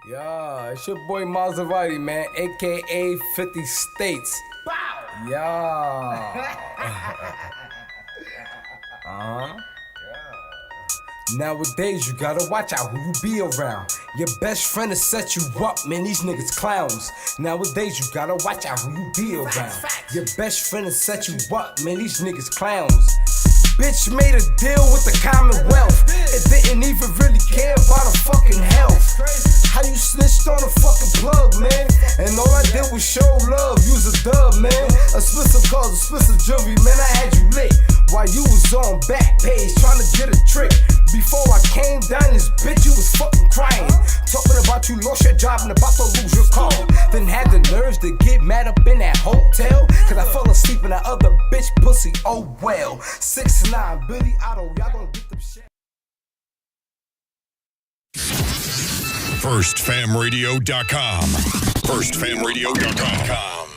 Yeah, it's your boy Maserati, man, aka 50 States. Bow! Yeah. Nowadays, you gotta watch out who you be around. Your best friend will set you up, man, these niggas clowns. Nowadays, you gotta watch out who you be around. Your best friend will set you up, man, these niggas clowns. Bitch made a deal with the Commonwealth. It didn't even really care about her fucking health. How you snitched on a fucking plug, man? And all I did was show love, use a dub, man. A Spencer calls, a Spencer jewelry, man, I had you lit. While you was on back page trying to get a trick. Before I came down this bitch, you was fucking crying. Talking about you lost your job and about to lose your car. Then had the nerves to get mad up in that hotel. Cause I fell asleep in that other bitch pussy, oh well. 6'9", Billy Otto, y'all gonna get them shit. FirstFamRadio.com. FirstFamRadio.com.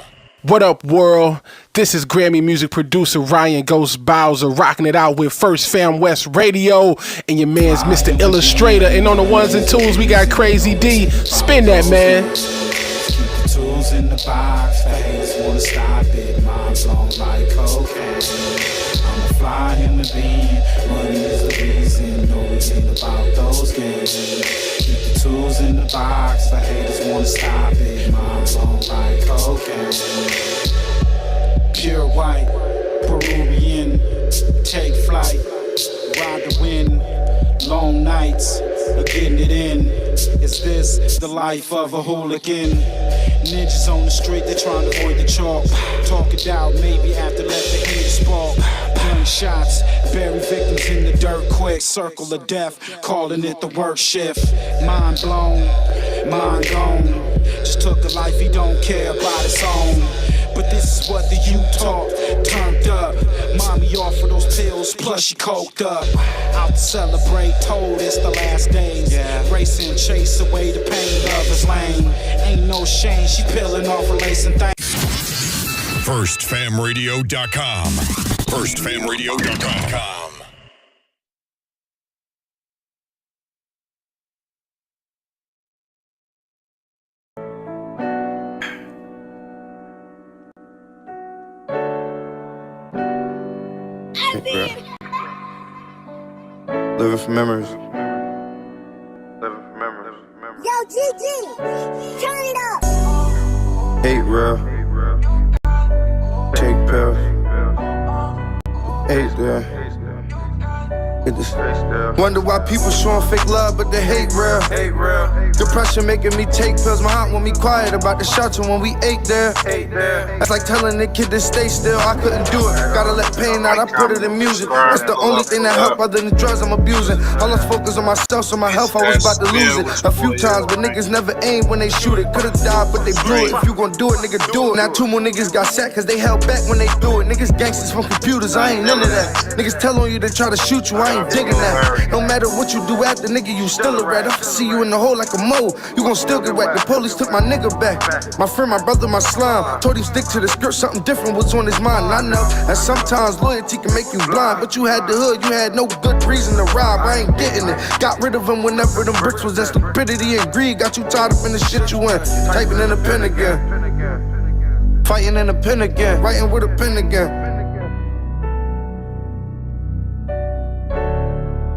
What up, world? This is Grammy music producer Ryan Ghost Bowser rocking it out with First Fam West Radio and your man's Mr. Illustrator. And on the ones and twos, we got Crazy D. Spin that, man. Keep the tools in the box, the haters wanna stop it. Mom's blown like cocaine. I'm a fly human being, money is the reason. No, it ain't about those games. Keep the tools in the box, the haters wanna stop it. Mom's blown like cocaine. Pure white, Peruvian, take flight, ride the wind, long nights, getting it in. Is this the life of a hooligan? Ninjas on the street, they trying to avoid the chalk. Talk it out, maybe after let the heat spark. Gunshots, bury victims in the dirt quick. Circle of death, calling it the work shift. Mind blown, mind gone. Just took a life he don't care about his own. But this is what the youth taught, turned up. Mommy offered those pills, plus she coked up. Out to celebrate, told it's the last days. Racing, chase away the pain, love is lame. Ain't no shame, she peeling off her lace and things. FirstFamRadio.com. FirstFamRadio.com. Living for memories. Yo, GG, turn it up. Hate real. Take pills. Hate there. Wonder why people showing fake love, but they hate real. Depression making me take pills. My aunt want me quiet about the shelter when we ate there. That's like telling the kid to stay still. I couldn't do it. Gotta let pain out. I put it in music. That's the only thing that help other than drugs I'm abusing. All I focus on myself, so my health I was about to lose it a few times, but niggas never aim when they shoot it. Could've died, but they blew it. If you gon' do it, nigga, do it. Now 2 more niggas got set, cause they held back when they threw it. Niggas gangsters from computers, I ain't none of that. Niggas tell on you to try to shoot you, I ain't digging that. No matter what you do after, nigga, you still a rat. If I see you in the hole like a mole, you gon' still get whacked. The police took my nigga back. My friend, my brother, my slime. Told him stick to the script, something different was on his mind. I know that sometimes loyalty can make you blind, but you had the hood, you had no good reason to rob. I ain't getting it. Got rid of him whenever them bricks was that stupidity and greed. Got you tied up in the shit you in. Typing in a pen again. Fighting in a pen again. Writing with a pen again.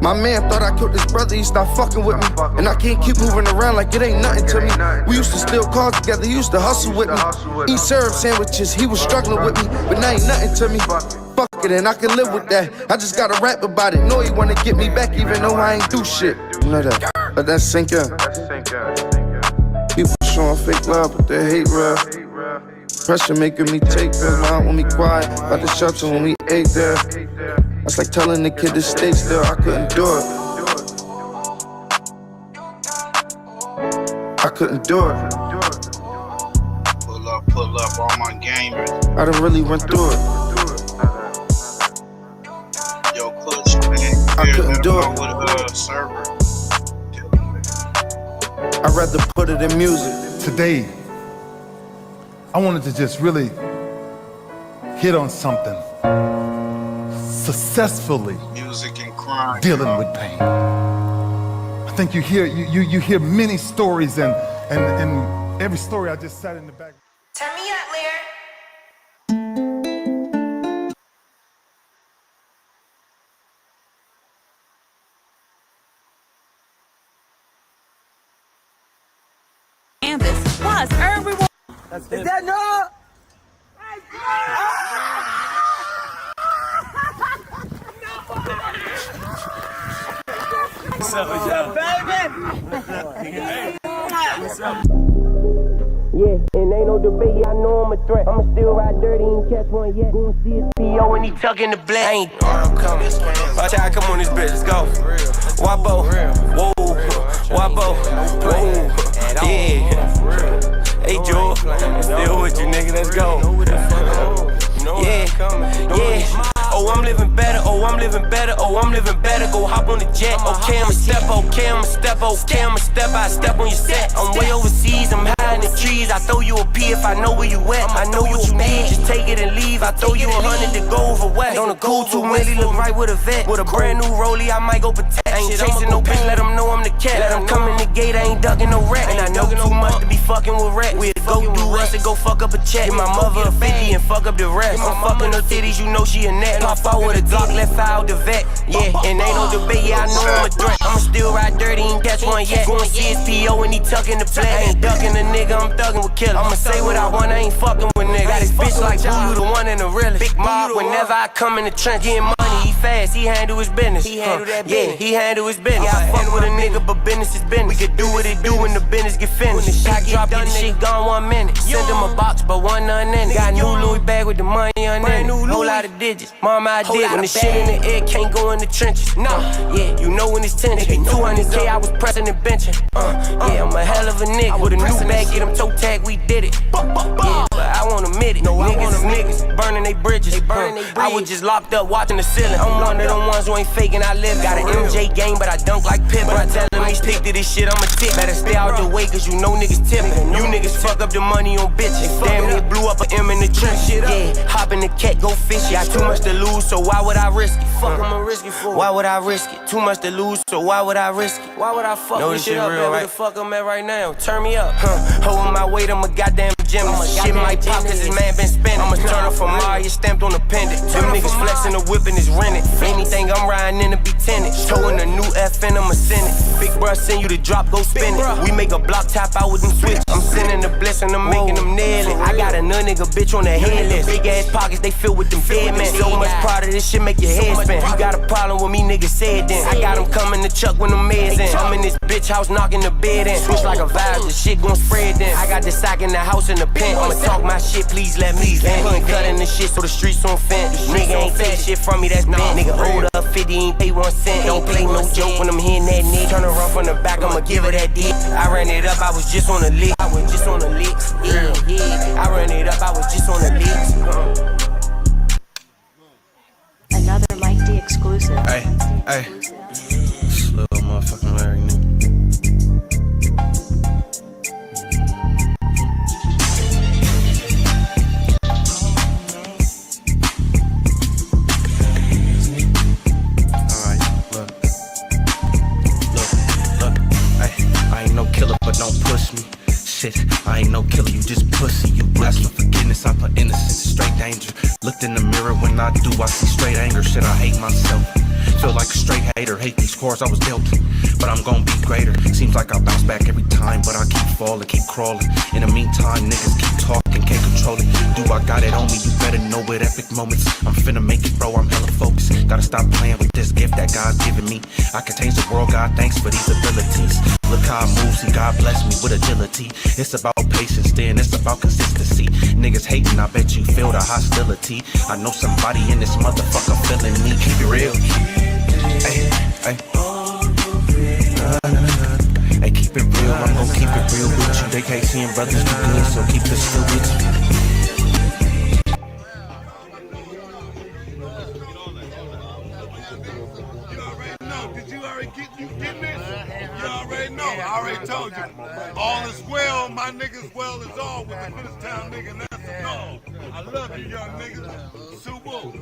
My man thought I killed his brother, he stopped fucking with me. And I can't keep moving around like it ain't nothing to me. We used to steal cars together, he used to hustle with me. Eat syrup sandwiches, he was struggling with me. But now ain't nothing to me. Fuck it, and I can live with that. I just gotta rap about it. Know he wanna get me back even though I ain't do shit. You know that, let that sink in. People showing fake love, but they hate real. Pressure making me take pills, my aunt want me quiet. About the shelter when we ate there. That's like telling the kid to stay still, I couldn't do it. I couldn't do it. Pull up all my gamers. I done really went through it. Yo, push, man. I couldn't do it. With server. I'd rather put it in music. Today, I wanted to just really hit on something. Successfully Music and crime. dealing with pain. think you hear many stories, and every story I just sat in the back. Turn me up, Lear. Canvas plus earn reward. Is that no? What's up, baby? What's up? Yeah, and ain't no debate, I know I'm a threat. I'ma still ride dirty and catch one yet. Gonna see his P.O. when he tucking the black. I ain't I'm coming. Watch how I come on this bitch, let's go. Wabo, whoa, Wabo, whoa, yeah. Hey, Joe, I'm still with you, nigga, let's go. Yeah. Oh, I'm living better, oh, I'm living better, oh, I'm living better. Go hop on the jet, okay, I'ma step, okay, I'ma step, okay, I'ma step, I step on your set. I'm way overseas, I'm high in the trees. I throw you a P if I know where you at. I know what you need, just take it and leave. I throw you 100 to go over west. On a cool 2 milli, look right with a vet. With a brand new rollie, I might go protect. I ain't chasing no bitch, let them know I'm the cat. Let them come in the gate, I ain't ducking no rat. And I know too much to be fucking with rats. We'll go do us and go fuck up a check. Get my mother a 50 and fuck up the rest. I'm fucking her titties, you know she a net. Pop out with a Glock, left out the vet. Yeah, and ain't no debate, yeah, I know I'm a threat. I'ma still ride dirty, ain't catch one yet. Going see his P.O. and he tucking the play. I ain't ducking a nigga, I'm thugging with killers. I'ma say what I want, I ain't fucking with niggas. Got his bitch like boo, you the one and the realest. Big mob, whenever I come in the trench, getting money, he fast, he handle his business. He handle that business. Yeah, he handle his business. Yeah, I fuck with a nigga, but business is business. We could do what it do when the business get finished. Pack drop, get the shit gone 1 minute. Send him a box, but one none in it. Got new Louis bag with the money on it. Whole lot of digits, mama I did. When the shit in the air, can't go in the trenches. No, yeah, you know when it's tension. 200K, I was pressing and benching. Yeah, I'm a hell of a nigga. With a new bag, get him toe tag, we did it. Yeah, but I won't admit it. Niggas is niggas, burning they bridges. I was just locked up watching the ceiling. I'm one of them ones who ain't faking, I live. Got an MJ game, but I dunk like Pip. But I tell them they stick to this shit, I'ma tip. Better stay out the way, cause you know niggas tipping. You niggas fuck up the money on bitches. Damn, they blew up an M in the trench. Yeah, hop in the cat, go fish. Got too much to lose, so why would I risk it? Fuck, I'ma risk it for. Why would I risk it? Too much to lose, so why would I risk it? Why would I fuck this shit up, man? Where the fuck I'm at right now? Turn me up, holding my weight, I'm a goddamn gym. Shit might pop cause his man been spending. I'ma turn up from Mario, stamped on the pendant. Them niggas flexing the whip and it's rented. Anything I'm riding in to be tenant. Towing a new FN, I'ma send it. Big bruh send you the drop, go spin it. We make a block top out with them switch. I'm sending the bliss and I'm making them nail it. I got a nigga bitch on the head list. Big ass pockets, they filled with them dead men. So much pride of this shit make your head spin. You got a problem with me, niggas say it then. I got them coming to chuck when them meds in. I'm in this bitch house knocking the bed in. Switch like a vibe, the shit gon' spread then. I got the sock in the house in the pen. I'ma talk my shit, please let me vent. He ain't cutting the shit so the streets on fence. Nigga ain't take shit from me, that's bent. Nigga hold up 50, ain't pay 1 cent. Don't play no joke when I'm hitting that nigga. Turn around from the back, I'ma give her that dick. I ran it up, I was just on the lick. I was just on the lick. Yeah. I ran it up, I was just on the lick. Another Mike D exclusive. Hey. This little motherfucking Larry nigga. Don't push me. Shit, I ain't no killer, you just pussy. You ask for forgiveness, I put innocence in straight danger. Looked in the mirror, when I do, I see straight anger. Shit, I hate myself. Feel like a straight hater, hate these scores I was dealt. But I'm gon' be greater. Seems like I bounce back every time, but I keep falling, keep crawling. In the meantime, niggas keep talking, can't control it. Do I got it on me? You better know it. Epic moments, I'm finna make it, bro. I'm hella focused. Gotta stop playing with this gift that God's given me. I can change the world, God, thanks for these abilities. Look how I move, see God bless me with agility. It's about patience, then it's about consistency. Niggas hating, I bet you feel the hostility. I know somebody in this motherfucker feeling me. Keep it real. Hey. Hey, keep it real, I'm gon' keep it real with you. They can't see him, brothers do good, so keep it still with you. I already told you. All is well, my niggas well is all with the Fittstown nigga, and that's a no. I love you, young niggas. Subu.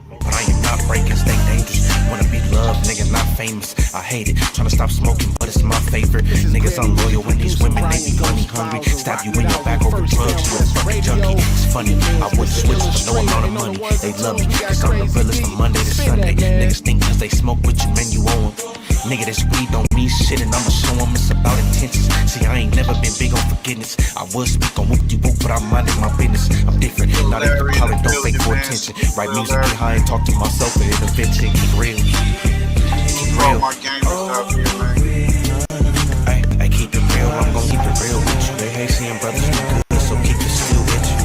But I am not breaking, stay dangerous. Wanna be loved, nigga, not famous. I hate it. Tryna stop smoking, but it's my favorite. Niggas unloyal when these women, they be money hungry. Stab you in your back over drugs, you a fucking junkie. It's funny, I wouldn't switch for no amount of money. They love me, cause I'm the realest from Monday to Sunday. Niggas think cause they smoke with you, man, you owe them. Nigga, this weed don't mean shit, and I'ma show them it's about intentions. See, I ain't never been big on forgiveness. I would speak on whoop-de-whoop, but I'm minding my business. I'm different, not even calling, don't fake for attention. Write music, get high, and talk to myself, and intervention. Keep real. Keep real. I keep it real, I'm gon' keep it real with you. They hate seeing brothers do good, so keep it still with you.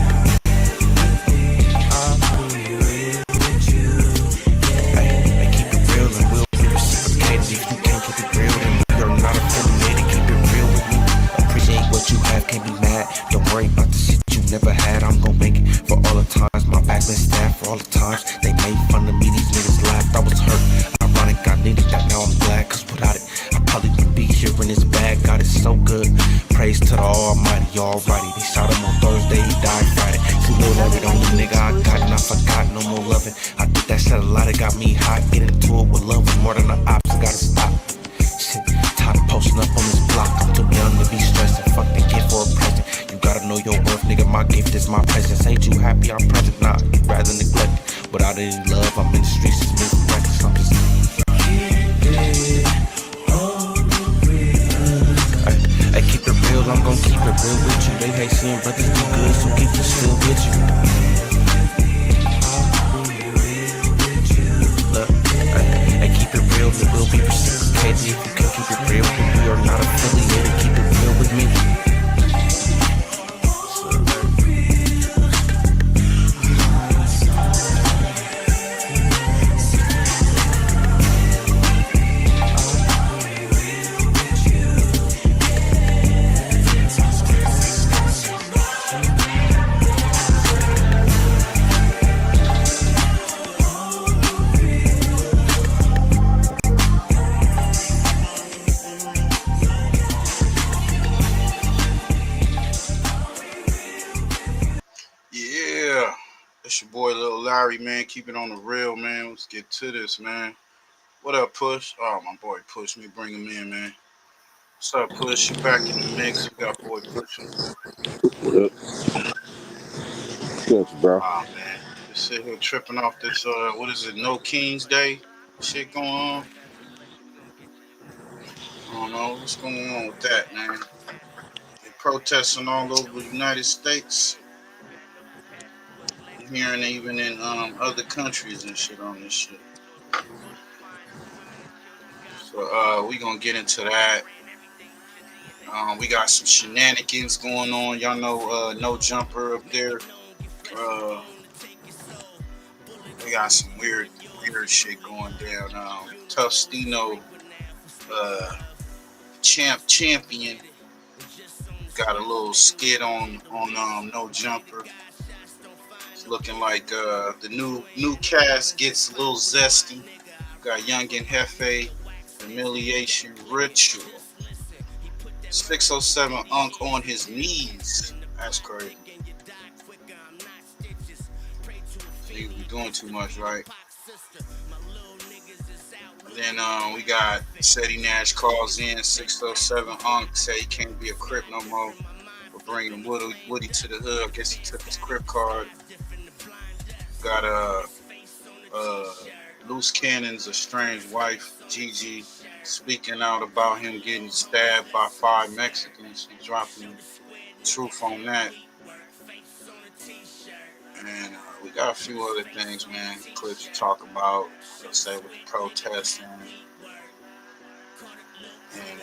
I keep it real and we'll be reciprocated. If you can't keep it real, then you're not affiliated. Keep it real with me. Appreciate what you have, can't be mad. Don't worry about the shit you never had. I'm gon' make it for all the times my back been stabbed. For all the times they made fun of me, these niggas laughed. I was hurt, ironic, I needed that, now I'm glad. Cause without it, I probably wouldn't be here in this bag. God is so good, praise to the Almighty. Alrighty, they shot him on Thursday, he died Friday. See, Lil Larry, the only nigga I got, and I forgot, no more loving. I did that shit a lot, it got me hot. Get into it with love, more than the ops, I gotta stop. Shit, tired of posting up on this block. I'm too young to be stressing, fuck the gift for a present. You gotta know your worth, nigga, my gift is my presence. Ain't you happy I'm present? Nah, you'd rather neglect it. Without any love, I'm in the streets, it's me for breakfast. I'm just I keep it real, I'm gon' keep it real with you. They hate seeing brothers do good, so keep it still with you. Look, I keep it real, it will be reciprocated. If you can't keep it real, then we are not affiliated. Keep it real with me. It's your boy Lil Larry, man. Keep it on the real, man. Let's get to this, man. What up, Push? Oh, my boy Push. Let me bring him in, man. What's up, Push? You back in the mix. We got boy Push. What up? Thanks, bro. Ah, man. Just sit here tripping off this, what is it, No Kings Day shit going on? I don't know. What's going on with that, man? They protesting all over the United States. Hearing even in other countries and shit on this shit. So we gonna get into that. We got some shenanigans going on. Y'all know No Jumper up there. We got some weird shit going down. Tough Stino champion got a little skit on No Jumper. Looking like the new cast gets a little zesty. Got Young and Hefe, Humiliation Ritual. 607 Unk on his knees. That's crazy. He be doing too much, right? Then we got Seti Nash calls in. 607 Unk say he can't be a Crip no more. We're bringing Woody to the hood. I guess he took his Crip card. Got Loose Cannon's estranged wife, Gigi, speaking out about him getting stabbed by 5 Mexicans. He's dropping truth on that. And we got a few other things, man, clips to talk about, let's say with the protesting. And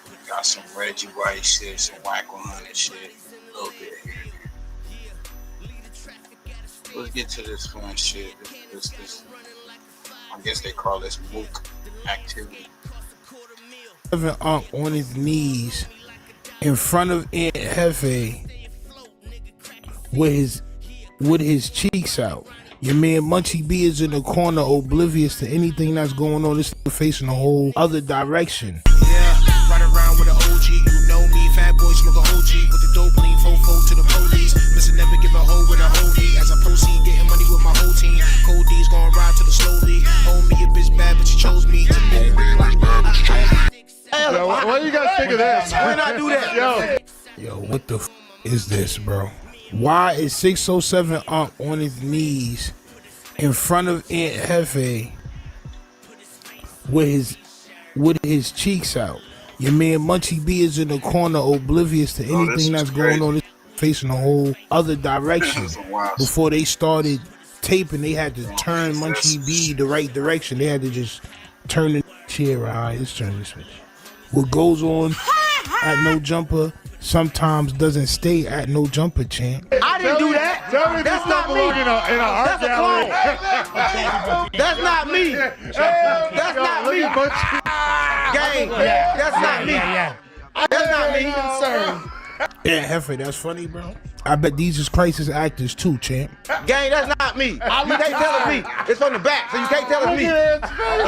we got some Reggie White shit, some Whack 100 shit, a little bit here. Let's get to this fun shit. This I guess they call this MOOC activity. Unk on his knees in front of Aunt Hefe with his cheeks out. Your man Munchie B is in the corner, oblivious to anything that's going on. This nigga facing a whole other direction. Yeah, run around with an OG, you know me. Fat boy smoke a OG with the dope lean fofo to the police. Mr. Never give a hoe with a holdie. As I proceed, getting money with my whole team. Cold D's gon' ride slowly. Oh, me a bitch bad, but you chose me to move. Yo, what do you guys think of this? Why not do that? Yo, what the is this, bro? Why is 607 on his knees in front of Aunt Hefe with his cheeks out? Your man Munchie B is in the corner, oblivious to anything that's going on. Facing a whole other direction. Before they started taping, they had to turn Munchie B the right direction. They had to just turn the chair around. All right, let's turn this switch. What goes on at No Jumper sometimes doesn't stay at No Jumper, champ. I didn't do that. Tell me That's this not don't me. belong in an art That's a gallery. clone. That's not me. That's not me. Gang, that's not me. That's not me. Yeah, Hefe, that's funny, bro. I bet these is crisis actors too, champ. Gang, that's not me. You can't tell it's me. It's on the back, so you can't tell it's me.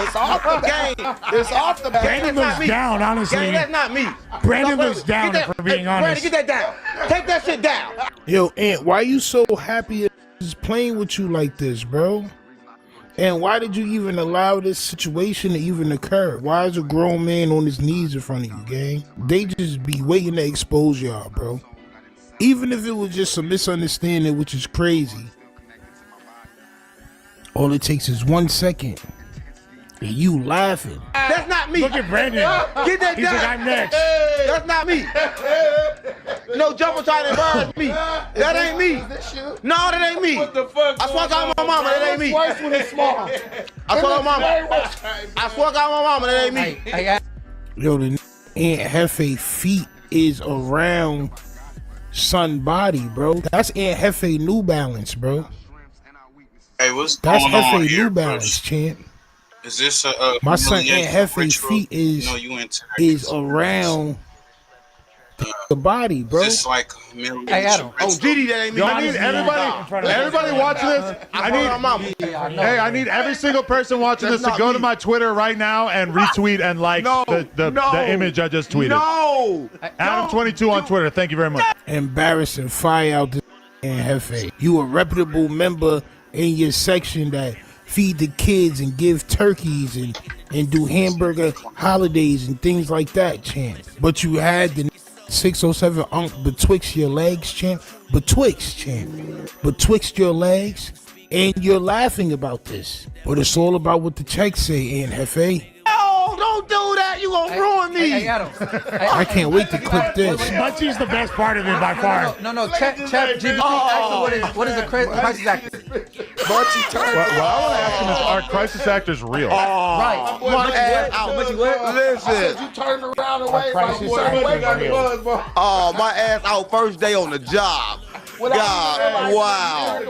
It's off the back. Gang, it's off the back. Brandon That's not looks me. down, honestly. Gang, that's not me. Brandon No, looks down, get that- if we're being hey, honest. Brandon, get that down. Take that shit down. Yo, Aunt, why you so happy is playing with you like this, bro? And why did you even allow this situation to even occur? Why is a grown man on his knees in front of you, gang? They just be waiting to expose y'all, bro. Even if it was just a misunderstanding, which is crazy. All it takes is 1 second. And you laughing. That's not me. Look at Brandon. Get that He's down. like, I'm next. That's not me. No Jumper trying to embarrass me. That ain't me. No, that ain't me. What the fuck? I swear to my mama, that ain't me. Twice when it's small. I swear to my mama. I swear to my mama, that ain't me. Yo, the Aunt Hefe feet is around son body, bro. That's Aunt Hefe New Balance, bro. Hey, what's That's going on Hefe here, New Balance, champ. Is this a My son Aunt humiliation Hefe ritual? feet You know you into is around the body, bro. Is this like a humiliation Oh, ritual? Didi, that ain't me. Yo, I need everybody watching this. I need every single person watching this to go to my Twitter right now and retweet and like the image I just tweeted. No. Adam22 on Twitter. Thank you very much. Embarrassing. Fire out this Aunt Hefe. You a reputable member in your section that feed the kids and give turkeys and do hamburger holidays and things like that, champ. But you had the 607 betwixt your legs, champ. Betwixt your legs, and you're laughing about this. But it's all about what the checks say, Aunt Hefe. No, don't do that. You gonna ruin me. I can't wait to clip this. Munchie's the best part of it by far. No, Chat GPT, what is a crisis actor? Munchie turned. Well, I want to ask him, are crisis actors real? Right. My ass out. Listen. You turned around away from Oh, my ass out first day on the job. God, wow.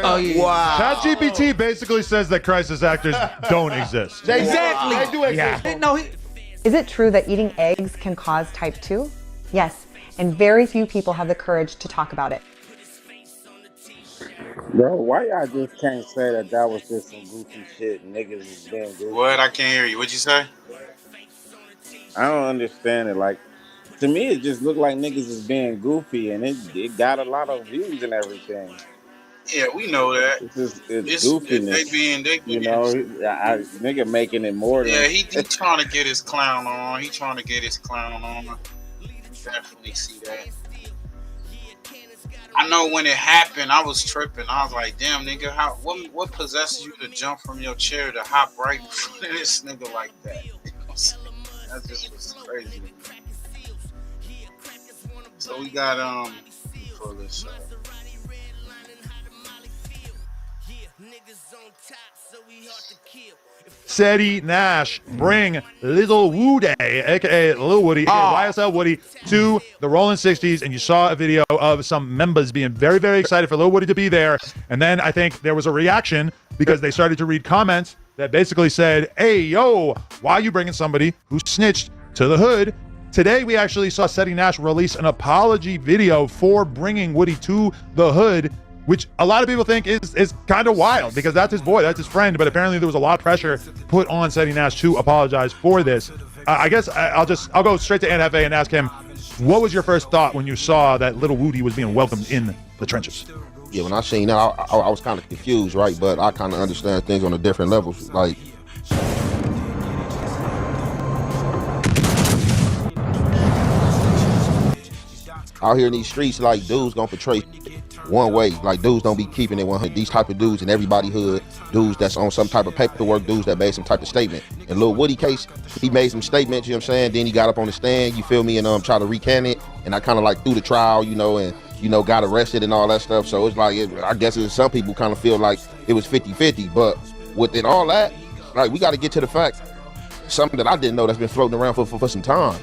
Oh, yeah. Wow. ChatGPT basically says that crisis actors don't exist. Exactly. They do exist. Yeah. No, Is it true that eating eggs can cause type 2? Yes, and very few people have the courage to talk about it. Bro, why y'all just can't say that was just some goofy shit niggas is being goofy? What? I can't hear you. What'd you say? I don't understand it. Like, to me, it just looked like niggas is being goofy, and it got a lot of views and everything. Yeah, we know that. It's goofiness. They being, you know, nigga making it more than. Yeah, he trying to get his clown on. He trying to get his clown on. Definitely see that. I know when it happened, I was tripping. I was like, damn, nigga, what possesses you to jump from your chair to hop right in front of this nigga like that? You know what I'm saying? That just was crazy. So we got pull this up. Seti Nash bring Little Woody, aka Lil Woody, aka YSL Woody, to the Rolling 60s, and you saw a video of some members being very, very excited for Lil Woody to be there. And then I think there was a reaction because they started to read comments that basically said, "Hey, yo, why are you bringing somebody who snitched to the hood?" Today, we actually saw Seti Nash release an apology video for bringing Woody to the hood, which a lot of people think is kind of wild because that's his boy, that's his friend. But apparently there was a lot of pressure put on Seti Nash to apologize for this. I guess I'll go straight to Aunt Hefe and ask him, what was your first thought when you saw that Little Woody was being welcomed in the trenches? Yeah, when I seen that, I was kind of confused, right? But I kind of understand things on a different level. Like, out here in these streets, like, dudes gonna portray one way. Like, dudes don't be keeping it 100. These type of dudes in everybody hood, dudes that's on some type of paperwork, dudes that made some type of statement. In Lil Woody case, he made some statements, you know what I'm saying? Then he got up on the stand, you feel me, and tried to recant it. And I kind of like threw the trial, you know, and got arrested and all that stuff. So it's like, I guess some people kind of feel like it was 50-50. But within all that, like, we got to get to the fact, something that I didn't know that's been floating around for some time.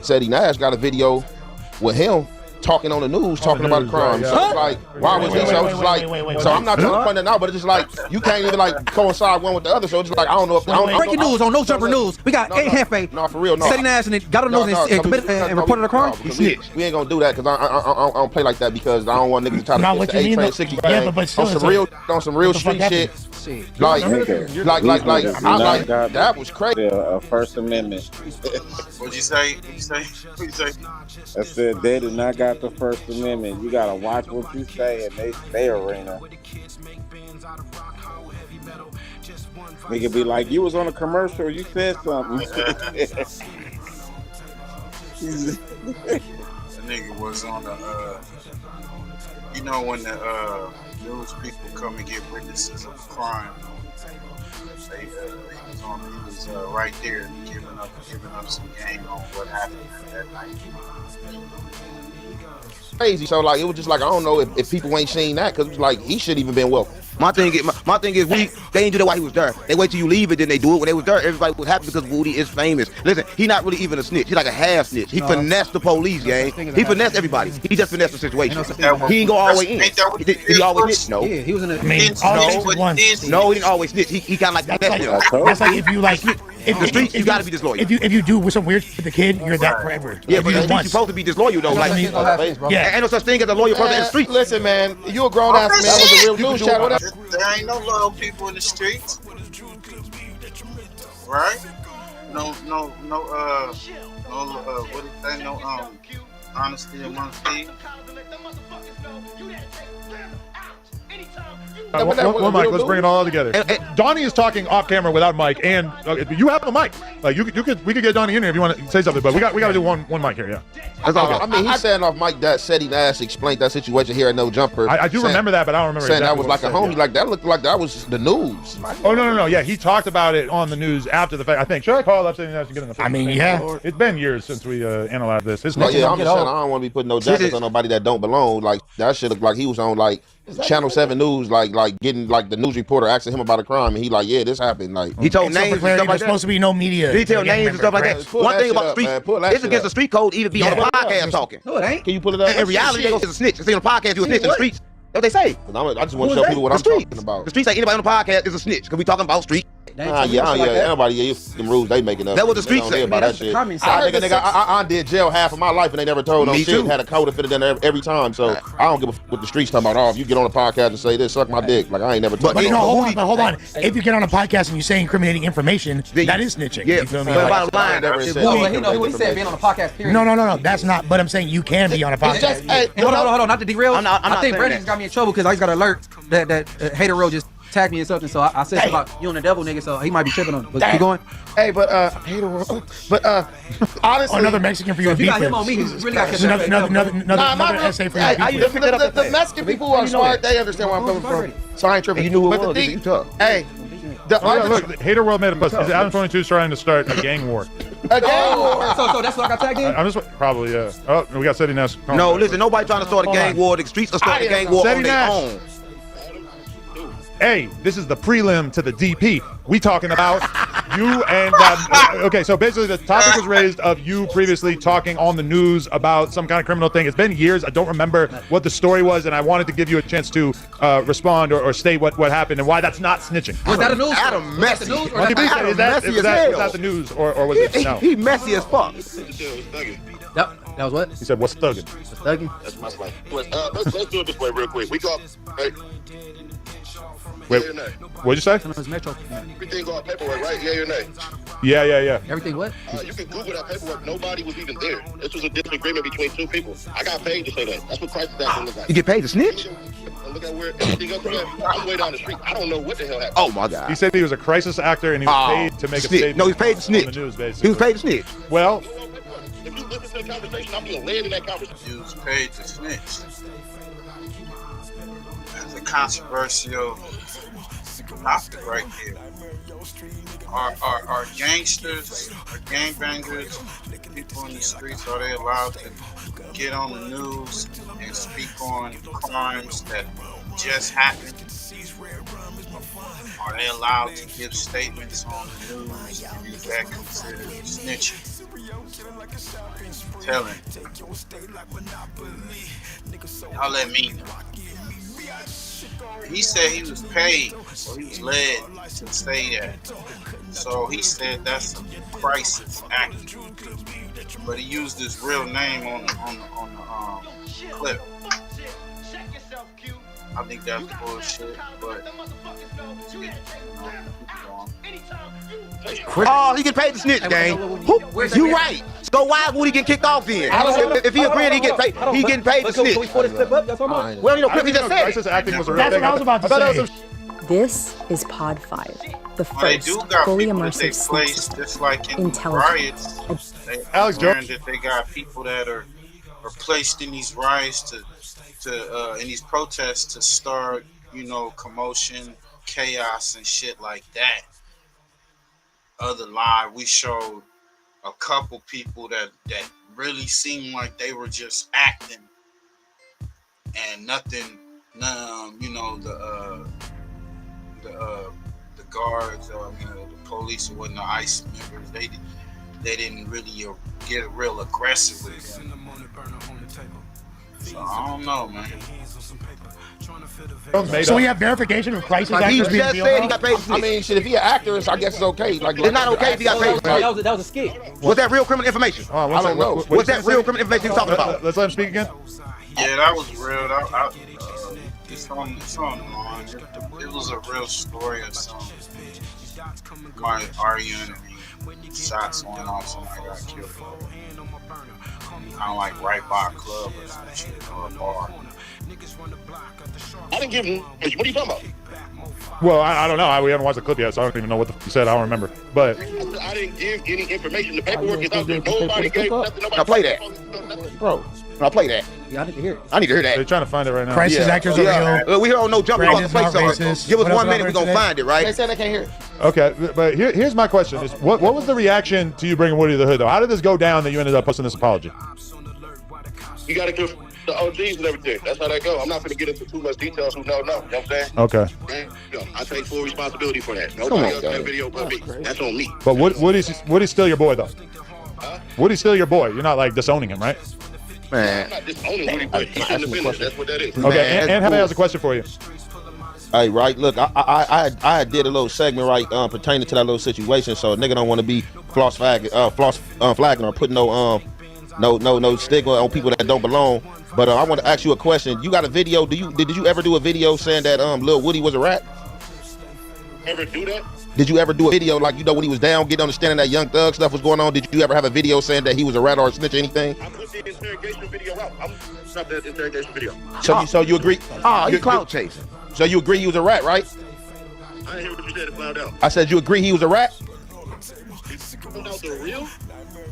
Sadie Nash got a video with him talking on the news, talking about a crime. So it's like, why was he? So it's like, so I'm not trying to point that out, but it's just like, you can't even like coincide one with the other. So it's just like, I don't know if breaking news on No Jumper News. We got Hefe. No, for real, no. Sadie Nash and got a nose and committed and reported a crime. We ain't gonna do that because I don't play like that because I don't want niggas to try to get the A-Train 60 thing on some real street shit. Like that was crazy. First Amendment. What'd you say? I said they do not got the First Amendment. You gotta watch what you say in they arena. Nigga be like, you was on a commercial, you said something. The nigga was on the you know when the news people come and get witnesses of a crime. He was right there giving up some game on what happened that night. Crazy. So like, it was just like, I don't know if people ain't seen that because it was like, he should even been welcome. My thing is, they didn't do that while he was there. They wait till you leave it, then they do it. When they was there, everybody was happy because Woody is famous. Listen, he not really even a snitch. He's like a half snitch. He finessed the police, gang. He finessed everybody. He just finessed the situation. He ain't go all the way in. Did he always snitch? No. Yeah, he was in a... No, he didn't always snitch. He kind of like that. That's like if you like... In the streets, you gotta be disloyal. If you do with some weird shit with the kid, you're that forever. Yeah, but you're supposed to be disloyal though. Like, yeah, ain't no such thing as a loyal person in the street. Listen, man, you a grown ass man. That was a real news chat. There ain't no loyal people in the streets, right? No, what is that? No, honesty amongst thieves. One mic. Let's bring it all together. Donnie is talking off camera without mic, and you have a mic. Like we could get Donnie in here if you want to say something, but we got to do one mic here. Yeah. That's all good. I mean, he's saying off mic that Sadie Nash explained that situation here at No Jumper. I do remember that, but I don't remember. Saying exactly that was like a homie. Like that looked like that was the news. Oh no. Yeah, he talked about it on the news after the fact. I think. Should I call up Sadie Nash and get in the? I mean, yeah. It's been years since we analyzed this. I'm just saying I don't want to be putting no jackets on nobody that don't belong. Like that shit looked like he was on like Channel 7 News, like getting like the news reporter asking him about a crime, and he like, yeah, this happened. Like he told names and stuff like that. There's supposed to be no media. He tell names and stuff like that. One thing about street, it's against the street code. Even be on a podcast talking. No, it ain't. Can you pull it up? In reality, they go to the snitch. It's on a podcast. You a snitch in the streets. That's what they say. I just want to show people what I'm talking about. The streets say anybody on the podcast is a snitch because we talking about street. Everybody, them rules they making up. That what the streets say about that shit. I did jail half of my life and they never told no shit. Had a code to fit it in every time, so I don't give a what the streets talking about. If you get on a podcast and say this, suck my dick. Like I ain't never told. But hold on. If you get on a podcast and you say incriminating information, that is snitching. Yeah, you feel me? But about line, he said being on a podcast. Period. No. That's not. But I'm saying you can be on a podcast. Hold on. Not to derail. I think Brandon got me in trouble because I just got an alert that Hater Row just tagged me in something, so I said about you and the devil nigga, so he might be tripping on it. But keep going. Hey, but honestly, another Mexican for you. If you got him on me, he's really got another essay for you. The Mexican people who are smart, they understand where I'm coming from. So I ain't tripping. You knew who it was. Hey. Look, Hater World made a post. Is Adam 22 trying to start a gang war? A gang war? So that's what I got tagged in? I'm just probably, yeah. Oh, we got Sadie Nash. No, listen, nobody trying to start a gang war. The streets are starting a gang war on their own. Hey, this is the prelim to the DP. We talking about you and okay, so basically the topic was raised of you previously talking on the news about some kind of criminal thing. It's been years. I don't remember what the story was, and I wanted to give you a chance to respond or state what happened and why that's not snitching. Was that a news? Adam messy. Was that the news or was it no? He messy as fuck. That was what? He said, "What's thugging?" What's thugging? That's my slang. Let's do it this way real quick. We go. Hey. Wait, what'd you say? Everything got paperwork, right? Yeah or nay? Yeah. Everything what? You can Google that paperwork. Nobody was even there. This was a disagreement between two people. I got paid to say that. That's what crisis action looks like. You get paid to snitch? and look at where everything else is at. I'm way down the street. I don't know what the hell happened. Oh my God. He said he was a crisis actor and he was paid to make a snitch. statement. No, he's paid to snitch. On the news, basically. He was paid to snitch. Well, if you listen to the conversation, I'm being led in that conversation. He was paid to snitch. That's a controversial topic right here. Are gangsters, are gangbangers, people in the streets, are they allowed to get on the news and speak on crimes that just happened? Are they allowed to give statements on the news? And is that considered snitching? Telling. Y'all let me know. He said he was paid, so he was led to say that. So he said that's a crisis act. But he used his real name on the clip. I think that's bullshit, but Oh, he get paid to snitch, gang. You right. So why would he get kicked off then? If he agreed, he get paid. He getting paid to snitch. Well, you know, he just said crisis acting was a real That's thing. what I was about to say. This is Pod 5, the they first do got fully people that they immersive place, sleep just like in intelligence. riots. They Alex learned that they got people that are placed in these riots to in these protests to start, you know, commotion, chaos, and shit like that. Other live, we showed a couple people that really seemed like they were just acting, and nothing. You know, the guards, you know, the police or whatnot, the ICE members, they didn't really get real aggressive with them. So I don't know, man. So we have verification of crisis actors being just said he got paid to snitch. I mean, shit, if he an actor, I guess it's okay. Like, It's not okay if he got paid to snitch. That was a skit. Was that real criminal information? I don't know. Was that real criminal information he was talking about? Let's let him speak again. Yeah, that was real. It's online. It was a real story of some my arguing and shots going off. Somebody got killed. Kind of like right by a club or some shit, or a bar. I didn't give him. What are you talking about? Well, I don't know. We haven't watched the clip yet, so I don't even know what the he said. I don't remember. But I didn't give any information. The paperwork is out there. Nobody gave nothing. Now play that, bro. Now play that. Yeah, I need to hear it. I need to hear that. they're trying to find it right now. crisis actors are real. We here on No Jump. We about to play Brandon's something. not racist. Give us What 1 else minute. We about gonna today? find it, right? They said they can't hear it. Okay, but here's my question: is what was the reaction to you bringing Woody to the hood, though? How did this go down that you ended up posting this apology? You got to give the OGs and everything. That's how that go. I'm not going to get into too much details. Who know? You know what I'm saying? Okay. And, you know, I take full responsibility for that. Nobody else in that video but me. That's on me. But Woody's still your boy, though. Woody's still your boy. You're not like disowning him, right? Man. I'm not disowning Woody, but he shouldn't have been there. That's what that is. Okay. And Heather has a question for you. Hey, right, look, I did a little segment, right, pertaining to that little situation, so a nigga don't want to be flagging or putting no stigma on people that don't belong. But I want to ask you a question. You got a video? Did you ever do a video saying that Lil Woody was a rat? Ever do that? Did you ever do a video like, you know, when he was down, getting understanding that Young Thug stuff was going on? Did you ever have a video saying that he was a rat or a snitch or anything? I put the interrogation video out. I'm not that interrogation video. So you agree? Oh, you clout chasing. So you agree he was a rat, right? I didn't hear what you said to find out. I said you agree he was a rat? Found out the real?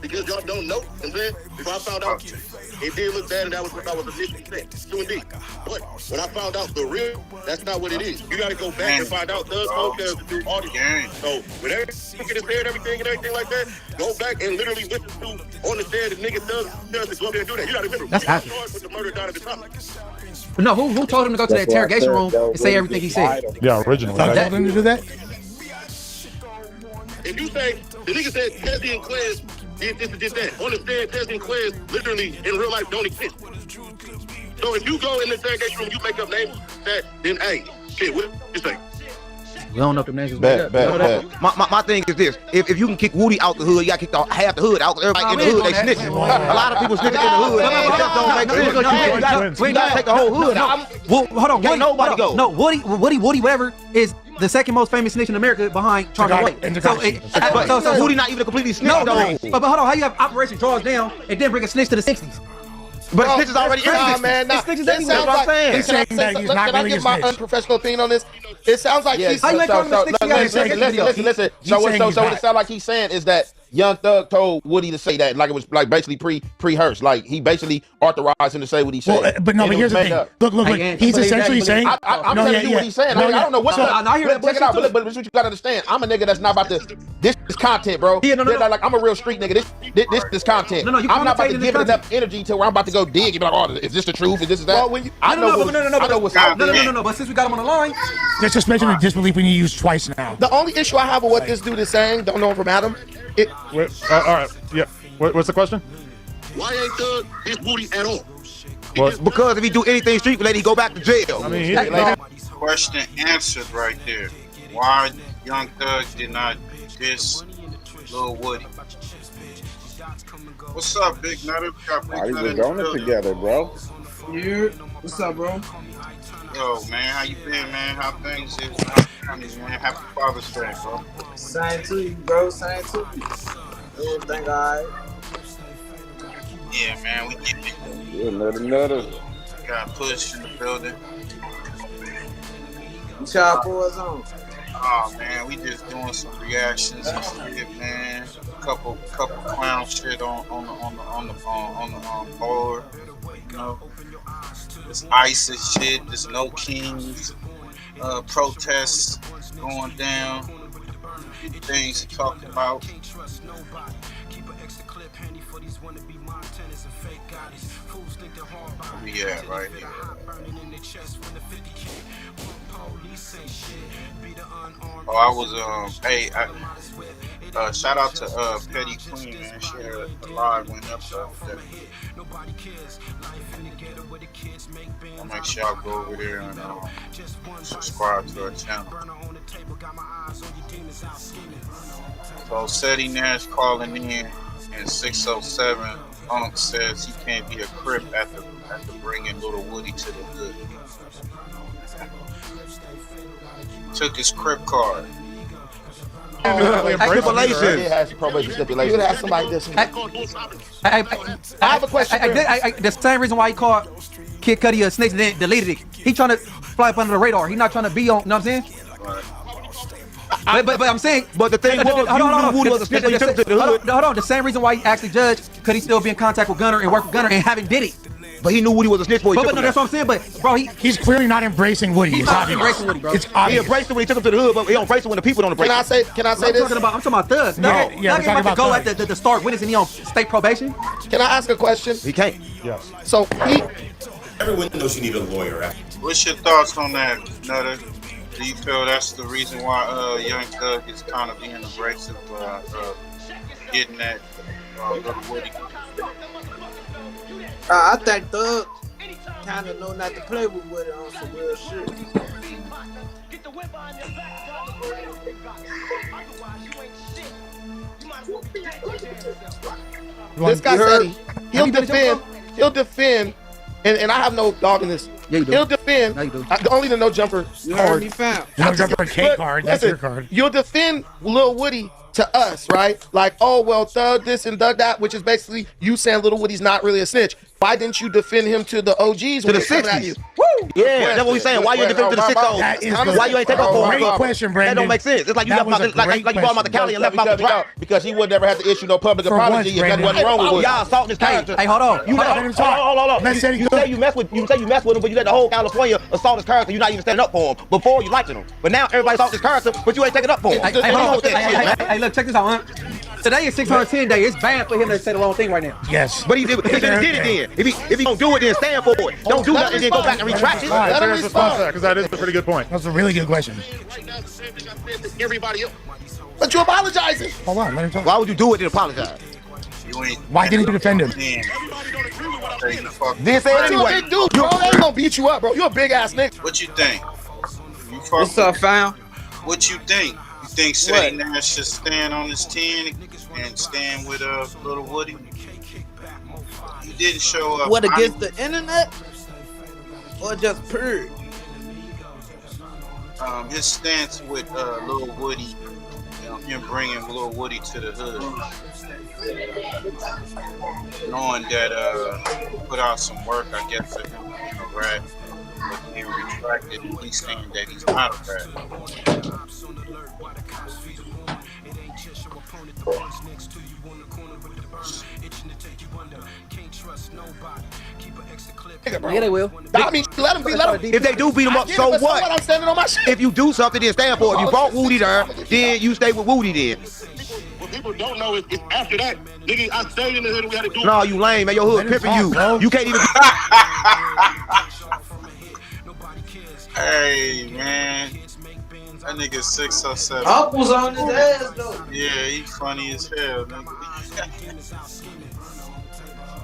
Because y'all don't know. I'm saying, if I found out it did look bad and that was what I was initially saying. True indeed. But when I found out the real, that's not what it is. You got to go back and find out Thug Podcast and do all the game. So when everything get his hair and everything like that, go back and literally listen to on the stand the nigga Thug to go up there and do that. You got to remember, That's we started with the murder down at the top. But no, who told him to go to the interrogation room and say everything he said? Yeah, originally. Thug told him to do that? If you say, the nigga said Tessie and Claire's did this and did that. On the stand, Tessie and Claire's literally in real life don't exist. So if you go in the interrogation room, you make up names that, then hey, shit, what you say? We don't know if the names is Bad. My thing is this: if you can kick Woody out the hood, you got to kick half the hood out. Everybody in the hood, they snitching. A lot of people snitching in the hood. That don't make sense. You got to take the whole hood out. Hold on, Can't nobody go. No, Woody, whatever is the second most famous snitch in America behind Charlie White. So Woody not even a completely snitch. No, but hold on, how you have Operation Draws Down and then bring a snitch to the 60s? But snitches already nah, man. Nah. Snitches It anyway, sounds what I'm like saying. He's saying that he's not Can I really give a my snitch. unprofessional opinion on this? It sounds like he's. How you ain't calling him a snitch? Listen. So what it sounds like he's saying is that Young Thug told Woody to say that, like it was like basically pre-rehearsed, like he basically authorized him to say what he said. Well, but here's the thing. Look. He's essentially saying. I'm telling you what he's saying. I don't know what. Check it out. But what you gotta understand, I'm a nigga that's not about to. This is content, bro. Like I'm a real street nigga. This is content. I'm not about to give it enough energy to where I'm about to go dig and be like, oh, is this the truth? Is this that? I know what's out there. No. But since we got him on the line, there's suspension of disbelief when you use twice now. The only issue I have with what this dude is saying, don't know him from Adam. All right. Yeah. What's the question? Why ain't Thug his Woody at all? Well, because if he do anything street related, he go back to jail. I mean, question answered right there. Why Young Thug did not diss Lil Woody? What's up, Big Nutter? Why you was on it together, bro? Yeah. What's up, bro? Yo, man, how you been, man? How things is? Man, happy Father's Day, bro. Same to you, bro. Same to you. Everything alright? Yeah, man, we get it. Yeah, nutter. Got pushed in the building. What y'all boys on? Oh man, we just doing some reactions and shit, man. Couple clown shit on the board. You know, this ISIS shit, this No Kings protests going down. Things to talk about. Where we at right here? Oh, I was shout out to Petty Queen, man. She had a live went up there. I'll make sure y'all go over there and subscribe to our channel. So Seti Nash calling in 607. Unc says he can't be a Crip after bringing Little Woody to the hood. Took his Crip card. Stipulation. It has probation stipulation. You would have somebody this. I have a question. The same reason why he called Kid Cudi a snitch and then deleted it. He trying to fly up under the radar. He not trying to be on. You know what I'm saying? But I'm saying. But the thing was, you knew Woody was a snitch when you took him to the hood. Hold on. The same reason why he actually judged, could he still be in contact with Gunner and work with Gunner and haven't did it. But he knew Woody was a snitch before he took him. No, that's what I'm saying. But bro, he's clearly not embracing Woody. He's not embracing Woody, bro. It's obvious. He embraced it when he took him to the hood, but he don't embrace it when the people don't embrace it. Can I say this? I'm talking about Thug. Yeah, Thug ain't about to go at the start witnessing he on state probation. Can I ask a question? He can't. Yes. So everyone knows you need a lawyer. What's your thoughts on that, Nutter? Do you feel that's the reason why Young Thug is kind of being abrasive, getting that Little Woody? I think Thug kind of know not to play with Woody on some real shit. This guy said he'll defend, and I have no dog in this. Yeah, you do. He'll defend. No, you do. Only the no jumper You heard card. me, fam. No jumper K card. That's your card. You'll defend Lil Woody to us, right? Like, oh well, Thug this and Thug that, which is basically you saying Lil Woody's not really a snitch. Why didn't you defend him to the OGs? To the 60s. Woo! Yeah, that's what we're saying. Why you defend him to the 60s? Why you ain't take up for him? Great question, Brandon. That don't make sense. It's like you left out like you brought him out the Cali and left him out the drop. Because he would never have to issue no public apology if that wasn't wrong with Woody. Y'all assaulting his character. Hey, hold on. Hold on. You say you mess with him, but you let the whole California assault his character. You're not even standing up for him. Before you liked him, but now everybody assaults his character, but you ain't taking up for him. Hey, look, check this out, huh? Today is 610 day. It's bad for him to say the wrong thing right now. Yes. But he did it then. If he don't do it, then stand for it. Don't do nothing, then go back and retract it. Let him respond, because that is a pretty good point. That's a really good question. Everybody else. But you apologizing. Hold on, let him talk. Why would you do it and apologize? Why didn't you defend him? Then say it anyway. Big dude, bro. They ain't gonna beat you up, bro. You a big ass nigga. What you think? What's up, fam? What you think? You think Seti Nash should stand on his 10 and stand with Little Woody? He didn't show up. What, against the internet? Or just period? His stance with Little Woody him bringing Lil Woody to the hood, knowing that he put out some work, I guess, for him being a rat, but being retracted, and he's saying that he's not a rat. Yeah, they will. I mean, let them be. Let them. If they do beat them up, so what? I'm standing on my shit. If you do something, then stand for it. If you brought Woody there, then you stay with Woody then. What people don't know is after that, nigga, I stayed in the hood and we had to do. No, you lame, man. Your hood pimping you. You can't even. Hey, man. That nigga 607. Uncle's on his ass, though. Yeah, he funny as hell, nigga.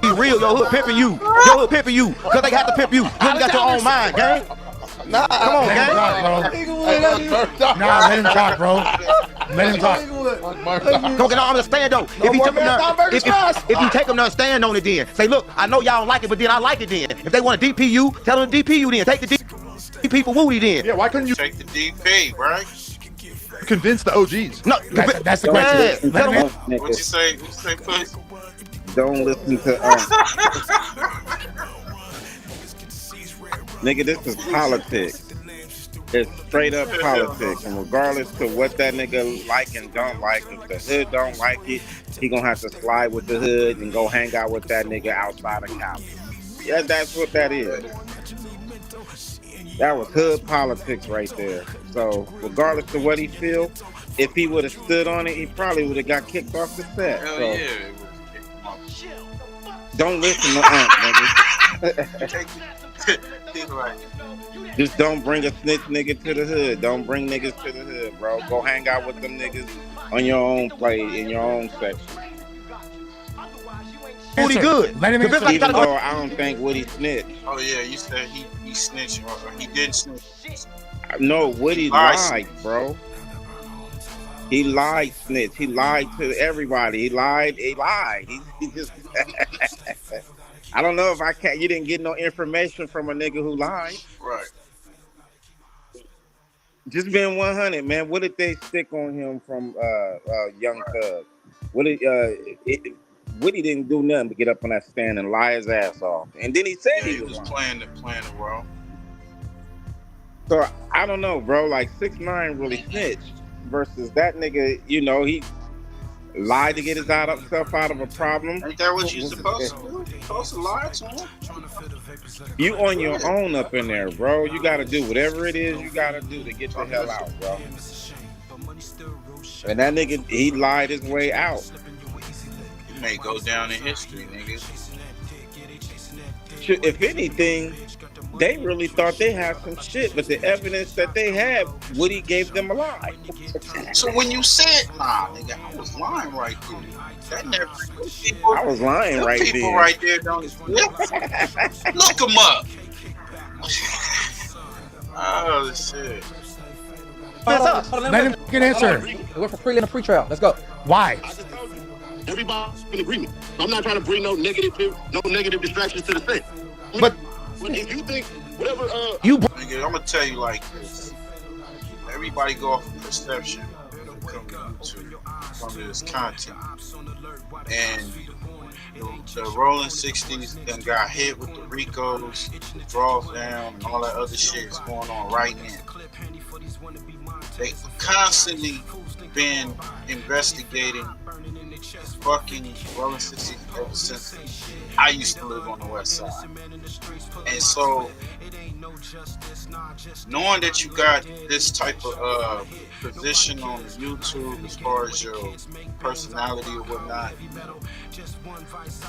Be real, your hood pimping you. Your hood pimping you. Because they have to pimp you. You ain't got your own mind, gang. Nah, come on, gang. Nah, let him talk, bro. Let him talk. Come on, I'm gonna stand though. If you take them there, if you take them there, stand on it then. Say, look, I know y'all don't like it, but then I like it then. If they want to DP you, tell them to DP you then. Take the DP for Woody then. Yeah, why couldn't you take the DP, right? Convince the OGs? No, that's the question. What'd you say? What'd you say, please? Don't listen to nigga, this is politics. It's straight up politics. And regardless to what that nigga like and don't like, if the hood don't like it, he gonna have to slide with the hood and go hang out with that nigga outside of Cali. Yeah, that's what that is. That was hood politics right there. So regardless of what he feel, if he would have stood on it, he probably would have got kicked off the set. Hell So yeah. don't listen to nigga. Just don't bring a snitch nigga to the hood. Don't bring niggas to the hood, bro. Go hang out with them niggas on your own plate in your own section. Woody good. Let him answer. Even though I don't think Woody snitched. Oh yeah, you said he snitched. He didn't snitch. No, Woody lied, bro. He lied, snitch. He lied to everybody. He lied. He just. I don't know if I can't. You didn't get no information from a nigga who lied. Right. Just being 100, man. What did they stick on him from Young Thug? Woody didn't do nothing but get up on that stand and lie his ass off. And then he said he was playing the role. So I don't know, bro. Like 6ix9ine really snitched versus that nigga. You know, he lied to get himself out of a problem. Ain't that what you supposed to do? You supposed to lie to him? You on your own up in there, bro. You got to do whatever it is you got to do to get the hell out, bro. And that nigga, he lied his way out. He may go down in history, nigga. If anything, they really thought they had some shit, but the evidence that they had, Woody gave them a lie. So when you said, nah, nigga, I was lying right there. That never. I was lying right there. People right there don't. Look them up. Oh shit. Let him get an answer. We're for pre and a pre-trial. Let's go. Why? Everybody's in agreement. I'm not trying to bring no negative distractions to the set. But if you think whatever Nigga, I'm gonna tell you like this. Everybody go off of perception when it comes to some of this content. And the Rolling 60s done got hit with the Ricos, the draws down, and all that other shit is going on right now. They constantly been investigating fucking Rolling 60s ever since I used to live on the west side. And so, knowing that you got this type of position on YouTube as far as your personality or whatnot,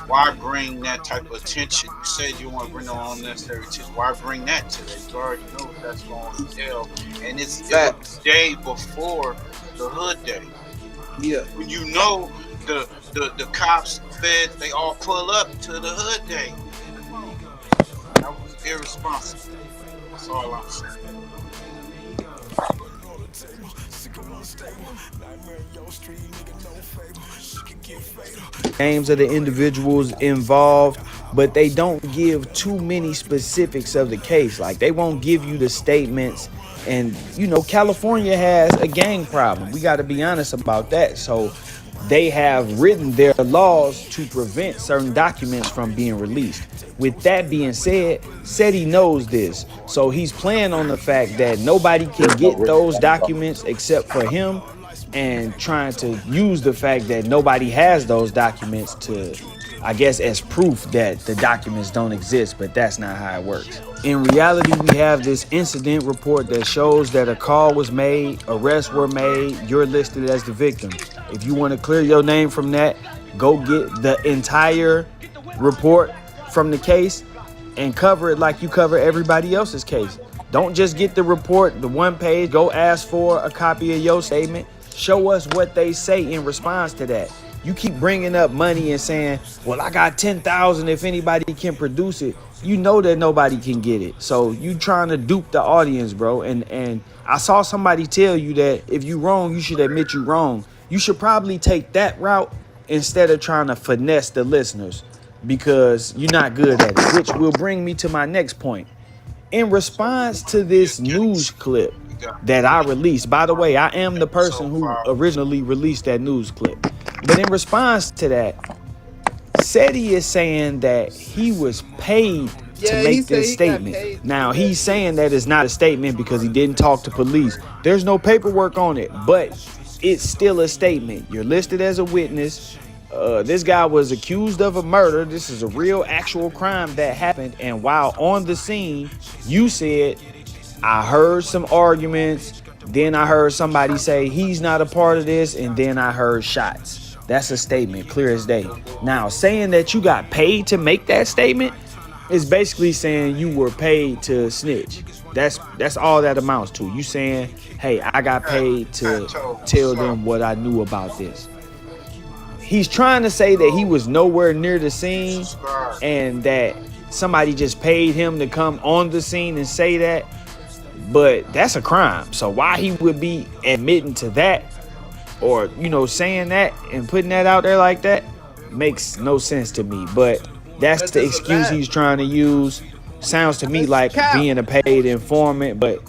why bring that type of attention? You said you want to bring no unnecessary attention. Why bring that today? You already know that's going to hell. And it's the day before the hood day. Yeah. When you know the cops, the feds, they all pull up to the hood day. That was irresponsible. That's all I'm saying. Names of the individuals involved, but they don't give too many specifics of the case. Like, they won't give you the statements And you know, California has a gang problem. We got to be honest about that. So they have written their laws to prevent certain documents from being released. With that being said he knows this. So he's playing on the fact that nobody can get those documents except for him, and trying to use the fact that nobody has those documents to, I guess, as proof that the documents don't exist, but that's not how it works. In reality, we have this incident report that shows that a call was made, arrests were made, you're listed as the victim. If you want to clear your name from that, go get the entire report from the case and cover it like you cover everybody else's case. Don't just get the report, the one page, go ask for a copy of your statement. Show us what they say in response to that. You keep bringing up money and saying, well, I got 10,000 if anybody can produce it. You know that nobody can get it. So you trying to dupe the audience, bro. And I saw somebody tell you that if you wrong, you should admit you wrong. You should probably take that route instead of trying to finesse the listeners, because you're not good at it, which will bring me to my next point. In response to this news clip that I released, by the way, I am the person who originally released that news clip. But in response to that, Seti is saying that he was paid to make this statement. Now, he's saying that it's not a statement because he didn't talk to police. There's no paperwork on it, but it's still a statement. You're listed as a witness. This guy was accused of a murder. This is a real actual crime that happened. And while on the scene, you said, I heard some arguments. Then I heard somebody say he's not a part of this. And then I heard shots. That's a statement, clear as day. Now, saying that you got paid to make that statement is basically saying you were paid to snitch. That's all that amounts to. You saying, hey, I got paid to tell them what I knew about this. He's trying to say that he was nowhere near the scene and that somebody just paid him to come on the scene and say that, but that's a crime. So why he would be admitting to that, or, you know, saying that and putting that out there like that, makes no sense to me. But that's the excuse he's trying to use. Sounds to me like being a paid informant, but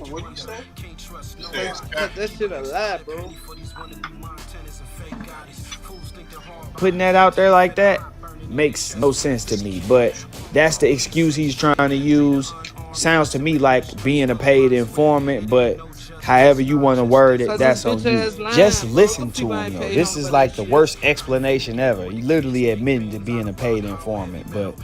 What you say? That shit a lie, bro. putting that out there like that makes no sense to me. But that's the excuse he's trying to use. Sounds to me like being a paid informant, but however you want to word it, that's on you. Just listen to him, though. This is like the worst explanation ever. He literally admitting to being a paid informant, but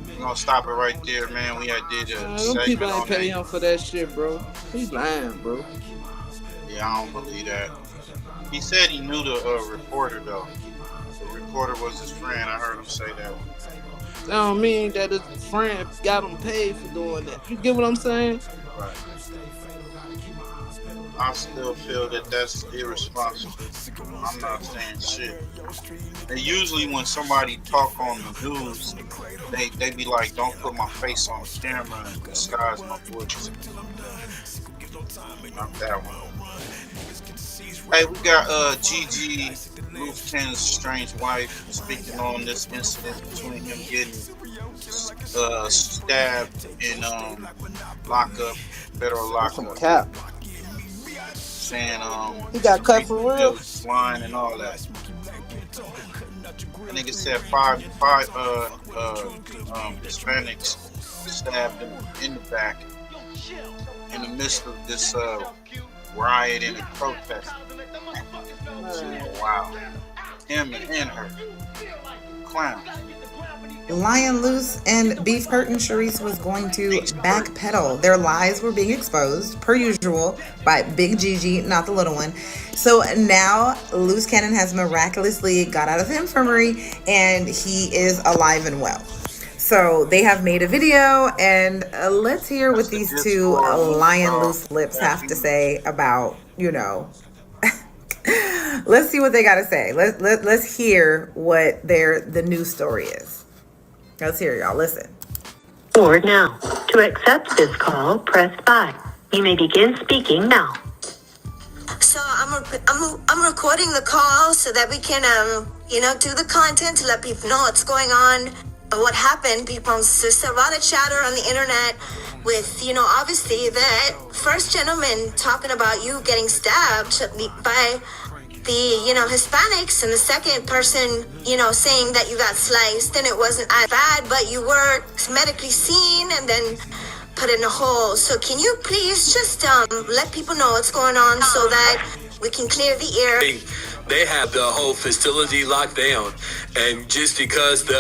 We're gonna stop it right there, man. We had did a Them people segment ain't on pay that. him for that shit, bro. He's lying, bro. Yeah, I don't believe that. He said he knew the reporter, though. The reporter was his friend. I heard him say that. That don't mean that his friend got him paid for doing that. You get what I'm saying? Right. I still feel that that's irresponsible. I'm not saying shit. And usually when somebody talk on the news, they be like, don't put my face on camera and disguise my voice. Not that one. Hey, we got Gigi, Ruth Cannon's strange wife, speaking on this incident between him getting stabbed in lockup, federal lockup. Cap. Saying He got cut for real. Line and all that. I think it said five Hispanics stabbed him in the back in the midst of this riot and protest. Wow. Him and her. Clown. Lion Loose and Beef Curtain Sharice was going to backpedal. Their lies were being exposed, per usual, by Big Gigi, not the little one. So now Loose Cannon has miraculously got out of the infirmary and he is alive and well. So they have made a video, and let's hear what these two Lion Loose lips have to say about, you know, let's see what they got to say. Let's hear what the news story is. Let's hear y'all. Listen. Or now. To accept this call, press 5. You may begin speaking now. So I'm recording the call so that we can do the content to let people know what's going on, what happened. There's a lot of chatter on the internet with, you know, obviously the first gentleman talking about you getting stabbed by the, you know, Hispanics, and the second person, you know, saying that you got sliced and it wasn't as bad, but you were medically seen and then put in a hole. So can you please just let people know what's going on so that we can clear the air? They have the whole facility locked down, and just because the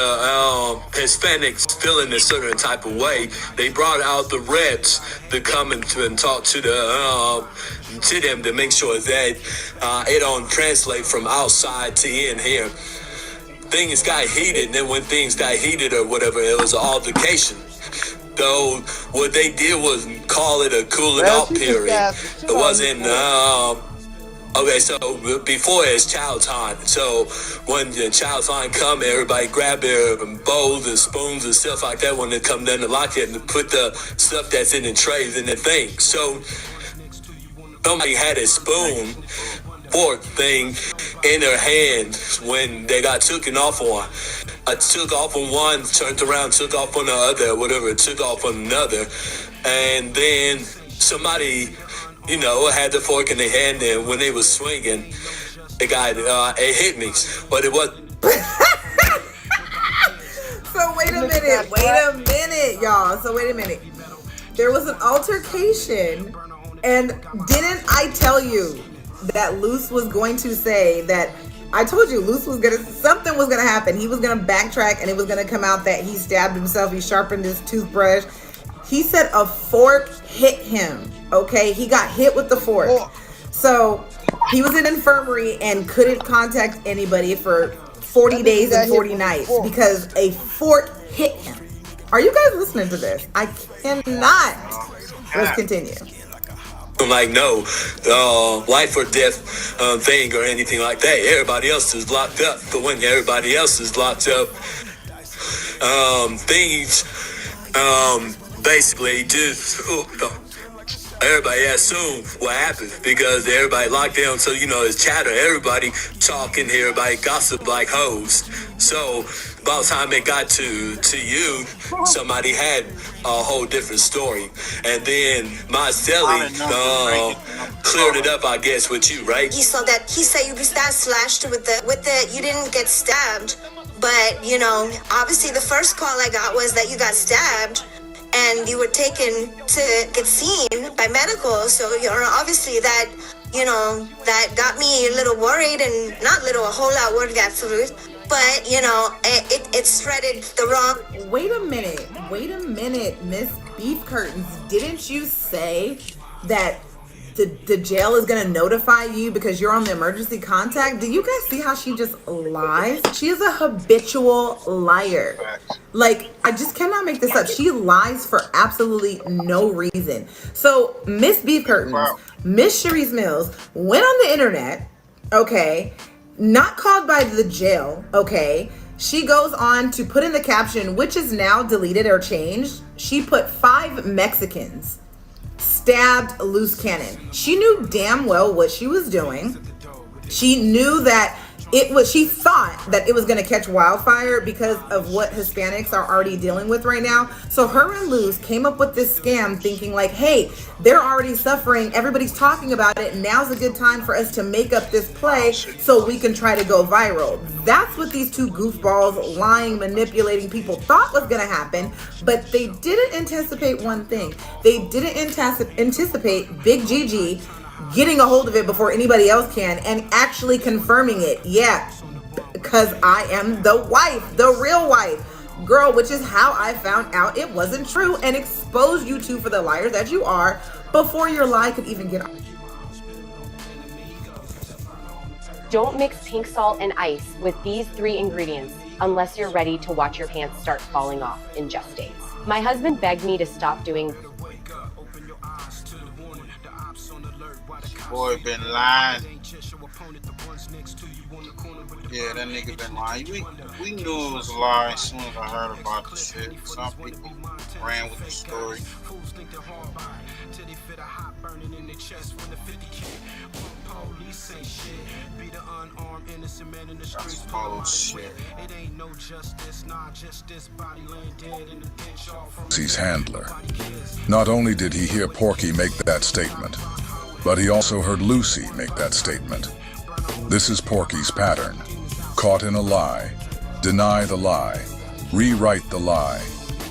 Hispanics feeling a certain type of way, they brought out the reps to come and talk to the to them to make sure that it don't translate from outside to in here. Things got heated, and then when things got heated or whatever, it was an altercation. Though what they did was call it a cooling off period. It wasn't. Okay, so before it's chow time. So when the chow time come, everybody grab their bowls and spoons and stuff like that when they come down to lock it and put the stuff that's in the trays in the thing. So somebody had a spoon, fork thing in their hand when they got taken off on. I took off on one, turned around, took off on the other, whatever, took off on another. And then somebody, you know, had the fork in their hand, and when they was swinging, it hit me, but it was. So wait a minute, y'all. So wait a minute. There was an altercation, and didn't I tell you that Luce was going to say that? I told you Luce was something was gonna happen. He was gonna backtrack, and it was gonna come out that he stabbed himself. He sharpened his toothbrush. He said a fork hit him. Okay, he got hit with the fork. So he was in infirmary and couldn't contact anybody for 40 days and 40 nights because a fork hit him. Are you guys listening to this? I cannot. Let's continue. Like no life or death thing or anything like that. Everybody else is locked up. But when everybody else is locked up, things basically just everybody assume what happened because everybody locked down. So you know it's chatter. Everybody talking, everybody gossip like hoes. So by the time it got to you, somebody had a whole different story. And then Marcelli cleared it up, I guess, with you, right? He saw that he said you got slashed with the you didn't get stabbed, but you know, obviously the first call I got was that you got stabbed and you were taken to get seen by medical. So you know, obviously that, you know, that got me a little worried, and not little, a whole lot worried, absolutely. But you know, it spreaded the wrong. Wait a minute, Miss Beef Curtains. Didn't you say that the jail is gonna notify you because you're on the emergency contact? Do you guys see how she just lies? She is a habitual liar. Like, I just cannot make this up. She lies for absolutely no reason. So Miss Beef Curtains, Miss Cherise Mills went on the internet, okay, not called by the jail, okay. She goes on to put in the caption, which is now deleted or changed. She put 5 Mexicans stabbed Loose Cannon. She knew damn well what she was doing. She knew that she thought that it was going to catch wildfire because of what Hispanics are already dealing with right now. So her and Luz came up with this scam thinking like, hey, they're already suffering. Everybody's talking about it. Now's a good time for us to make up this play so we can try to go viral. That's what these two goofballs, lying, manipulating people thought was going to happen. But they didn't anticipate one thing. They didn't anticipate Big Gigi getting a hold of it before anybody else can and actually confirming it. Yeah, because I am the wife, the real wife, girl, which is how I found out it wasn't true and exposed you two for the liars that you are before your lie could even get on. Don't mix pink salt and ice with these 3 ingredients unless you're ready to watch your pants start falling off in just days. My husband begged me to stop doing. Boy been lying. Yeah, that nigga been lying. We knew it was a lie as soon as I heard about the shit. Some people ran with the story. That's bullshit. His handler. Not only did he hear Porky make that statement, but he also heard Lucy make that statement. This is Porky's pattern. Caught in a lie, deny the lie, rewrite the lie,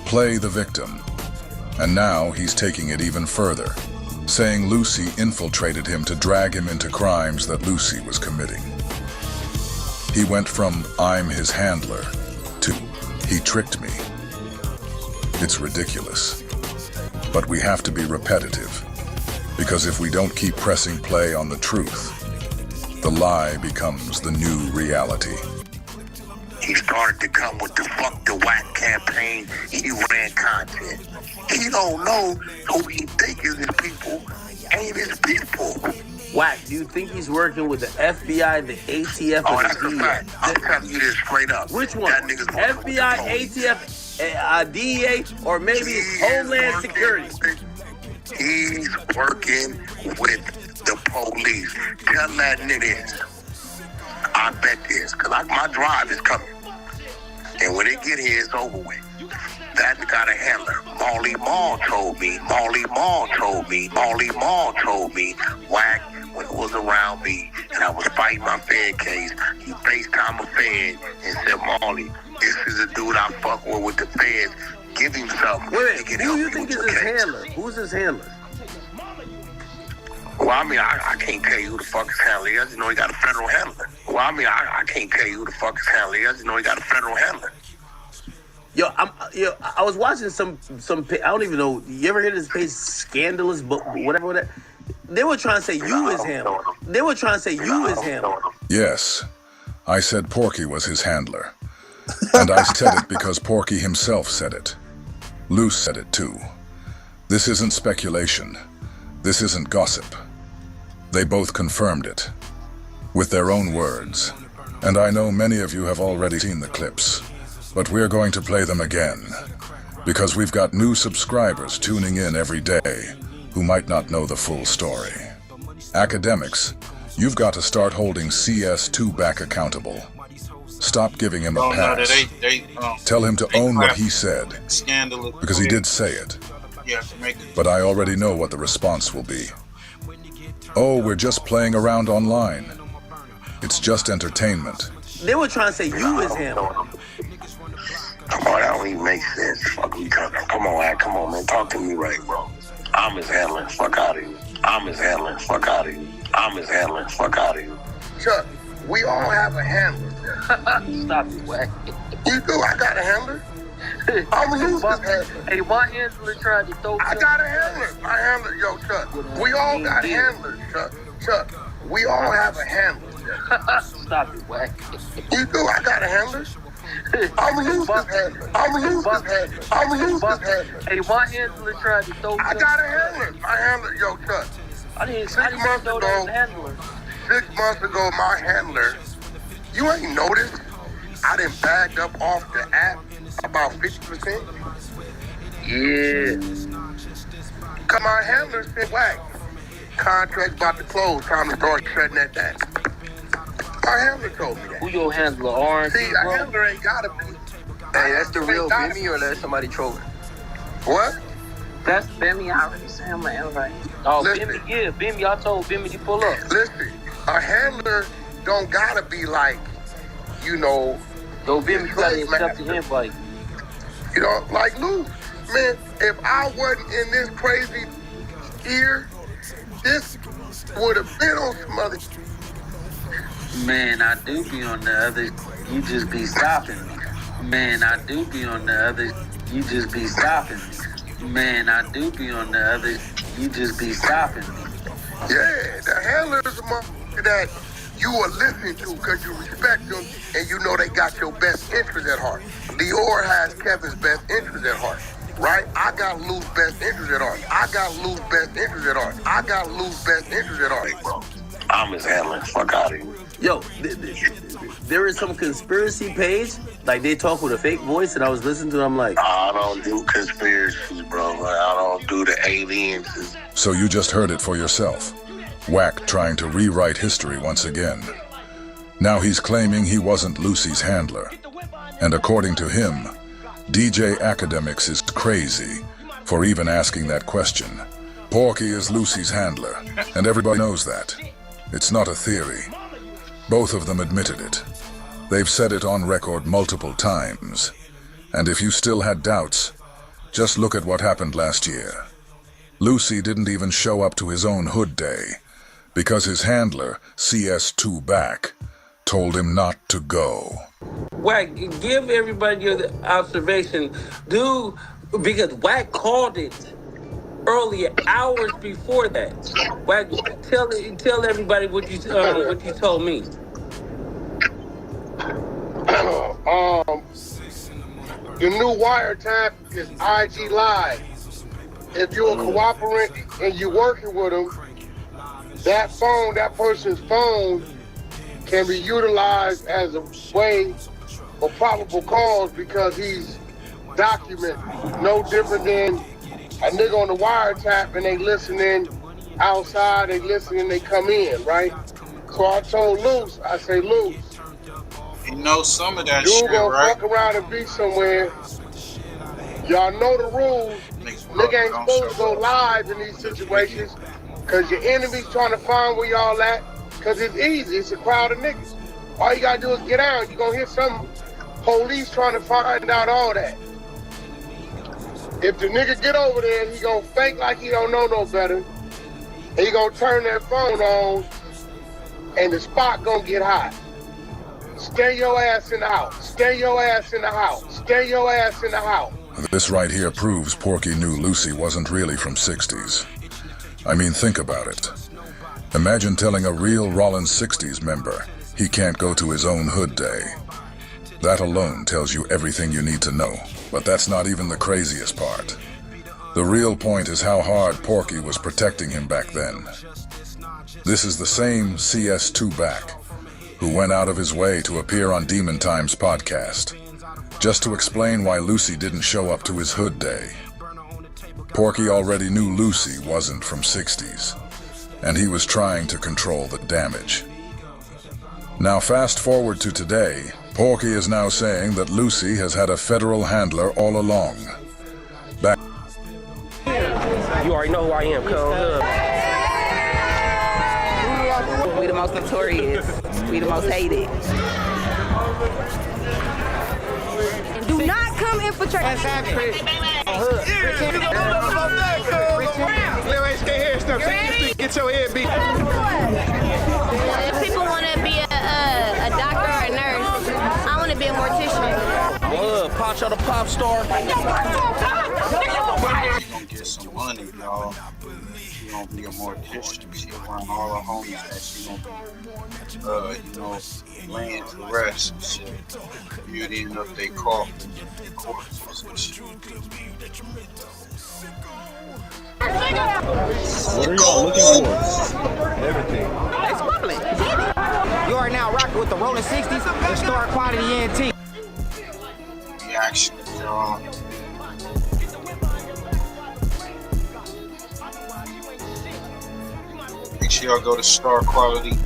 play the victim. And now he's taking it even further, saying Lucy infiltrated him to drag him into crimes that Lucy was committing. He went from I'm his handler to he tricked me. It's ridiculous. But we have to be repetitive, because if we don't keep pressing play on the truth, the lie becomes the new reality. He started to come with the fuck the whack campaign. He ran content. He don't know who he think is his people ain't his people. Whack, do you think he's working with the FBI, the ATF, or the DEA? I'm telling you this straight up. Which one? FBI, ATF, DEA, or maybe it's Homeland Security? He's working with the police. Tell that nigga this. I bet this, because my drive is coming. And when it get here, it's over with. That got a handler. Molly Mall told me. Whack, when it was around me and I was fighting my Fed case, he FaceTime a Fed and said, Molly, this is a dude I fuck with the Feds. Give him something. Wait, who do you think is his handler? Who's his handler? Well, I mean, I can't tell you who the fuck his handler is. I just know he got a federal handler. Well, I mean, I can't tell you who the fuck his handler is. I just know he got a federal handler. I was watching some. I don't even know. You ever hear this page, Scandalous, but whatever. They were trying to say you his handler. Yes, I said Porky was his handler. And I said it because Porky himself said it. Luce said it too. This isn't speculation. This isn't gossip. They both confirmed it, with their own words. And I know many of you have already seen the clips, but we're going to play them again, because we've got new subscribers tuning in every day who might not know the full story. Academics, you've got to start holding CS2 back accountable. Stop giving him a pass. Tell him to own what he said, because he did say it. But I already know what the response will be. Oh, we're just playing around online. It's just entertainment. They were trying to say you his handler. Come on, that don't even make sense. Fuck we talking. Come on, man. Talk to me right, bro. I'm his handler. Fuck out of here. Chuck, we all have a handler. Stop it, Whack. You do? I got a handler. I'm Luce's handler. Hey, my handler tried to throw. I got a handler. My handler, yo, Chuck. We all got handlers, Chuck. Chuck, we all have a handler. Stop it, Whack. You do? I got a handler. I'm Luce's handler. Hey, my handler tried to throw. I got a handler. My handler, yo, Chuck. I didn't know that was a handler. 6 months ago, my handler, you ain't noticed, I done bagged up off the app about 50%. Yeah. Cause my handler said, Whack, contract about to close, time to start shutting that down. My handler told me that. Who your handler, Orange? See, a handler ain't gotta be. Hey, that's the real Bimmy or that's somebody trolling? What? That's Bimmy. I already said him my invite. Oh, Bimmy, yeah, Bimmy. I told Bimmy to pull up. Listen, a handler don't gotta be like, you know. Yo, Bimmy, you gotta accept the invite. You know, like Lou, man, if I wasn't in this crazy year, this would have been on some other. Man, I do be on the other. You just be stopping me. Man, I do be on the other. You just be stopping me. Man, I do be on the other. You just be stopping me. Yeah, the handlers are motherfucker that you are listening to because you respect them and you know they got your best interest at heart. Dior has Kevin's best interest at heart, right? I got Lou's best interest at heart. I'm his handler. Fuck out of here. Yo, there is some conspiracy page, like they talk with a fake voice, and I was listening to them like, I don't do conspiracies, bro. I don't do the aliens. So you just heard it for yourself. Wack trying to rewrite history once again. Now he's claiming he wasn't Lucy's handler. And according to him, DJ Academics is crazy for even asking that question. Porky is Lucy's handler, and everybody knows that. It's not a theory. Both of them admitted it. They've said it on record multiple times. And if you still had doubts, just look at what happened last year. Lucy didn't even show up to his own hood day because his handler, CS2 BACC, told him not to go. Wack, give everybody your observation. Dude, because Wack called it earlier, hours before that. Wack, tell everybody what you told me. The new wiretap is IG Live. If you're a cooperant and you're working with them, that person's phone can be utilized as a way for probable cause because he's documented. No different than a nigga on the wiretap and they listening outside, they listening, they come in, right? So I told Luce, I say, Luce, you know some of that dude shit, gonna right? fuck around and be somewhere. Y'all know the rules. Nigga ain't supposed to go live in these situations because your enemy's trying to find where y'all at because it's easy. It's a crowd of niggas. All you gotta do is get out. You're gonna hit some police trying to find out all that. If the nigga get over there, he gonna fake like he don't know no better. And he gonna turn that phone on and the spot gonna get hot. Stay your ass in the house. Stay your ass in the house. Stay your ass in the house. This right here proves Porky knew Lucy wasn't really from 60s. I mean, think about it. Imagine telling a real Rollins 60s member he can't go to his own hood day. That alone tells you everything you need to know, but that's not even the craziest part. The real point is how hard Porky was protecting him back then. This is the same CS2 BACC who went out of his way to appear on Demon Times podcast, just to explain why Lucy didn't show up to his hood day. Porky already knew Lucy wasn't from 60s, and he was trying to control the damage. Now fast forward to today, Porky is now saying that Lucy has had a federal handler all along. You already know who I am, cuz. We the most notorious. We the most hated. Do not come infiltrate. Let's have it. Get your head beat. If people want to be a doctor or a nurse, I want to be a mortician. Poncho the pop star. She gonna get some money, y'all. She gonna be a mortician. She around all her homies that she gonna be, laying to rest and shit. Beautying up they coffin, corpses and shit. What are y'all looking for? Everything. It's bubbling. You are now rocking with the Rolling 60s, historic quality antique. Reaction, y'all. Make sure y'all go to Star Quality.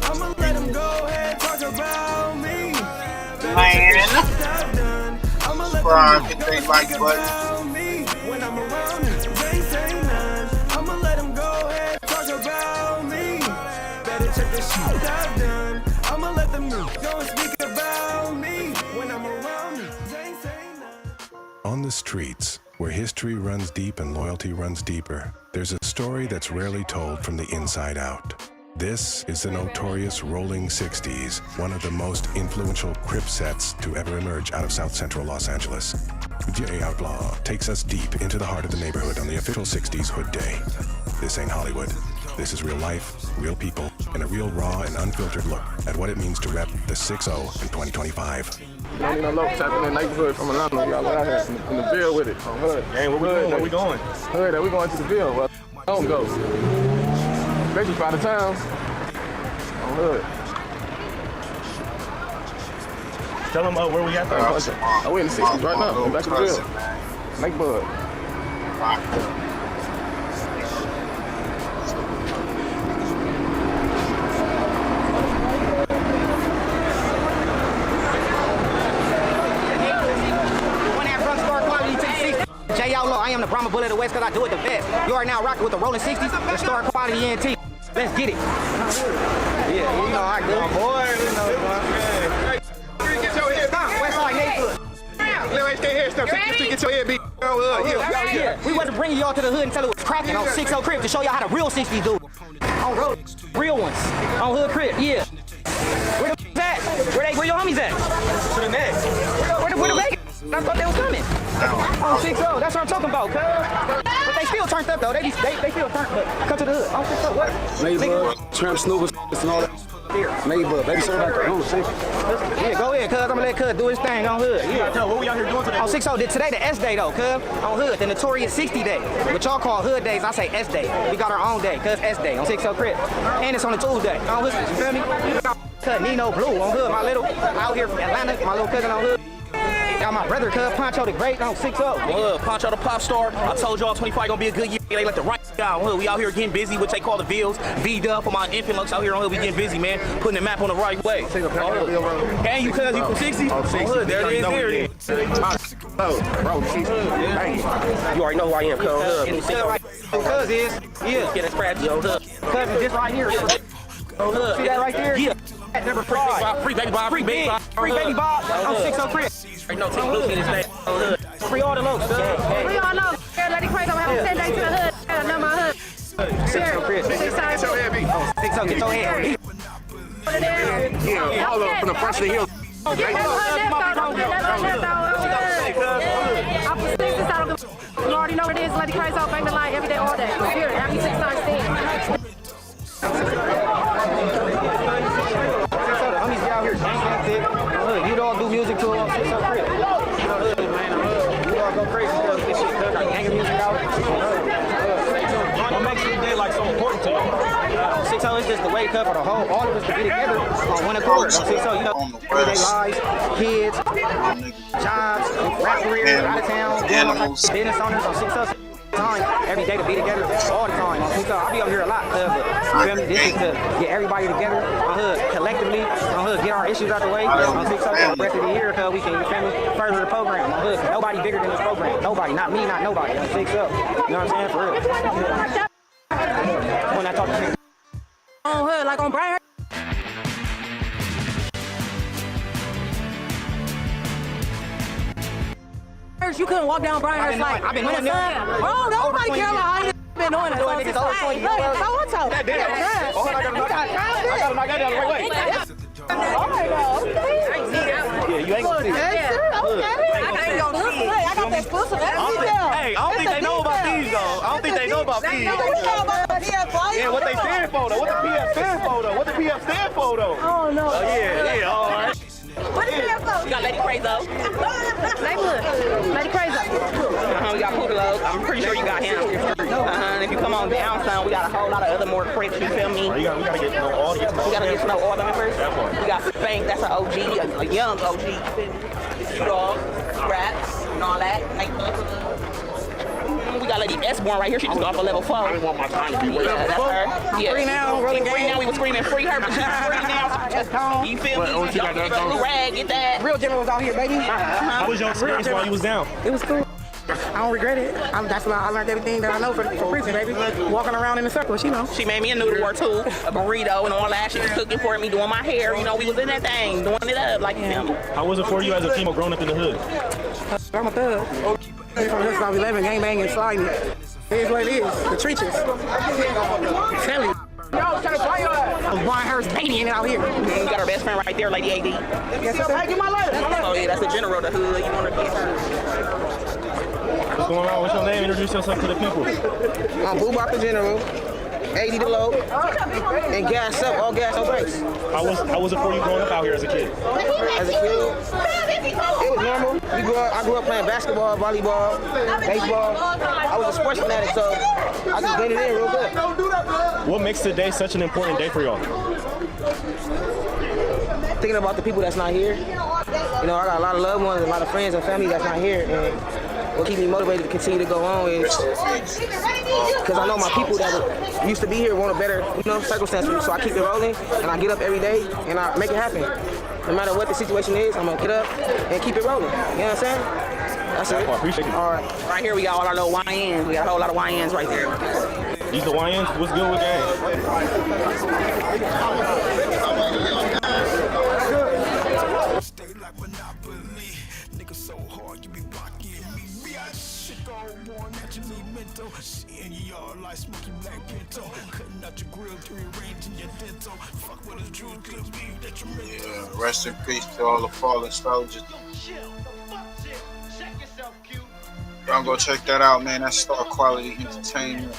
Man. Subscribe, hit that like button. On the streets, where history runs deep and loyalty runs deeper, there's a story that's rarely told from the inside out. This is the notorious Rolling 60s, one of the most influential Crip sets to ever emerge out of South Central Los Angeles. DJ Outlaw takes us deep into the heart of the neighborhood on the official 60s Hood Day. This ain't Hollywood. This is real life, real people, and a real raw and unfiltered look at what it means to rep the 6-0 in 2025. Don't need no low tap in the neighborhood from Atlanta. Y'all out here in the Ville with it. On Hood. Hey, where we going? Where we going? Hood, we going to the Ville. Well, don't go. Especially by the town. hood. Tell them where we at though. Oh, we in the 60s right now. I'm back in the jail. Make bud. I am the Brahma Bullet of the West because I do it the best. You are now rocking with the Rolling 60s, the Star Quality ENT. Let's get it. Yeah, you know I go. Boy, you know, get your head down. Westside neighborhood. Get your head beat. We wasn't bringing y'all to the hood until it was cracking on 60 Crib to show y'all how the real 60s do. On road, real ones. On hood crib, yeah. Where the at? Where your homies at? To the next. Where the Vegas? I thought they was coming. On 60, that's what I'm talking about, cuz. But they still turned up though. They still turned up. Come to the hood. On 60, what? Ladybug, Tramp Snoopers, and all that. Ladybug, baby, serve back there. Yeah, go ahead, cuz. I'm gonna let cuz do his thing on hood. Yeah. What we out here doing today? On 60, today the S day though, cuz. On hood, the notorious 60 day. What y'all call hood days, I say S day. We got our own day, cuz S day on 60 Crib. And it's on a Tuesday. On hood, you feel me? Cuz Nino Blue on hood, my little out here from Atlanta, my little cousin on hood. Got my brother, cuz Poncho the Great on 60. Poncho the pop star. I told y'all 25 gonna be a good year. They like the right down hood. We out here getting busy, which they call the Bills. V-Dub for my infant looks out here on hood. We getting busy, man. Putting the map on the right way. Can you, cuz you from 60? Oh, 60. Hood. There it is. There it is. Bro, 60. You already know who I am, cuz. Cuz is, yeah. Get a scratch, yo. Cuz is this right here. See that right there? Yeah. Number 5. Free baby Bob. Free baby Bob. Free baby Bob on 60 Crib. Right now, take a look at his name. Free all the locs. Free all the locs. Lady Crazy, I'm having 10 days to the hood. I know my hood. 60 Crib. 60 get your head. Yeah, all up from the front of the hill. Get that hood I'm for 60, so I don't give a you already know what it is. Lady Crazy, I'm banging the line every day, all day. Here, every 6 times 10. You don't do music to them. It's so crazy. You all go crazy because this shit does like hanging music out. What makes your day like so important to you? 60 is just the wake up for the whole, all of us to be together on one accord. 60, you know, everyday lives, kids, jobs, rap careers, out of town, business owners on 60. Time every day to be together all the time. I'll be up here a lot, but you feel me? This is to get everybody together on hood collectively, on hood, get our issues out the way on 60 for the rest of the year, cause we can, you feel me, further the program on hood. Nobody bigger than this program. Nobody, not me, not nobody. On 60, you know what I'm saying? For real. When I talk to people on hood, like on Brian. You couldn't walk down Brian like I've been doing that. Oh, nobody care about how you been doing it. Doing niggas over 20 years. So That damn. Oh, I got to knock that down the right way. Oh my God. Yeah, you ain't gonna see it. I got that exclusive. Hey, I don't think they know about these though. I don't think they know about these. Yeah, what they stand for though. What the PF stand for though. What the PF stand for though. Oh no. Oh yeah, all right. What is that for? We got Lady Crazy. Lady Crazy. We got Poodle. I'm pretty sure you got him. If you come on downtown, we got a whole lot of other more critics, you feel me? We gotta get to know all the We gotta get to know all the members. We got Spank, that's an OG, a young OG. Dog, Raps, and all that. We got Lady S-Born right here. She just got off a level 4. I didn't want my time to be with her. That's her. Yeah. Free now, rolling free now. We was screaming free her, but she's free now. Just gone. You feel me? Y'all get the rag, get that. Real generals out here, baby. How was your experience while you was down? It was cool. I don't regret it. That's why I learned everything that I know for prison, baby. Walking around in a circle, she know. She made me a noodle or two, a burrito and all that. She was cooking for me, doing my hair. You know, we was in that thing, doing it up, like, you feel me? How was it for you as a female growing up in the hood? I'm a thug. From this about 11, gang banging, sliding. It is what it is. The trenches. I'm telling you. Brian Hurst painting it out here. We got our best friend right there, Lady AD. Yes, sir. Hey, get my lighter. Oh yeah, that's the general of the hood. You want to get her. What's going on? What's your name? Introduce yourself to the people. I'm Boobop the General, 80 the low, and gas up, all gas, no brakes. How was it for you growing up out here as a kid? As a kid, it was normal. We I grew up playing basketball, volleyball, baseball. I was a sports fanatic, so I just blended in real good. What makes today such an important day for y'all? Thinking about the people that's not here. You know, I got a lot of loved ones, a lot of friends and family that's not here, and what keeps me motivated to continue to go on is because I know my people that used to be here want a better, circumstance for me. So I keep it rolling, and I get up every day, and I make it happen. No matter what the situation is, I'm gonna get up and keep it rolling. You know what I'm saying? That's it. I appreciate it. All right. Right here we got all our little YNs. We got a whole lot of YNs right there. These the YNs? What's good with gang? Yeah, rest in peace to all the fallen soldiers. Y'all go check that out, man. That's Star Quality Entertainment.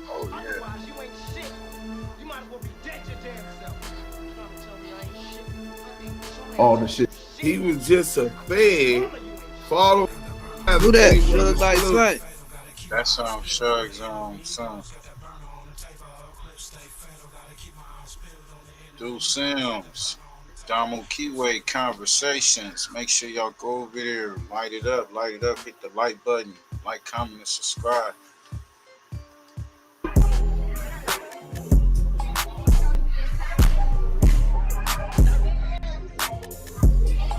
Oh, yeah. All the shit. He was just a fed. Follow. Who that? Look like son. That's Shug's son. Dude Sims. Damu Kiway Conversations. Make sure y'all go over there, light it up, hit the like button, like, comment, and subscribe.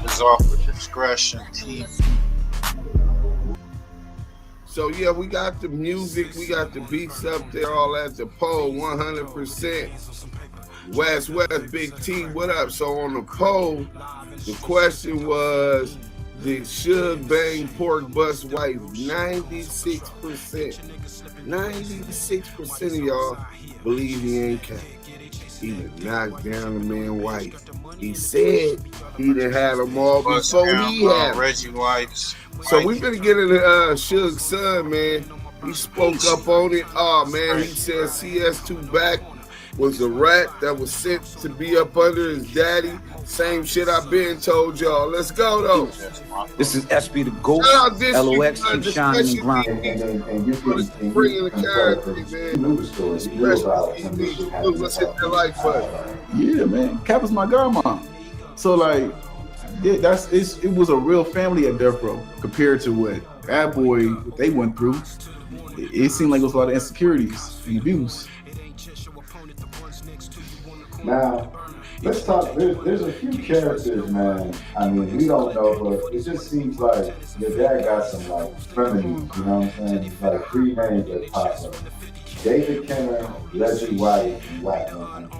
It's off with discretion, TV. So yeah, we got the music, we got the beats up there, all at the poll, 100%. West Big T, what up? So on the poll, the question was, did Suge bang pork bust wife? 96%. 96% of y'all believe he ain't cat. He done knocked down the man's wife. He said he done had them all before he had them. Reggie White's. So we been getting Suge's son, man. He spoke up on it. Oh man, he said CS2 back was a rat that was sent to be up under his daddy. Same shit I've been told y'all. Let's go though. This is SB the GOAT. LOX, keep shining and grinding. And you can bring in the character, man. Let's hit that like button. Yeah, man. Cap is my godmom. So like, yeah, it was a real family at Death Row compared to what Bad Boy they went through. It seemed like it was a lot of insecurities and abuse. Now, let's talk. There's a few characters, man. I mean, we don't know, but it just seems like your dad got some like frenemies. You know what I'm saying? It's like three names that pop up: David Kenner, Reggie White, and Wack 100.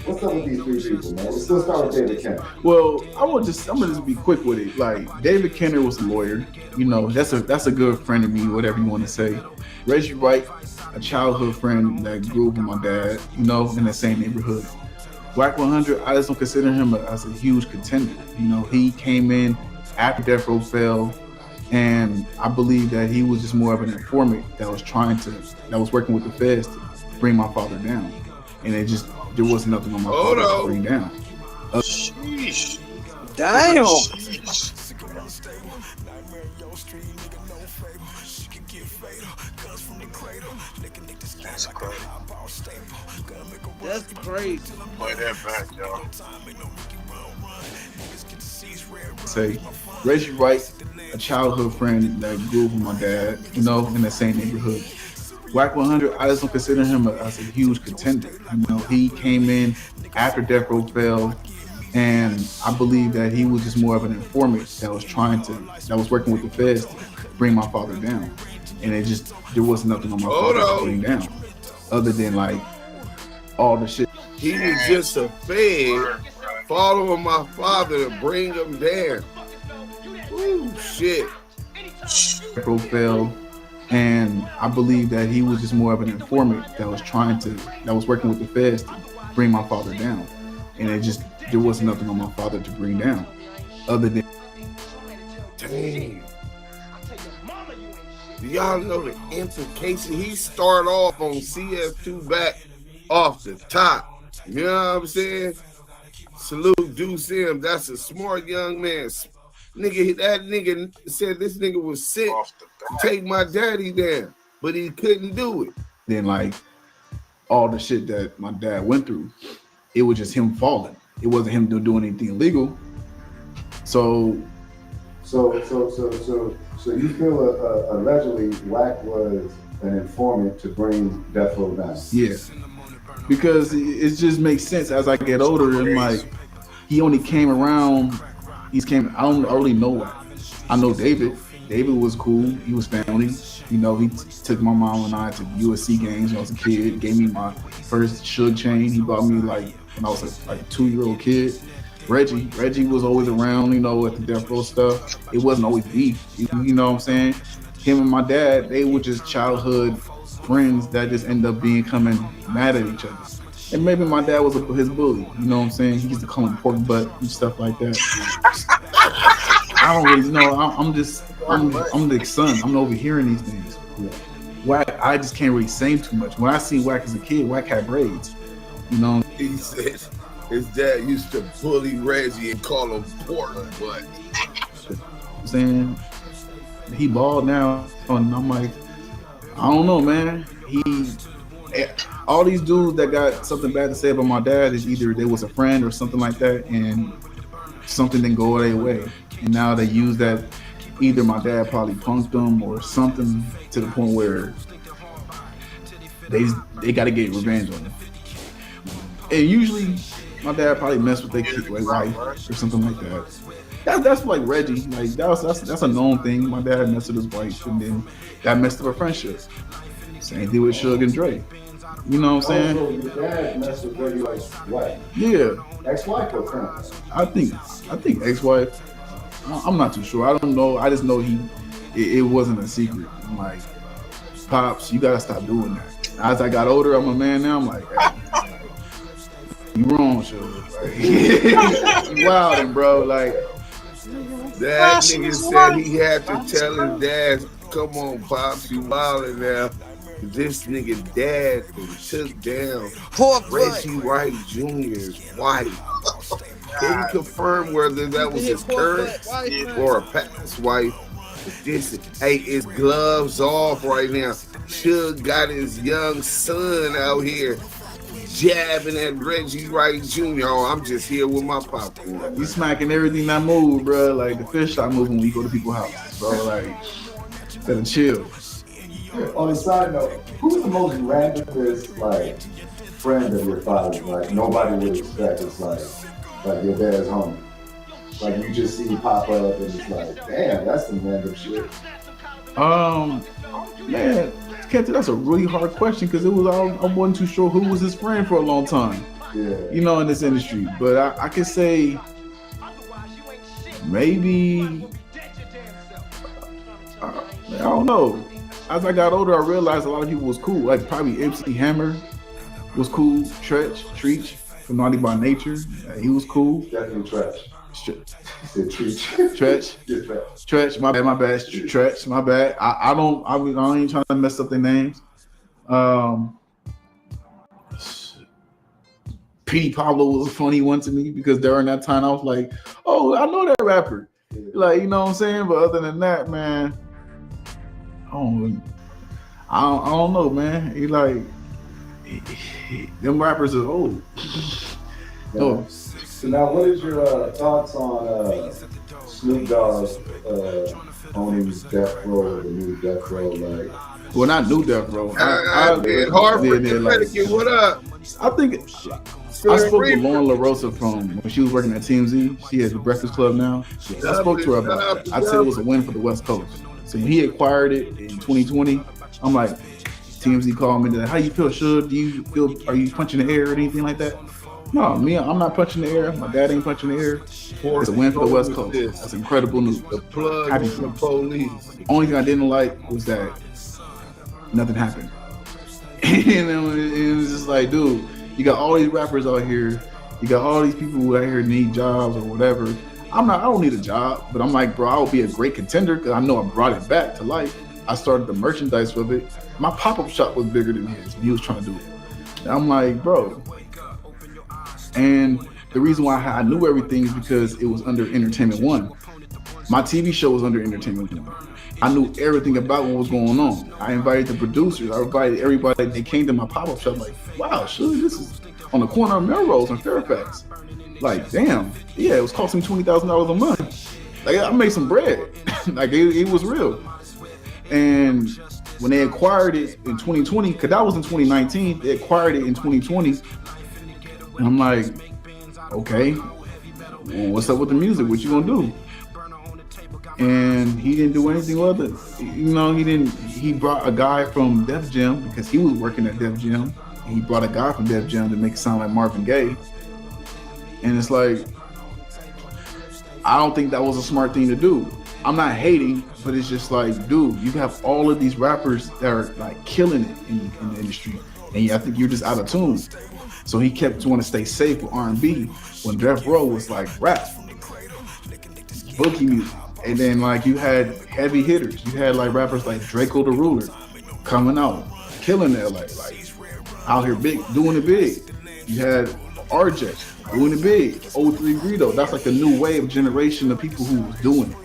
What's up with these three people, man? Let's start with David Kenner. Well, I'm gonna just be quick with it. Like David Kenner was a lawyer. You know, that's a good friend of me, whatever you want to say. Reggie White, a childhood friend that grew up with my dad, you know, in the same neighborhood. Wack 100, I just don't consider him as a huge contender. You know, he came in after Death Row fell, and I believe that he was just more of an informant that was working with the feds to bring my father down. And there was nothing on my father to bring down. Sheesh. Damn. That's crazy. Play that back, y'all. Say, Reggie White, a childhood friend that grew up with my dad, you know, in the same neighborhood. Wack 100, I just don't consider him as a huge contender. You know, he came in after Death Row fell, and I believe that he was just more of an informant that was working with the feds to bring my father down. And there was nothing on my father to bring down, other than like all the shit. He was just a fed following my father to bring him down. Ooh, shit. Death Row fell, and I believe that he was just more of an informant that was working with the feds to bring my father down. And there was nothing on my father to bring down, other than. Damn. Do y'all know the implication? He started off on CS2 back off the top. You know what I'm saying? Salute Deuce him. That's a smart young man. Nigga, that nigga said this nigga was sick to take my daddy down, but he couldn't do it. Then like all the shit that my dad went through, it was just him falling. It wasn't him doing anything illegal. So you feel allegedly Wack was an informant to bring Death Row down? Yeah, because it just makes sense as I get older. And like he only came around. I don't really know Wack. I know David. David was cool. He was family. You know, he took my mom and I to USC games when I was a kid. Gave me my first Suge chain. He bought me like when I was like a 2-year-old kid. Reggie was always around, you know, at the Death Row stuff. It wasn't always beef, you know what I'm saying? Him and my dad, they were just childhood friends that just end up becoming mad at each other. And maybe my dad was his bully, you know what I'm saying? He used to call him pork butt and stuff like that. I don't really know. I'm the son. I'm overhearing these things. Wack, I just can't really say too much. When I see Wack as a kid, Wack had braids, you know? He said his dad used to bully Reggie and call him pork butt. I'm saying he bald now, and I'm like, I don't know, man. All these dudes that got something bad to say about my dad is either they was a friend or something like that, and something didn't go their way, and now they use that. Either my dad probably punked them or something to the point where they got to get revenge on them. And usually, my dad probably messed with their kid, like wife or something like that. That's like Reggie. Like that's a known thing. My dad messed with his wife, and then that messed up a friendship. Same thing with Suge and Dre. You know what I'm saying? So your dad messed with Reggie like wife? Yeah. Ex-wife or friend? I think ex-wife. I'm not too sure. I don't know. I just know it wasn't a secret. I'm like, Pops, you gotta stop doing that. As I got older, I'm a man now. I'm like, hey, you wrong, Suge. Like, you wildin', bro. Like that nigga said he had to tell his dad, "Come on, Pops, you wildin' now." This nigga dad took down Reggie Wright Jr.'s wife. Didn't confirm whether that was his current or a past wife. Hey, his gloves off right now. Suge got his young son out here jabbing at Reggie Wright Jr. Oh, I'm just here with my popcorn. You smacking everything that move, bro. Like the fish start moving when you go to people's houses, bro. Like, better chill. On a side note, who's the most randomest like friend of your father's? Like nobody would expect. It's like your dad's homie. Like you just see pop up and it's like, damn, that's some random shit. Man, Kenton, that's a really hard question because I wasn't too sure who was his friend for a long time. Yeah. You know, in this industry. But I could say maybe I don't know. As I got older, I realized a lot of people was cool. Like probably MC Hammer was cool. Treach from Naughty by Nature. He was cool. Definitely Treach. Tretch, my bad. Tretch, my bad. I ain't trying to mess up their names. Petey Pablo was a funny one to me because during that time I was like, oh, I know that rapper. Like, you know what I'm saying? But other than that, man, I don't know, man. Them rappers are old. Oh. So now, what is your thoughts on Snoop Dogg owning Death Row, the new Death Row? Like, well, not new Death Row. Harvard, Connecticut, what up? I think I spoke with Lauren LaRosa from when she was working at TMZ. She has the Breakfast Club now. I spoke to her about that. I said it was a win for the West Coast. So when he acquired it in 2020, I'm like, TMZ called me. They're like, how you feel, Suge? Are you punching the air or anything like that? No, I'm not punching the air. My dad ain't punching the air. It's a win for the West Coast. That's incredible news. The plug is the police. Only thing I didn't like was that nothing happened. And it was just like, dude, you got all these rappers out here. You got all these people who out here need jobs or whatever. I don't need a job, but I'm like, bro, I would be a great contender because I know I brought it back to life. I started the merchandise with it. My pop-up shop was bigger than his. He was trying to do it. And I'm like, bro. And the reason why I knew everything is because it was under Entertainment One. My TV show was under Entertainment One. I knew everything about what was going on. I invited the producers. I invited everybody. They came to my pop-up shop like, wow, sure, this is on the corner of MURALS in Fairfax. Like, damn, yeah, it was costing me $20,000 a month. Like, I made some bread. Like, it was real. And when they acquired it in 2020, because that was in 2019, they acquired it in 2020. And I'm like, okay, well, what's up with the music? What you gonna do? And he didn't do anything with it. You know, he brought a guy from Def Jam because he was working at Def Jam. And he brought a guy from Def Jam to make it sound like Marvin Gaye. And it's like, I don't think that was a smart thing to do. I'm not hating, but it's just like, dude, you have all of these rappers that are like killing it in the industry. And I think you're just out of tune. So he kept wanting to stay safe with R&B when Death Row was like rap, boogie music. And then like you had heavy hitters. You had like rappers like Draco the Ruler coming out, killing it, like out here big, doing it big. You had RJ doing it big. O3 Greedo. That's like a new wave generation of people who was doing it.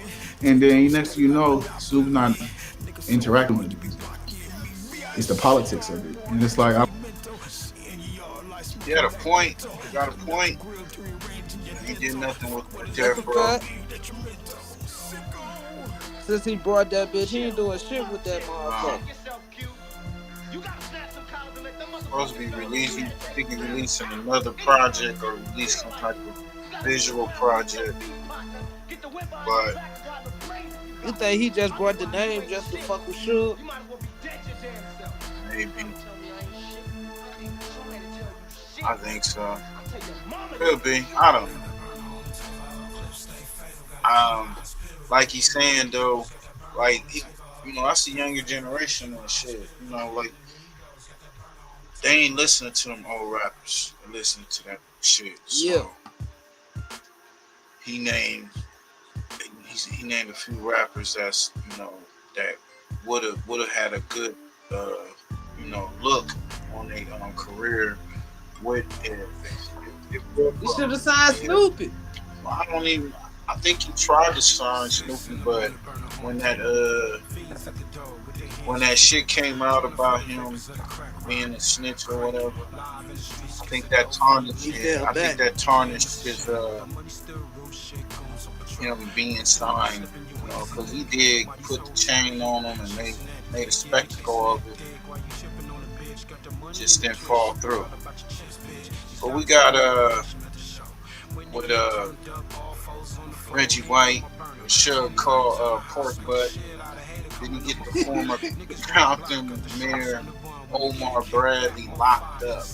And then next thing you know, Suge's not interacting with the music. It's the politics of it. And it's like, you got a point. You got a point. He did nothing with Death Row. Since he brought that bitch, he ain't doing shit with that motherfucker. Supposed to be releasing, I think he's releasing another project or release some type of visual project. But you think he just brought the name just to fuck with Suge? Maybe. I think so. Could be. I don't know. Like he's saying though, like you know, I see younger generation and shit. You know, like they ain't listening to them old rappers. They're listening to that shit. So yeah. He named a few rappers that's, you know, that would have had a good you know, look on their career with if you should have signed Snoopy. I think he tried to sign Snoopy, but when that shit came out about him being a snitch or whatever, I think that tarnished his him being signed, you know, because he did put the chain on him and made a spectacle of it. Just didn't fall through. But we got with Reggie White, Suge called Pork Butt. Then you get the former Compton mayor Omar Bradley locked up.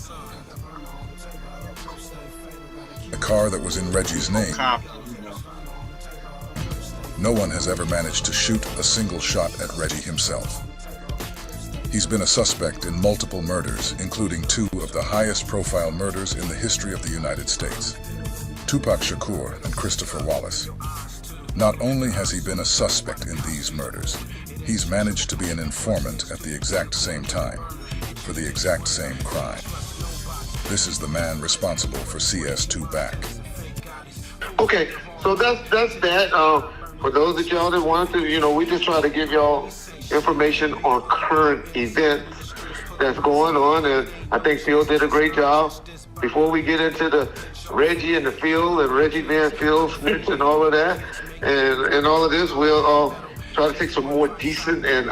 A car that was in Reggie's name. No one has ever managed to shoot a single shot at Reggie himself. He's been a suspect in multiple murders, including 2 of the highest profile murders in the history of the United States. Tupac Shakur and Christopher Wallace. Not only has he been a suspect in these murders, he's managed to be an informant at the exact same time, for the exact same crime. This is the man responsible for CS2 BACC. Okay, so that's that. For those of y'all that want to, you know, we just try to give y'all information on current events that's going on, and I think Phil did a great job. Before we get into the Reggie and the Phil and Reggie Van Phil snitch and all of that, and all of this, we'll try to take some more decent and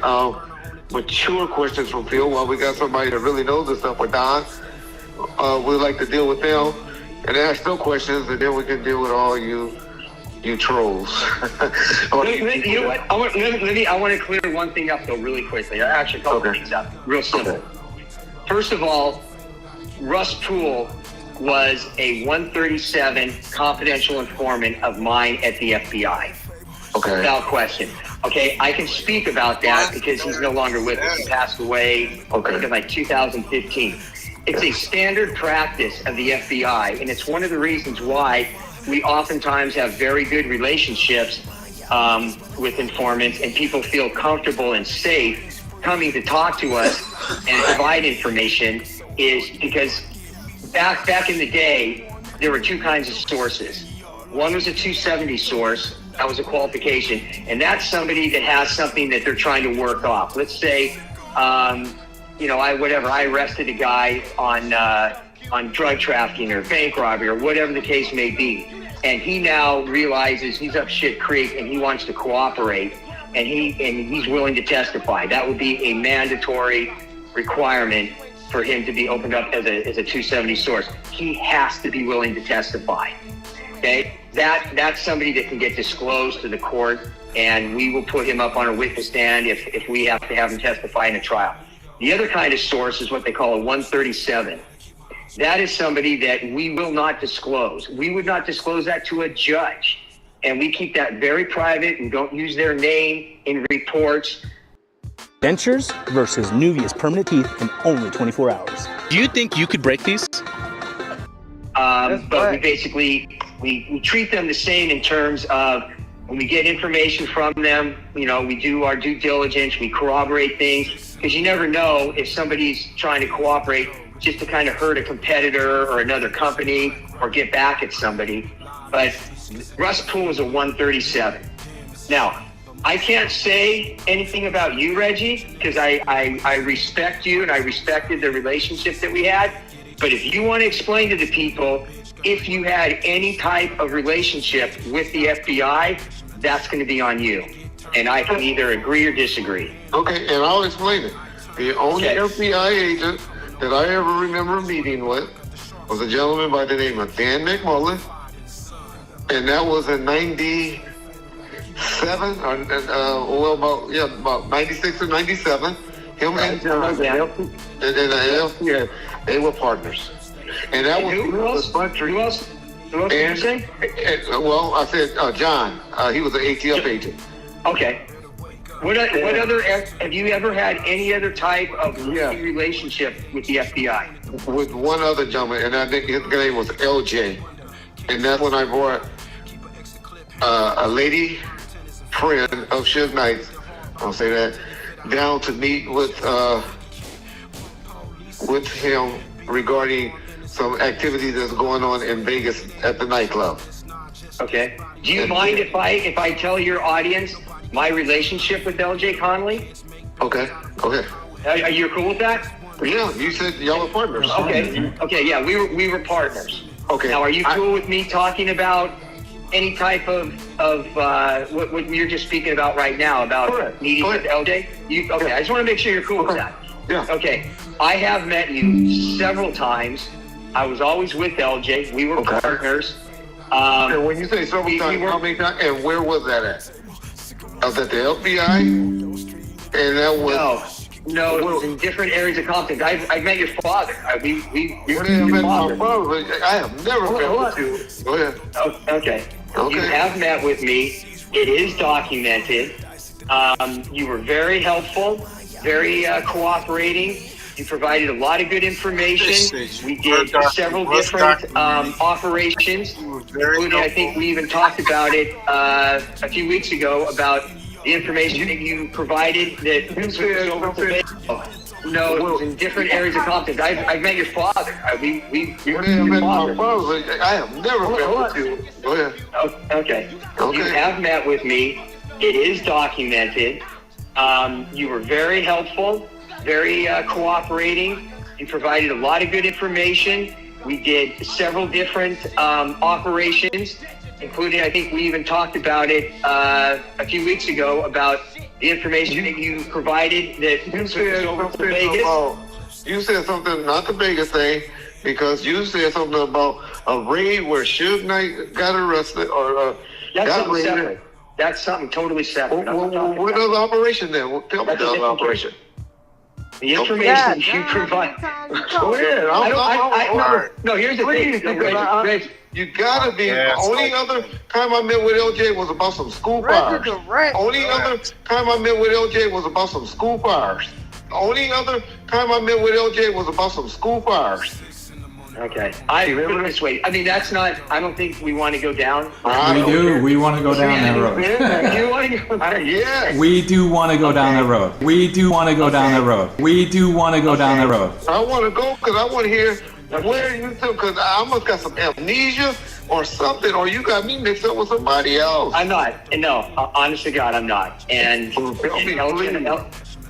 mature questions from Phil while we got somebody that really knows this stuff with Don. We'd like to deal with them and ask them questions, and then we can deal with all you trolls. You know what? I want to clear one thing up though really quickly. I actually called things up real simple. Okay. First of all, Russ Poole was a 137 confidential informant of mine at the FBI. Okay. Without question. Okay, I can speak about that because he's no longer with us. He passed away I think in like 2015. It's a standard practice of the FBI, and it's one of the reasons why we oftentimes have very good relationships with informants, and people feel comfortable and safe coming to talk to us and provide information is because back in the day, there were two kinds of sources. One was a 270 source. That was a qualification. And that's somebody that has something that they're trying to work off. Let's say, I arrested a guy on drug trafficking or bank robbery or whatever the case may be. And he now realizes he's up shit creek and he wants to cooperate and he's willing to testify. That would be a mandatory requirement for him to be opened up as a 270 source. He has to be willing to testify. Okay, that's somebody that can get disclosed to the court, and we will put him up on a witness stand if we have to have him testify in a trial. The other kind of source is what they call a 137. That is somebody that we will not disclose. We would not disclose that to a judge, and we keep that very private and don't use their name in reports. Dentures versus Nuvia's permanent teeth in only 24 hours. Do you think you could break these? But we basically, we treat them the same in terms of when we get information from them, we do our due diligence, we corroborate things, because you never know if somebody's trying to cooperate just to kind of hurt a competitor or another company or get back at somebody. But Russ Poole is a 137. Now, I can't say anything about you, Reggie, because I respect you and I respected the relationship that we had. But if you want to explain to the people if you had any type of relationship with the FBI, that's going to be on you. And I can either agree or disagree. Okay, and I'll explain it. The only FBI agent that I ever remember meeting with was a gentleman by the name of Dan McMullen. And that was in 97, about 96 or 97. Him and John, they were partners. And that was who else? Who else did you say? Well, I said John. He was an ATF agent. Okay. What other, have you ever had any other type of relationship with the FBI? With one other gentleman, and I think his name was LJ. And that's when I brought a lady friend of Suge Knight's, I'll say that, down to meet with him regarding some activity that's going on in Vegas at the nightclub. Okay. Do you mind if I tell your audience my relationship with LJ Connolly? Okay. Okay. Are you cool with that? Yeah. You said y'all were partners. Okay. Okay. Yeah. We were partners. Okay. Now, are you cool with me talking about any type of what you're just speaking about right now about meeting with LJ? Okay. I just want to make sure you're cool with that. Yeah. Okay. I have met you several times. I was always with LJ. We were partners. And when you say several times, how many times? And where was that at? I was at the FBI, and that was no, it was in different areas of Compton. I met your father. We met my father. I have never met with you. Go ahead. Okay. You have met with me. It is documented. You were very helpful, very cooperating. You provided a lot of good information. We did several different operations, including I think we even talked about it a few weeks ago about the information that you provided that was over to me. No, it was in different areas of Compton. I've met your father. We met your father. I have never met with you. Go ahead. Okay. You have met with me. It is documented. You were very helpful, very cooperating. You provided a lot of good information. We did several different operations, including I think we even talked about it a few weeks ago about the information that you provided that was over to Vegas. You said something, not the Vegas thing, because you said something about a raid where Suge Knight got arrested or got raided. Separate. That's something totally separate. What other operation then? Tell me the other operation. The information you provide. Go ahead. No, here's the thing. You gotta be. Only other time I met with LJ was about some school fires. Only other time I met with LJ was about some school fires. Only other time I met with LJ was about some school fires. Okay. I put it this way. I mean, that's not. I don't think we want to go down. We do. We want to go down that road. You want to go? Yes. We do want to go down the road. We do want to go down the road. We do want to go down the road. I want to go because I want to hear where you took. Because I must got some amnesia or something, or you got me mixed up with somebody else. I'm not. No, honest to God, I'm not. And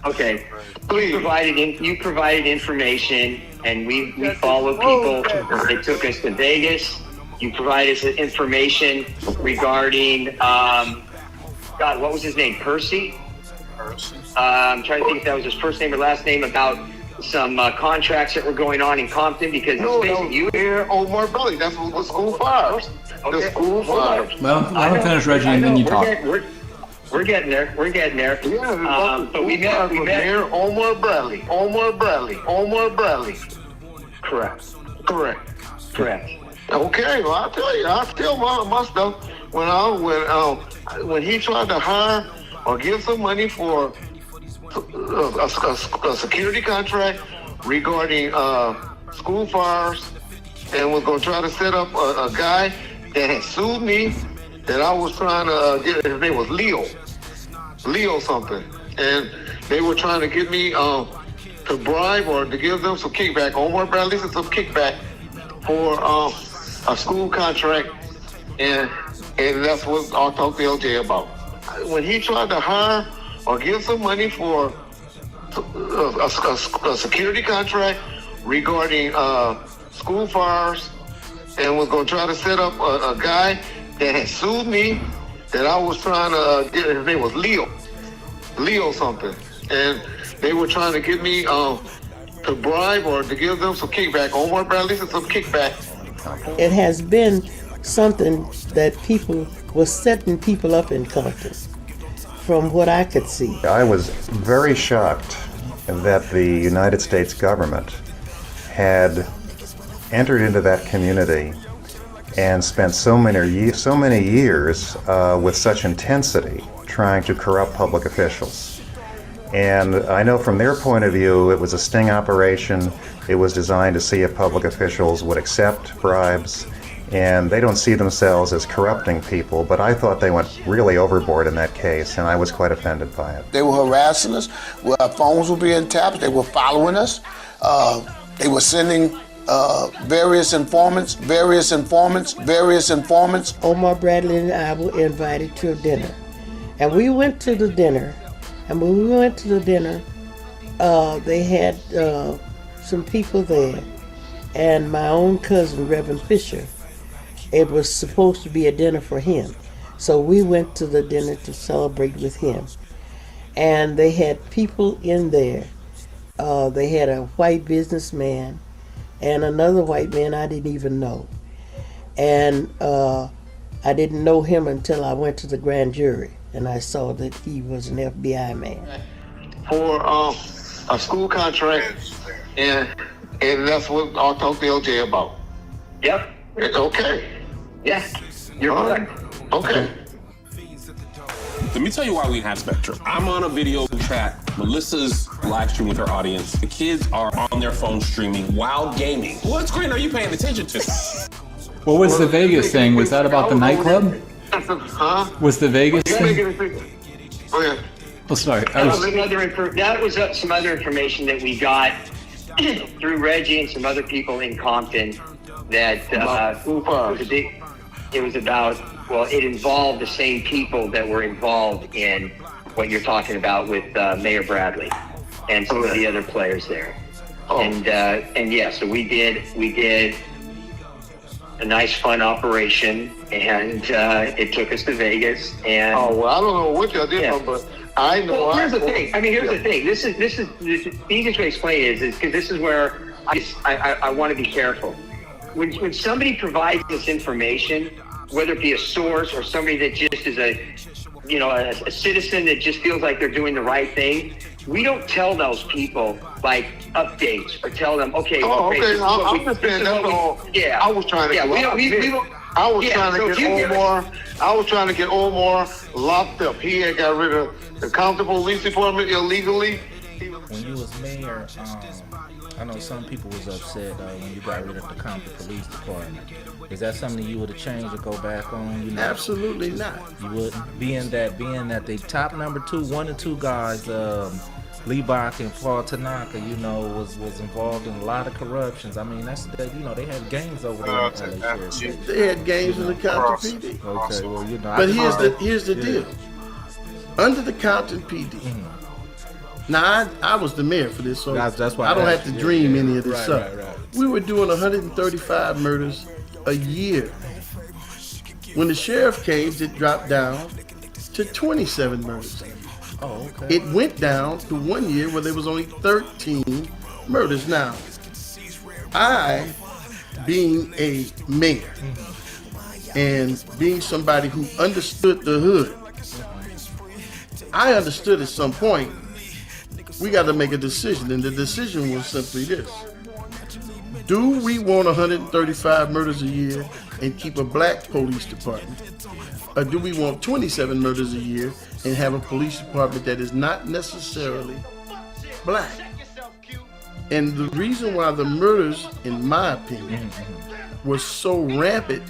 okay, you provided information, and we followed people. They took us to Vegas. You provided us information regarding God, what was his name? Percy. I'm trying to think if that was his first name or last name, about some contracts that were going on in Compton, because you here Omar Belly. That's what school fires. Okay. The school fires. Let him finish, Reggie, and then you talk. We're getting there. Yeah, but we met here Omar Bradley. Correct. Okay, well I'll tell you, I steal my stuff when he tried to hire or give some money for a security contract regarding school fires, and was going to try to set up a guy that had sued me that I was trying to get. His name was Leo something, and they were trying to get me to bribe or to give them some kickback. Omar Bradley said some kickback for a school contract, and that's what I'll talk to LJ about. When he tried to hire or give some money for a security contract regarding school fires, and was going to try to set up a guy that had sued me that I was trying to get. His name was Leo something, and they were trying to get me to bribe or to give them some kickback. Omar Bradley said some kickback. It has been something that people was setting people up in Compton, from what I could see. I was very shocked that the United States government had entered into that community and spent so many years with such intensity trying to corrupt public officials. And I know from their point of view, it was a sting operation. It was designed to see if public officials would accept bribes, and they don't see themselves as corrupting people, but I thought they went really overboard in that case, and I was quite offended by it. They were harassing us. Our phones were being tapped. They were following us. They were sending various informants. Omar Bradley and I were invited to a dinner, and we went to the dinner. And when we went to the dinner, they had some people there, and my own cousin, Reverend Fisher. It was supposed to be a dinner for him. So we went to the dinner to celebrate with him. And they had people in there. They had a white businessman and another white man I didn't even know. And I didn't know him until I went to the grand jury, and I saw that he was an FBI man. For a school contract, and that's what I'll talk to LJ about. Yep. Okay. Yeah, you're correct. Okay. Let me tell you why we have Spectrum. I'm on a video chat. Melissa's live streaming with her audience. The kids are on their phone streaming while gaming. What screen are you paying attention to? What was the Vegas thing? Was that about the nightclub? Huh? Was the Vegas thing? Oh, yeah. Oh, sorry. That was some other information that we got through Reggie and some other people in Compton that it was about, well, it involved the same people that were involved in what you're talking about with Mayor Bradley and some of the other players there. And yeah, so we did a nice fun operation, and it took us to Vegas. And well, I don't know what y'all did, but I know. Well, here's the thing. I mean, here's the thing. This is the easiest way to explain it is because this is where I want to be careful. When somebody provides this information, whether it be a source or somebody that just is a citizen that just feels like they're doing the right thing, we don't tell those people like updates or tell them, okay. I was trying to get Omar locked up. He had got rid of the county police department illegally. When you was was mayor, I know some people was upset when you got rid of the Compton Police Department. Is that something you would have changed or go back on? You know, Absolutely not. You wouldn't. Being that the top number 2, 1 and 2 guys, Lee Bach and Paul Tanaka, you know, was involved in a lot of corruptions. I mean, that's you know, they had gangs over there in LA Sheriff. They had gangs in the Compton PD. Okay, well, you know. But here's the deal. Under the Compton PD. Now I was the mayor for this, so that's why I don't have to dream any of this stuff. Right. We were doing 135 murders a year. When the sheriff came, it dropped down to 27 murders. Oh, okay. It went down to 1 year where there was only 13 murders. Now, I, being a mayor and being somebody who understood the hood, I understood at some point we got to make a decision, and the decision was simply this. Do we want 135 murders a year and keep a black police department? Or do we want 27 murders a year and have a police department that is not necessarily black? And the reason why the murders, in my opinion, were so rampant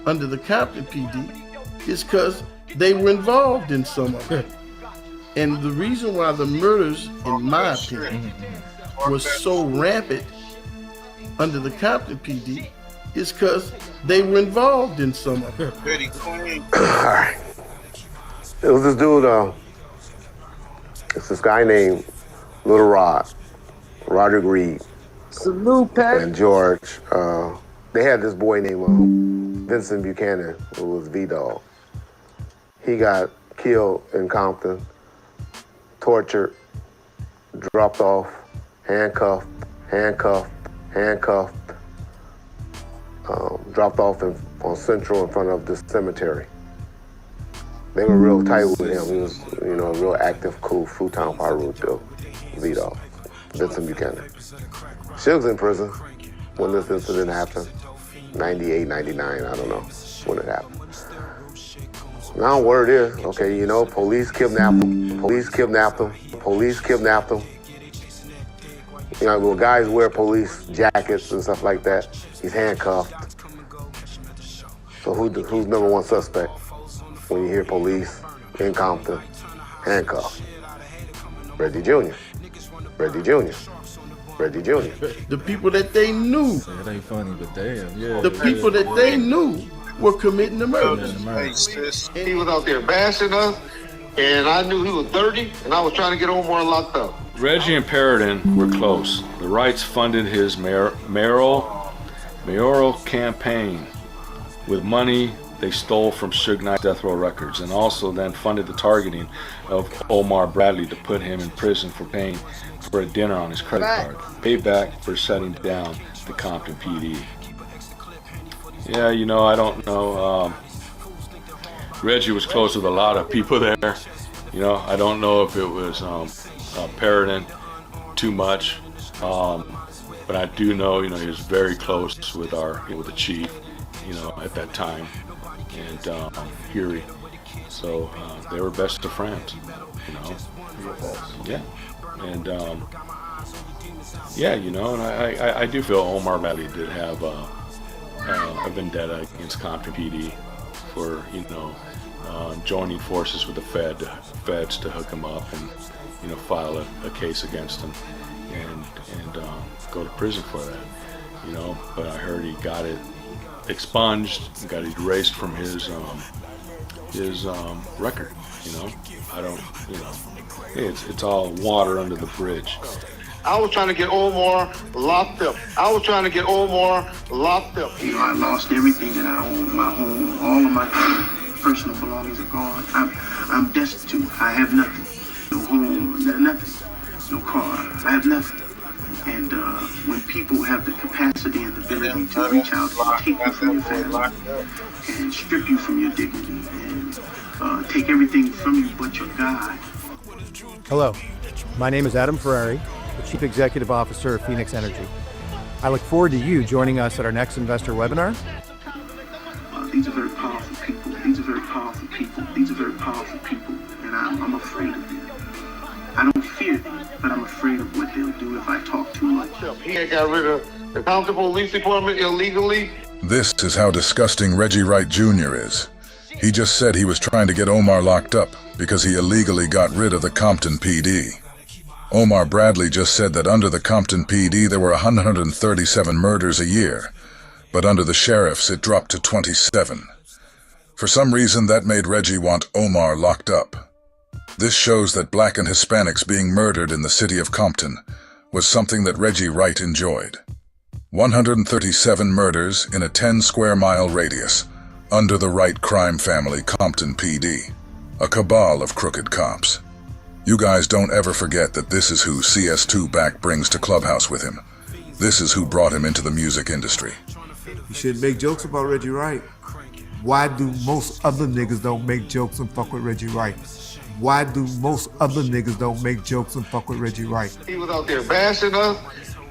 under the Compton PD is because they were involved in some of it. And the reason why the murders, in my opinion, was so rampant under the Compton PD is because they were involved in some of it. All right. It was this dude, it's this guy named Little Rod, Roger Reed. Salute, Pat. And George. They had this boy named Vincent Buchanan, who was V-Dog. He got killed in Compton, tortured, dropped off, handcuffed, dropped off on Central in front of the cemetery. They were real tight with him. He was, you know, a real active, cool, Fruitown Paru too, V-Dog, Vincent Buchanan. She was in prison when this incident happened, 98, 99, I don't know when it happened. Now word is, okay, you know, police kidnapped him. You know, when guys wear police jackets and stuff like that, he's handcuffed. So who's number one suspect when you hear police in Compton, handcuffed? Reggie Jr. The people that they knew. It ain't funny, but damn, yeah. The people that they knew were committing the murders. He was out there bashing us, and I knew he was dirty, and I was trying to get Omar locked up. Reggie and Paradin were close. The Wrights funded his mayoral campaign with money they stole from Suge Knight's Death Row Records, and also then funded the targeting of Omar Bradley to put him in prison for paying for a dinner on his credit card. Payback for shutting down the Compton PD. Yeah, you know, I don't know. Reggie was close with a lot of people there. You know, I don't know if it was Paradin too much, but I do know, you know, he was very close with with the chief, you know, at that time, and Huey. So they were best of friends, you know. Yeah, and yeah, you know, and I do feel Omar Bradley did have a vendetta against Compton PD for, you know, joining forces with the feds to hook him up and, you know, file a case against him and go to prison for that, you know. But I heard he got it expunged, got it erased from his record, you know. I don't, you know, it's all water under the bridge. I was trying to get Omar locked up. You know, I lost everything that I owned, my home, all of my personal belongings are gone. I'm destitute. I have nothing. No home, nothing. No car. I have nothing. And when people have the capacity and the ability to reach out and take you from your family and strip you from your dignity and take everything from you but your God. Hello, my name is Adam Ferrari, the Chief Executive Officer of Phoenix Energy. I look forward to you joining us at our next investor webinar. These are very powerful people. These are very powerful people. And I'm afraid of them. I don't fear fear them, but I'm afraid of what they'll do if I talk too much. He ain't got rid of the Compton Police Department illegally. This is how disgusting Reggie Wright Jr. is. He just said he was trying to get Omar locked up because he illegally got rid of the Compton PD. Omar Bradley just said that under the Compton PD there were 137 murders a year, but under the sheriffs it dropped to 27. For some reason that made Reggie want Omar locked up. This shows that black and Hispanics being murdered in the city of Compton was something that Reggie Wright enjoyed. 137 murders in a 10-square-mile radius under the Wright crime family Compton PD, a cabal of crooked cops. You guys don't ever forget that this is who CS2 BACC brings to Clubhouse with him. This is who brought him into the music industry. You shouldn't make jokes about Reggie Wright. Why do most other niggas don't make jokes and fuck with Reggie Wright? Why do most other niggas don't make jokes and fuck with Reggie Wright? He was out there bashing us,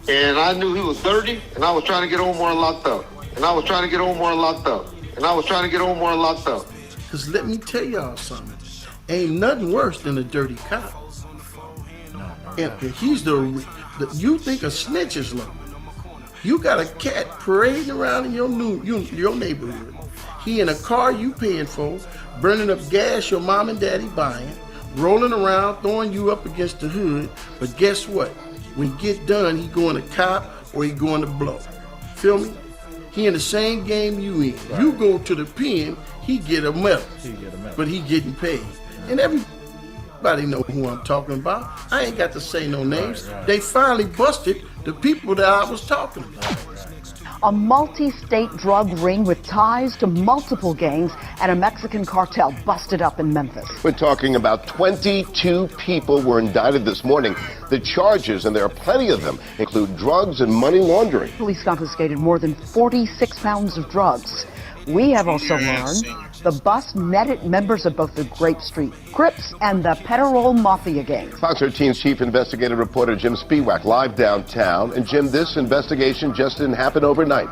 and I knew he was dirty, and I was trying to get Omar locked up. And I was trying to get Omar locked up. And I was trying to get Omar locked up. Because let me tell y'all something. Ain't nothing worse than a dirty cop. And he's you think a snitch is low. You got a cat parading around in your neighborhood. He in a car you paying for, burning up gas your mom and daddy buying, rolling around, throwing you up against the hood. But guess what? When he get done, he going to cop or he going to blow. Feel me? He in the same game you in. Right. You go to the pen, he get a medal. But he getting paid. And everybody know who I'm talking about. I ain't got to say no names. Right. They finally busted the people that I was talking about. A multi-state drug ring with ties to multiple gangs and a Mexican cartel busted up in Memphis. We're talking about 22 people were indicted this morning. The charges, and there are plenty of them, include drugs and money laundering. Police confiscated more than 46 pounds of drugs. We have also learned the bust netted members of both the Grape Street Crips and the Petterol Mafia gangs. Fox 13's chief investigative reporter Jim Spiewak live downtown. And Jim, this investigation just didn't happen overnight.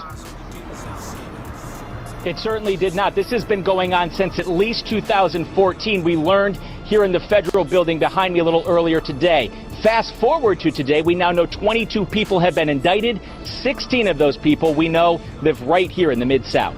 It certainly did not. This has been going on since at least 2014. We learned here in the federal building behind me a little earlier today. Fast forward to today, we now know 22 people have been indicted. 16 of those people we know live right here in the Mid-South.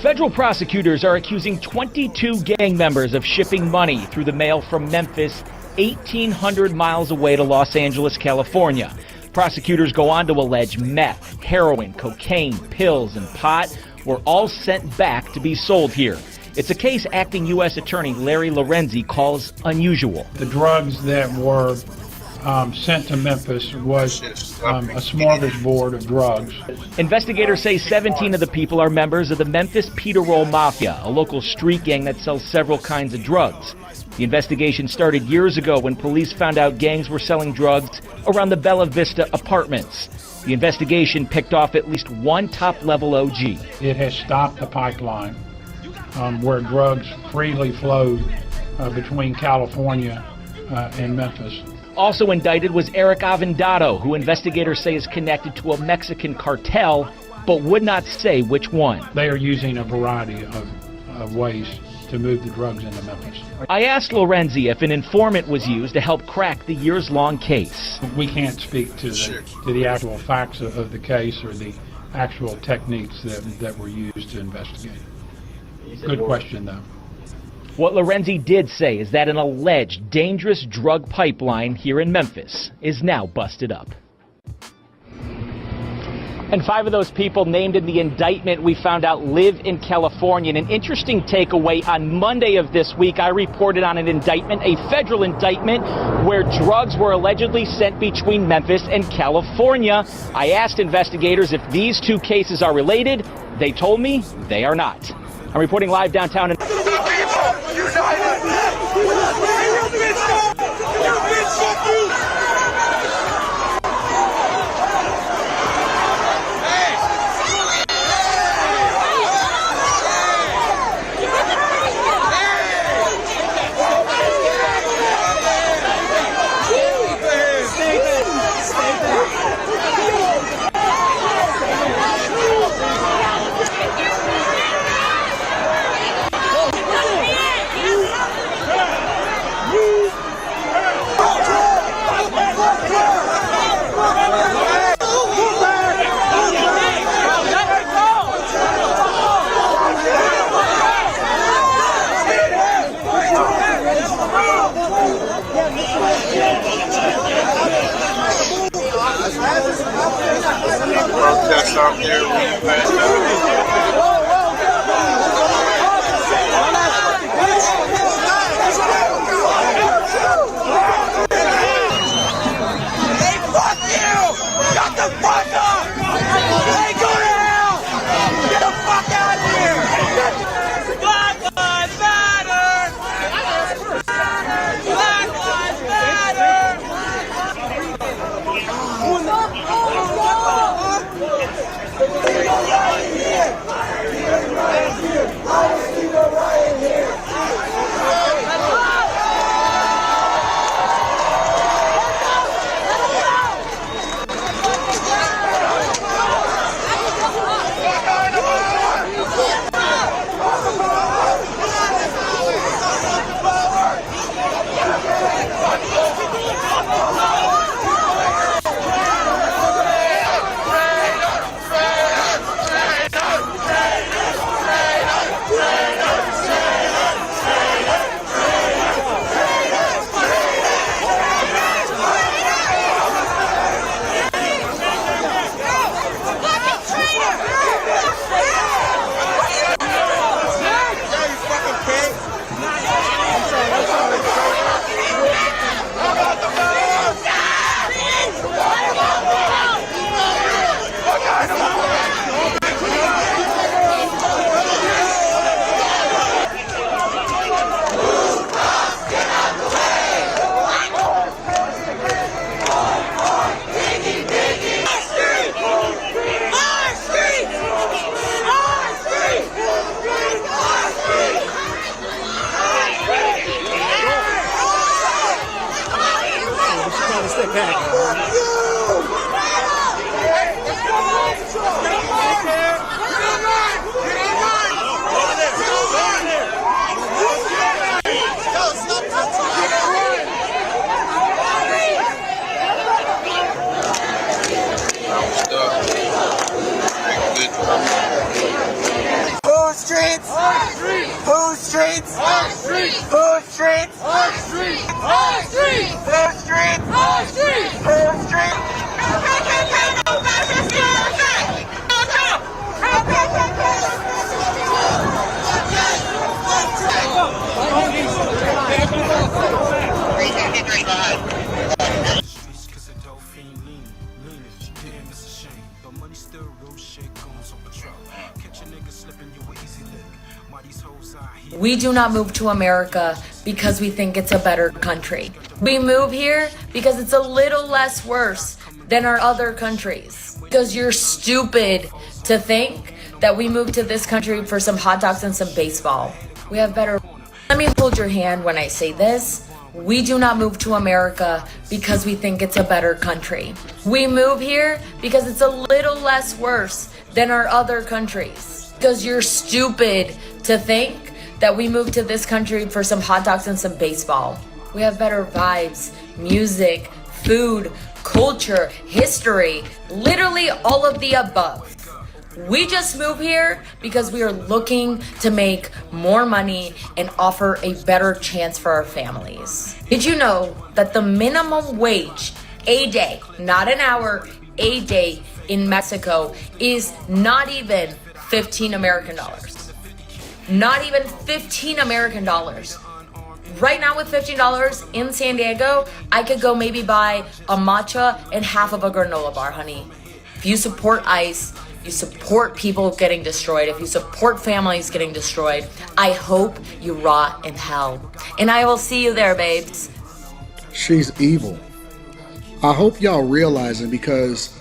Federal prosecutors are accusing 22 gang members of shipping money through the mail from Memphis, 1,800 miles away to Los Angeles, California. Prosecutors go on to allege meth, heroin, cocaine, pills, and pot were all sent back to be sold here. It's a case acting U.S. Attorney Larry Lorenzi calls unusual. The drugs that were sent to Memphis was a smorgasbord of drugs. Investigators say 17 of the people are members of the Memphis Petterol Mafia, a local street gang that sells several kinds of drugs. The investigation started years ago when police found out gangs were selling drugs around the Bella Vista apartments. The investigation picked off at least one top-level OG. It has stopped the pipeline where drugs freely flowed between California and Memphis. Also indicted was Eric Avendado, who investigators say is connected to a Mexican cartel, but would not say which one. They are using a variety of ways to move the drugs into Memphis. I asked Lorenzi if an informant was used to help crack the years-long case. We can't speak to the actual facts of the case or the actual techniques that were used to investigate. Good question, though. What Lorenzi did say is that an alleged dangerous drug pipeline here in Memphis is now busted up. And 5 of those people named in the indictment we found out live in California. And an interesting takeaway, on Monday of this week, I reported on an indictment, a federal indictment, where drugs were allegedly sent between Memphis and California. I asked investigators if these two cases are related. They told me they are not. I'm reporting live downtown in... Whose streets? Our streets. Whose streets? Our streets. Whose streets? Our streets. Our streets. Whose streets? Our streets. Whose streets? We do not move to America because we think it's a better country. We move here because it's a little less worse than our other countries. Because you're stupid to think that we moved to this country for some hot dogs and some baseball. We have better... Let me hold your hand when I say this. We do not move to America because we think it's a better country. We move here because it's a little less worse than our other countries. Because you're stupid to think that we moved to this country for some hot dogs and some baseball. We have better vibes, music, food, culture, history, literally all of the above. We just moved here because we are looking to make more money and offer a better chance for our families. Did you know that the minimum wage a day, not an hour, a day in Mexico is not even 15 American dollars? Not even 15 American dollars. Right now with $15 in San Diego, I could go maybe buy a matcha and half of a granola bar, honey. If you support ICE, you support people getting destroyed, if you support families getting destroyed, I hope you rot in hell. And I will see you there, babes. She's evil. I hope y'all realizing, because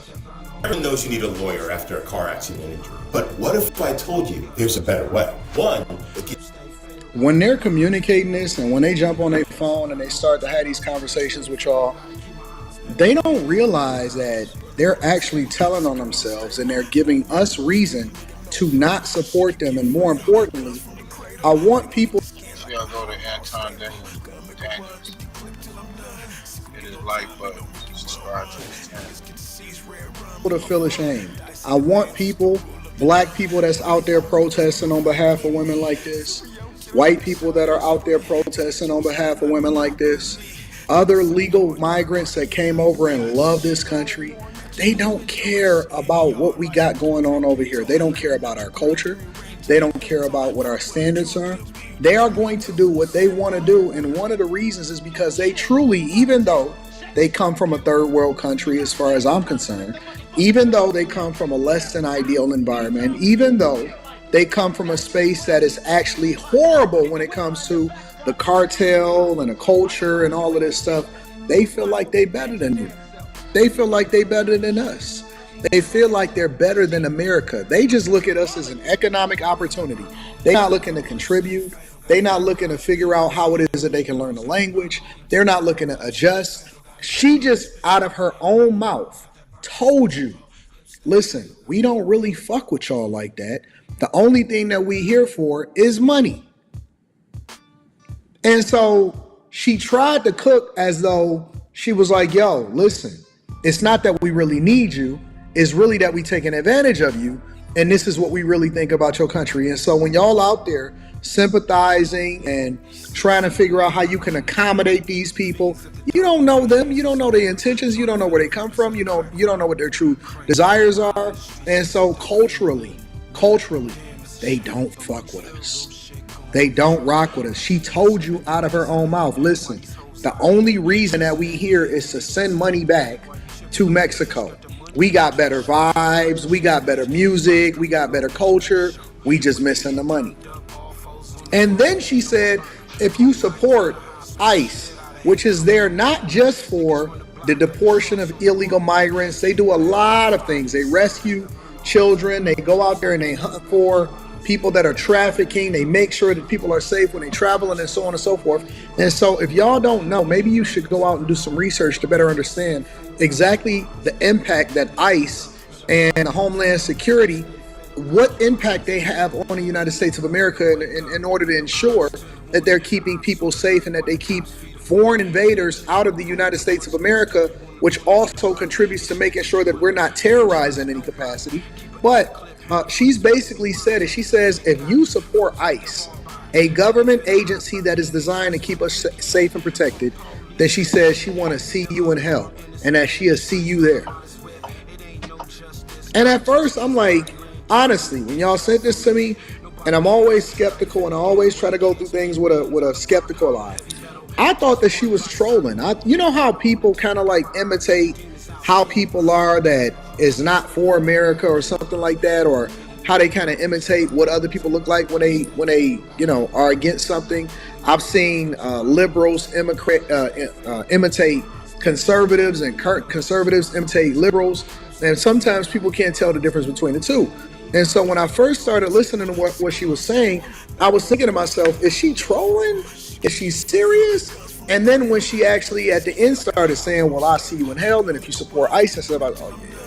everyone knows you need a lawyer after a car accident and injury. But what if I told you there's a better way? One, when they're communicating this and when they jump on their phone and they start to have these conversations with y'all, they don't realize that they're actually telling on themselves and they're giving us reason to not support them. And more importantly, I want people Y'all go to Anton Daniels in his life button. Subscribe to his channel. to feel ashamed. I want people, black people that's out there protesting on behalf of women like this, white people that are out there protesting on behalf of women like this, other legal migrants that came over and love this country. They don't care about what we got going on over here. They don't care about our culture. They don't care about what our standards are. They are going to do what they want to do. And one of the reasons is because they truly, even though they come from a third world country, as far as I'm concerned, even though they come from a less than ideal environment, even though they come from a space that is actually horrible when it comes to the cartel and the culture and all of this stuff, they feel like they better than you. They feel like they better than us. They feel like they're better than America. They just look at us as an economic opportunity. They're not looking to contribute. They're not looking to figure out how it is that they can learn the language. They're not looking to adjust. She just, out of her own mouth, told you, listen, we don't really fuck with y'all like that. The only thing that we here for is money. And so she tried to cook as though she was like, yo, listen, it's not that we really need you. It's really that we taking advantage of you. And this is what we really think about your country. And so when y'all out there sympathizing and trying to figure out how you can accommodate these people, you don't know them. You don't know their intentions. You don't know where they come from. You don't know what their true desires are. And so culturally, they don't fuck with us. They don't rock with us. She told you out of her own mouth, listen, the only reason that we here is to send money back to Mexico. We got better vibes, we got better music, we got better culture, we just missing the money. And then she said, if you support ICE, which is there not just for the deportation of illegal migrants, they do a lot of things. They rescue children, they go out there and they hunt for people that are trafficking, they make sure that people are safe when they travel, and so on and so forth. And so if y'all don't know, maybe you should go out and do some research to better understand exactly the impact that ICE and Homeland Security, what impact they have on the United States of America in order to ensure that they're keeping people safe and that they keep foreign invaders out of the United States of America, which also contributes to making sure that we're not terrorized in any capacity. But she's basically said it. She says, if you support ICE, a government agency that is designed to keep us safe and protected, then she says she want to see you in hell and that she'll see you there. And at first, I'm like, honestly, when y'all sent this to me, and I'm always skeptical and I always try to go through things with a skeptical eye, I thought that she was trolling. You know how people kind of like imitate how people are that is not for America or something like that, or how they kind of imitate what other people look like when they are against something. I've seen liberals imitate conservatives, and conservatives imitate liberals, and sometimes people can't tell the difference between the two. And so when I first started listening to what she was saying, I was thinking to myself, is she trolling? Is she serious? And then when she actually at the end started saying, well, I'll see you in hell, and if you support ICE, I said, oh yeah,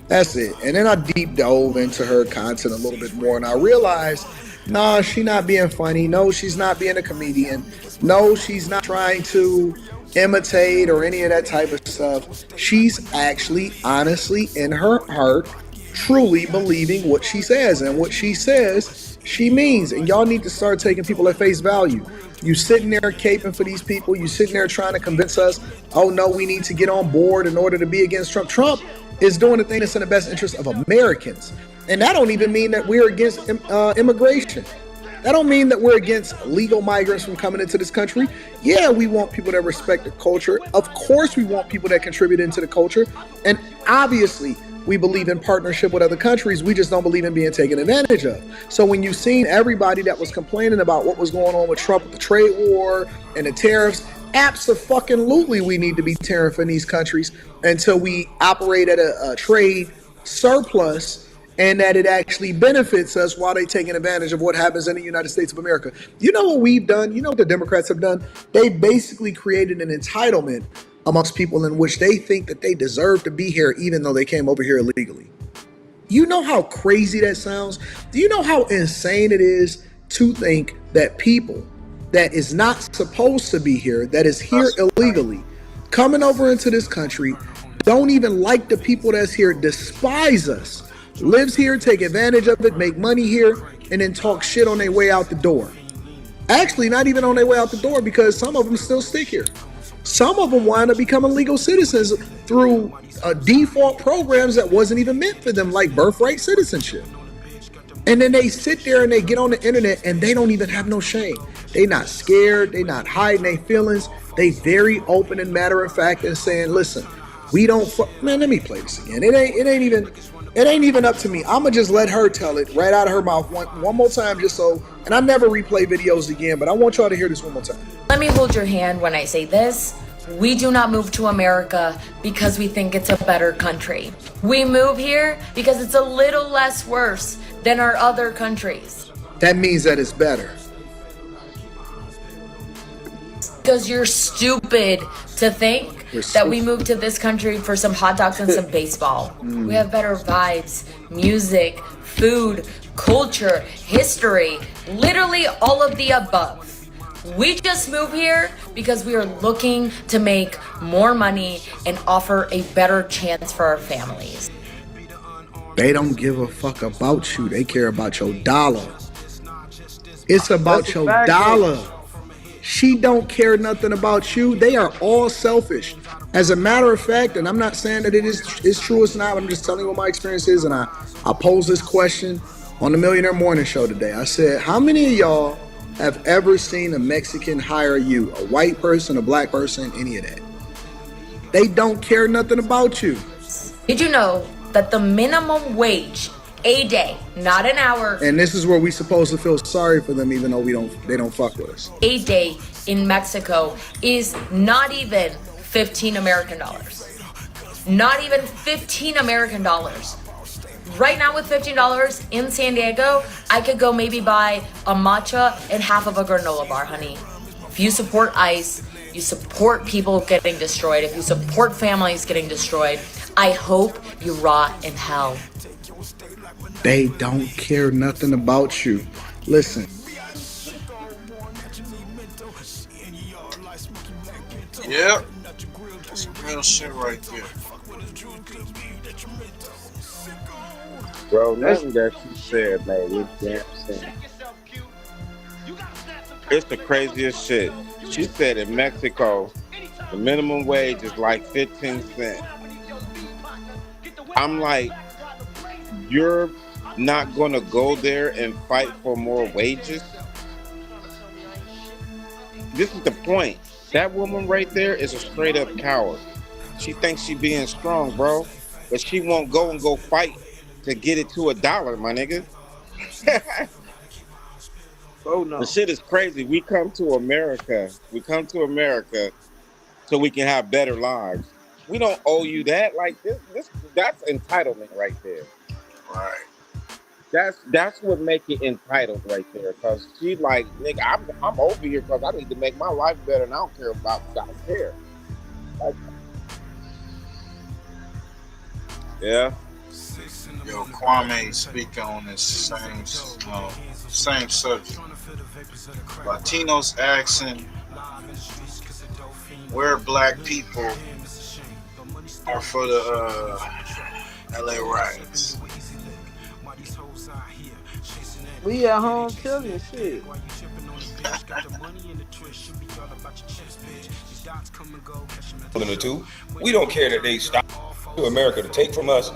that's it. And then I deep dove into her content a little bit more, and I realized, nah, she's not being funny. No, she's not being a comedian. No, she's not trying to imitate or any of that type of stuff. She's actually, honestly, in her heart, truly believing what she says, and what she says, she means. And y'all need to start taking people at face value. You sitting there caping for these people. You sitting there trying to convince us, oh no, we need to get on board in order to be against Trump. Trump is doing the thing that's in the best interest of Americans. And that don't even mean that we're against immigration. That don't mean that we're against legal migrants from coming into this country. Yeah, we want people that respect the culture. Of course, we want people that contribute into the culture. And obviously, we believe in partnership with other countries. We just don't believe in being taken advantage of. So when you've seen everybody that was complaining about what was going on with Trump with the trade war and the tariffs, abso-fucking-lutely we need to be tariffing these countries until we operate at a trade surplus, and that it actually benefits us while they're taking advantage of what happens in the United States of America. You know what we've done? You know what the Democrats have done? They basically created an entitlement amongst people in which they think that they deserve to be here even though they came over here illegally. You know how crazy that sounds? Do you know how insane it is to think that people that is not supposed to be here, that is here illegally, coming over into this country, don't even like the people that's here, despise us, lives here, take advantage of it, make money here, and then talk shit on their way out the door? Actually, not even on their way out the door, because some of them still stick here. Some of them wind up becoming legal citizens through default programs that wasn't even meant for them, like birthright citizenship. And then they sit there and they get on the internet and they don't even have no shame. They not scared. They not hiding their feelings. They very open and matter of fact and saying, listen, we don't man, let me play this again. It ain't even up to me. I'ma just let her tell it right out of her mouth one more time, just so, and I never replay videos again, but I want y'all to hear this one more time. Let me hold your hand when I say this. We do not move to America because we think it's a better country. We move here because it's a little less worse than our other countries. That means that it's better. Because you're stupid to think that we moved to this country for some hot dogs and some baseball. We have better vibes, music, food, culture, history, literally all of the above. We just moved here because we are looking to make more money and offer a better chance for our families. They don't give a fuck about you. They care about your dollar. It's about your dollar. She don't care nothing about you. They are all selfish. As a matter of fact, and I'm not saying that it's true, it's not, I'm just telling you what my experience is, and I posed this question on the Millionaire Morning Show today. I said, how many of y'all have ever seen a Mexican hire you? A white person, a black person, any of that? They don't care nothing about you. Did you know that the minimum wage a day, not an hour, and this is where we supposed to feel sorry for them, even though they don't fuck with us, a day in Mexico is not even 15 American dollars. Not even 15 American dollars. Right now with $15 in San Diego, I could go maybe buy a matcha and half of a granola bar, honey. If you support ICE, you support people getting destroyed, if you support families getting destroyed, I hope you rot in hell. They don't care nothing about you. Listen. Yep. That's real shit right there. Bro, nothing that she said made any damn sense. It's the craziest shit. She said in Mexico, the minimum wage is like 15 cents. I'm like, you're not gonna go there and fight for more wages? This is the point. That woman right there is a straight up coward. She thinks she being strong, bro, but she won't go fight to get it to $1, my nigga. Oh no. The shit is crazy. We come to America so we can have better lives. We don't owe you that. Like that's entitlement right there. Right. That's what make it entitled right there. Cause she like, nigga, I'm over here because I need to make my life better and I don't care about down here. Like, yeah. Yo, Kwame speaking on this same subject. Latinos asking where black people are for the LA riots. We at home killing shit. The two, we don't care that they stop to America to take from us.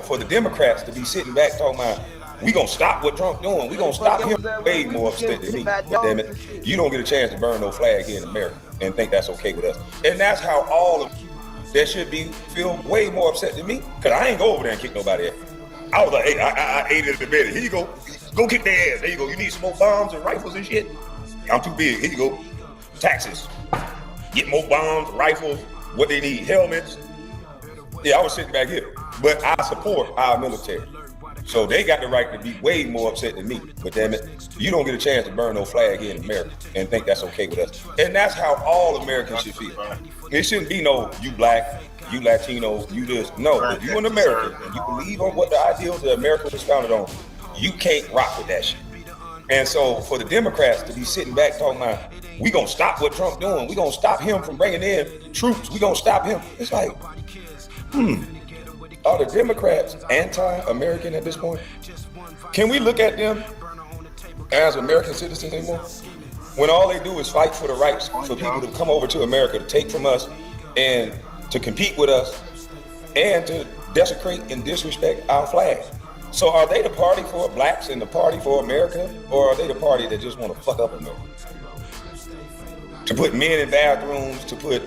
For the Democrats to be sitting back talking about, we gonna stop what Trump doing. We gonna stop him. Way more upset than me. But damn it, you don't get a chance to burn no flag here in America and think that's okay with us. And that's how all of that should be feel way more upset than me. Cause I ain't go over there and kick nobody ass. I was like, hey, I ate it in the bed. Here you go. Go kick their ass. There you go. You need some more bombs and rifles and shit? I'm too big. Here you go. Taxes. Get more bombs, rifles, what they need, helmets. Yeah, I was sitting back here. But I support our military. So they got the right to be way more upset than me. But damn it, you don't get a chance to burn no flag here in America and think that's okay with us. And that's how all Americans should feel. It shouldn't be no, you black, you Latino, you this. No, if you an American and you believe on what the ideals that America was founded on, you can't rock with that shit. And so for the Democrats to be sitting back talking about, we gonna stop what Trump doing. We gonna stop him from bringing in troops. We gonna stop him. It's like, are the Democrats anti-American at this point? Can we look at them as American citizens anymore? when all they do is fight for the rights for people to come over to America to take from us and to compete with us and to desecrate and disrespect our flag. So are they the party for blacks and the party for America, or are they the party that just want to fuck up America? To put men in bathrooms, to put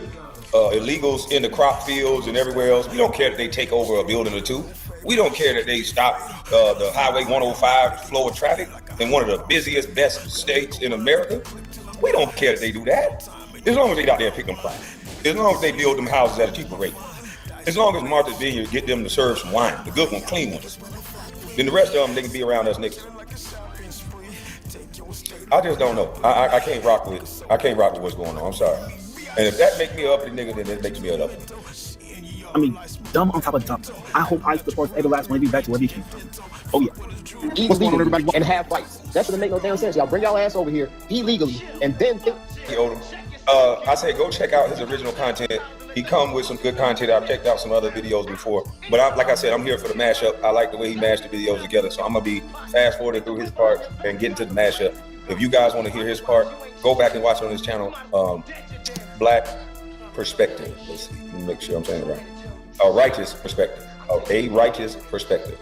illegals in the crop fields and everywhere else. We don't care that they take over a building or two. We don't care that they stop the Highway 105 flow of traffic in one of the busiest, best states in America. We don't care that they do that. As long as they out there and pick them crop. As long as they build them houses at a cheaper rate. As long as Martha's Vineyard get them to serve some wine, the good one, clean ones. Then the rest of them, they can be around us niggas. I just don't know. I can't rock with what's going on. I'm sorry. And if that makes me an uppity nigga, then it makes me an uppity. I mean, dumb on top of dumb. I hope ICE supports every last one of you back to where we came from. Oh yeah. Illegally everybody and have fights. That doesn't make no damn sense. Y'all bring y'all ass over here illegally and then think. I say go check out his original content. He come with some good content. I've checked out some other videos before, but like I said, I'm here for the mashup. I like the way he mashed the videos together, so I'm gonna be fast forwarding through his part and getting to the mashup. If you guys want to hear his part, go back and watch on his channel. Black Perspective. Let's see. Let me make sure I'm saying it right. A righteous perspective. A righteous perspective.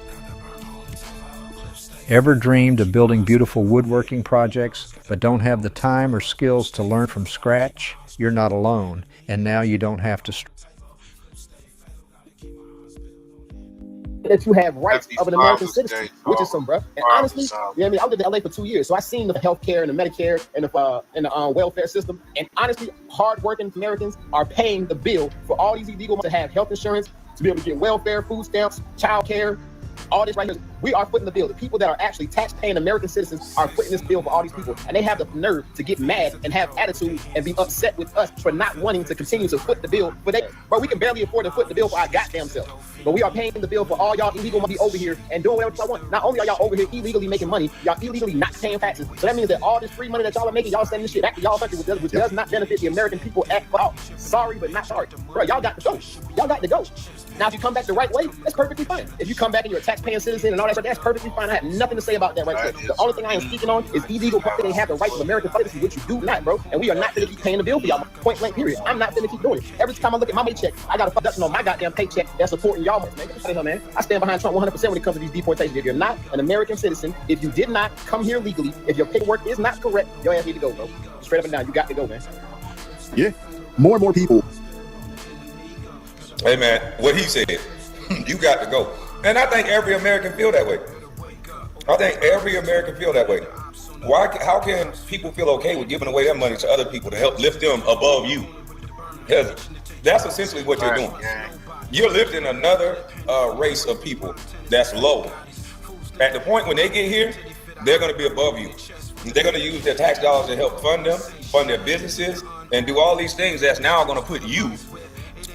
Ever dreamed of building beautiful woodworking projects, but don't have the time or skills to learn from scratch? You're not alone, and now you don't have to. That you have rights of an American citizen, which is some, bro. And honestly, you know what I mean? I lived in LA for 2 years, so I seen the healthcare and the Medicare and the welfare system. And honestly, hardworking Americans are paying the bill for all these illegal to have health insurance, to be able to get welfare, food stamps, child care. All this right here, we are footing the bill. The people that are actually tax-paying American citizens are footing this bill for all these people, and they have the nerve to get mad and have attitude and be upset with us for not wanting to continue to foot the bill. But we can barely afford to foot the bill for our goddamn self. But we are paying the bill for all y'all illegal money over here and doing whatever y'all want. Not only are y'all over here illegally making money, y'all illegally not paying taxes. So that means that all this free money that y'all are making, y'all sending this shit back to y'all country, which does not benefit the American people at all. Sorry, but not sorry. Bro, y'all got to go. Y'all got to go. Now, if you come back the right way, that's perfectly fine. If you come back and you're a tax-paying citizen and all that stuff, that's perfectly fine. I have nothing to say about that right there. The only thing I am speaking on is illegal property. They have the rights of American citizens, which you do not, bro. And we are not going to keep paying the bill for y'all. Point blank, period. I'm not going to keep doing it. Every time I look at my paycheck, I got a deduction on my goddamn paycheck that's supporting y'all. Man, get out of here, man. I stand behind Trump 100% when it comes to these deportations. If you're not an American citizen, if you did not come here legally, if your paperwork is not correct, your ass need to go, bro. Straight up and down, you got to go, man. Yeah, more and more people. Hey, man, what he said. You got to go. And I think every American feel that way. Why? How can people feel okay with giving away their money to other people to help lift them above you? Because that's essentially what you're doing. You're lifting another race of people that's low. At the point when they get here, they're going to be above you. They're going to use their tax dollars to help fund them, fund their businesses, and do all these things that's now going to put you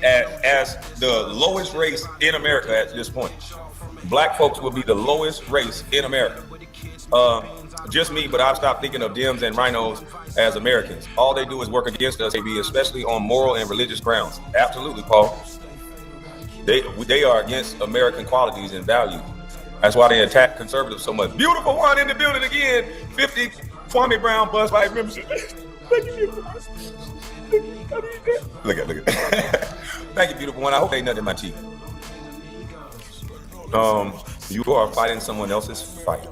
as the lowest race in America at this point. Black folks will be the lowest race in America. Just me, but I've stopped thinking of Dems and rhinos as Americans. All they do is work against us, AB, especially on moral and religious grounds. Absolutely, Paul. They are against American qualities and values. That's why they attack conservatives so much. Beautiful one in the building again. 50 Kwame Brown bus fight membership. Thank you, beautiful one. Look at Thank you, beautiful one. I hope ain't nothing in my teeth. You are fighting someone else's fight.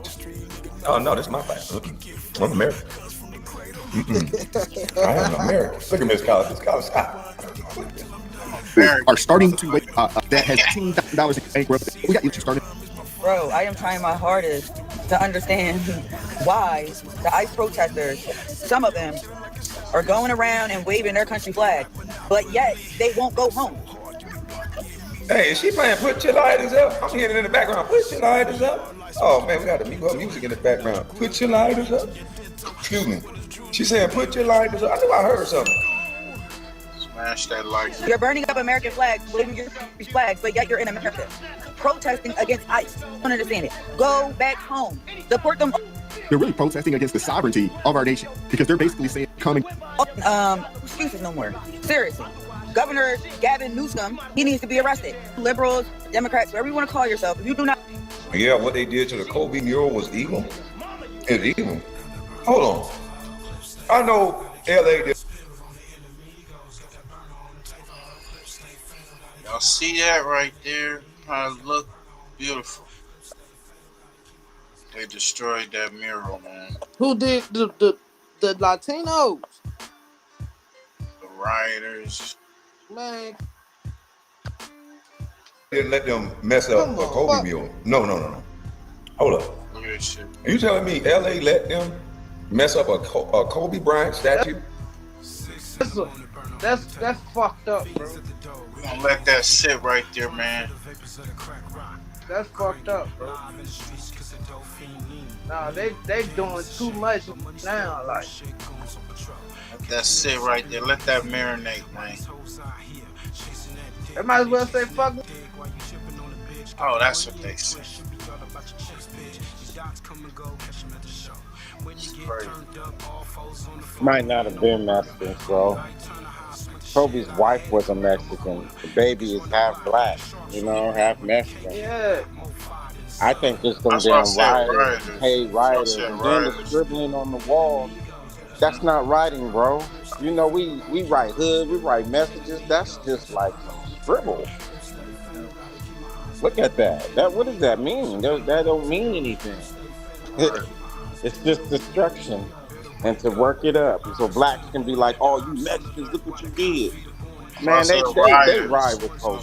Oh no, this is my fight. I'm American. I am American. Look at Miss Collins. Miss Collins, stop. Are starting to wait. That has $10,000 in bankrupt. We got you started. Bro, I am trying my hardest to understand why the ICE protesters, some of them, are going around and waving their country flag, but yet they won't go home. Hey, is she playing Put Your Lighters Up? I'm hearing it in the background. Put your lighters up. Oh man, we got the music in the background. Put your lighters up. Excuse me. She's saying put your lighters up. I knew I heard something. Smash that like. You're burning up American flags, waving your country's flags, but yet you're in America, protesting against ICE. I don't understand it. Go back home. Support them. They're really protesting against the sovereignty of our nation because they're basically saying coming. Excuses no more. Seriously. Governor Gavin Newsom, he needs to be arrested. Liberals, Democrats, whatever you want to call yourself, if you do not. Yeah, what they did to the Kobe mural was evil. It's evil. Hold on. I know LA did. Y'all see that right there? How it look beautiful. They destroyed that mural, man. Who did the Latinos? The rioters. Man, Didn't let them mess up a Kobe mural. No. Hold up. Look at this shit. Are you telling me LA let them mess up a Kobe Bryant statue? That's fucked up, bro. We gonna let that sit right there, man. That's fucked up, bro. Nah, they doing too much now, like. Let that sit right there. Let that marinate, man. They might as well say fuck. Oh, that's what they say. Might not have been Mexicans, bro. Kobe's wife was a Mexican. The baby is half black, you know, half Mexican. Yeah. I think it's them damn rioters, paid rioters, and then the scribbling on the wall. That's not writing, bro. You know, we write hood, we write messages. That's just like some scribble. Look at that. What does that mean? That don't mean anything. It's just destruction, and to work it up, so blacks can be like, "Oh, you Mexicans, look what you did." Man, they ride with Kobe.